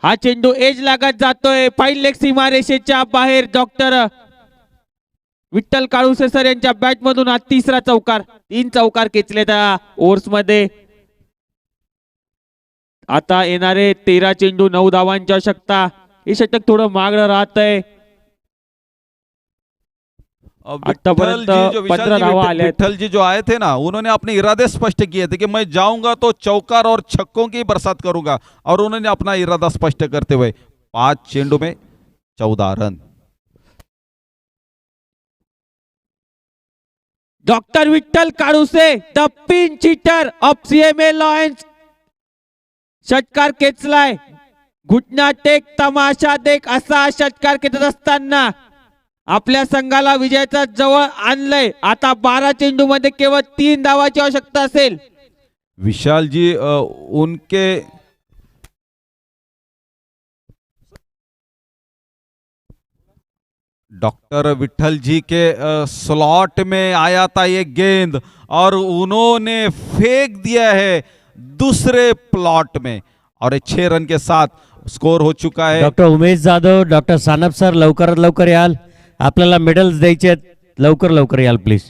हा चेंडू एज लागत जातोय. फाईन लेग सीमारेषेच्या बाहेर डॉक्टर विठ्ठल काळुसे सर यांच्या बॅट मधून हा 3रा चौकार. 3 चौकार खेचले त्या ओव्हर्स मध्ये. आता येणारे 13 चेंडू 9 धावांची आवश्यकता. हे षटक थोडं मागणं राहतंय. आतापर्यंत 15 धावा आल्या. विठल जी जो आए थे ना, उन्होंने अपने इरादे स्पष्ट किए थे कि मैं जाऊंगा तो चौकार और छक्कों की बरसात करूंगा, और उन्होंने अपना इरादा स्पष्ट करते हुए 5 चेंडू में 14 run. Doctor Vitthal Kaluse, the pinch hitter of CMA Lions, षटकार खेचलाय. घुटना टेक तमाशा देख असा षटकार खेचत असताना आपल्या संघाला विजयाचा जवळ आणलंय. आता 12 चेंडू मध्ये केवळ 3 धावाची आवश्यकता असेल. विशाल जी, उनके डॉक्टर विठल जी के स्लॉट में आया था ये गेंद, और उन्होंने फेंक दिया है दूसरे प्लॉट में, और 6 रन के साथ स्कोर हो चुका है। Doctor Umesh Jadhav, doctor Sanap sir, लवकरात लवकर याल. आपल्याला मेडल्स द्यायचे आहेत, लवकर लवकर याल प्लीज.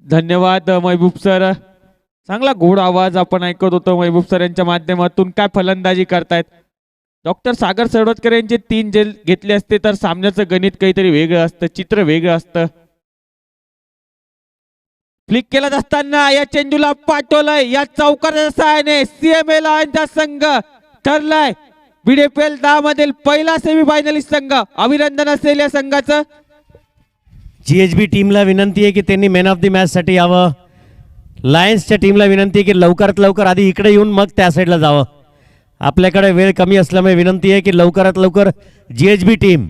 धन्यवाद महबूब सर. चांगला गोड आवाज आपण ऐकत होतो महबूब सर यांच्या माध्यमातून. काय फलंदाजी करतायत डॉक्टर सागर सरवटकर यांचे 3 जे घेतले असते तर सामन्याचं गणित काहीतरी वेगळं असतं, चित्र वेगळं असतं. फ्लिक केला असताना या चेंडूला पाठवलंय या चौकाराच्या सहाय्याने सीएमए लायन्सचा संघ ठरलाय बीडीपीएल 10 मधील पहिला सेमीफायनलिस्ट संघ. अभिनंदन असेल या संघाचं. GHB टीमला विनंती आहे की त्यांनी मॅन ऑफ द मॅच साठी यावं. लायन्सच्या टीमला विनंती आहे की लवकरात लवकर आधी इकडे येऊन मग त्या साईडला जावं. आपल्याकडे वेळ कमी असल्यामुळे विनंती आहे की लवकरात लवकर GHB टीम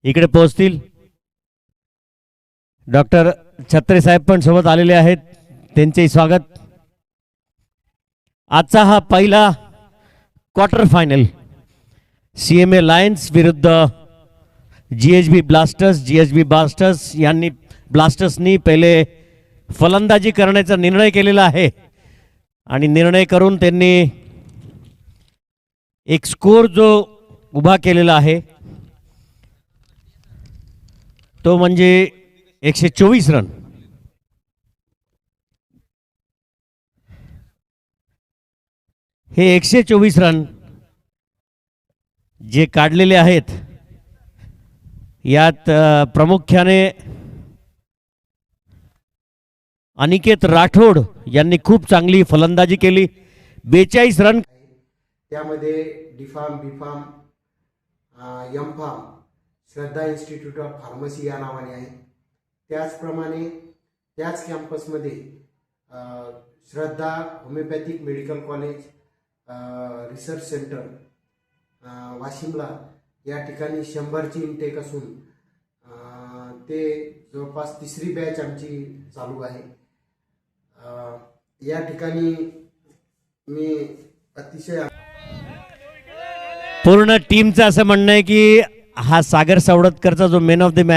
इकडे पोहोचतील. डॉक्टर छत्रे साहेब पण सोबत आलेले आहेत, त्यांचेही स्वागत. आजचा हा पहिला क्वार्टर फायनल CMA लायन्स विरुद्ध GHB ब्लास्टर्स. GHB ब्लास्टर्सनी पहिले फलंदाजी करण्याचा निर्णय केलेला आहे आणि निर्णय करून त्यांनी एक स्कोर जो उभा केलेला आहे तो म्हणजे 124 रन. हे 124 रन जे काढलेले आहेत यात प्रामुख्याने अनिकेत राठोड यांनी खूप चांगली फलंदाजी केली. 42 रन. त्यामध्ये D pharm, B pharm, M pharm, Shraddha institute of pharmacy या नावाने आहे. त्याचप्रमाणे त्याच कॅम्पसमध्ये Shraddha homoeopathic medical college research centre वाशिमला या ठिकाणी 100ची इनटेक असून ते जवळपास 3री बॅच आमची चालू आहे. या ठिकाणी मी अतिशय पूर्ण टीमचं असं म्हणणं आहे की हा सागर सावडतकरचा जो मॅन ऑफ द मॅच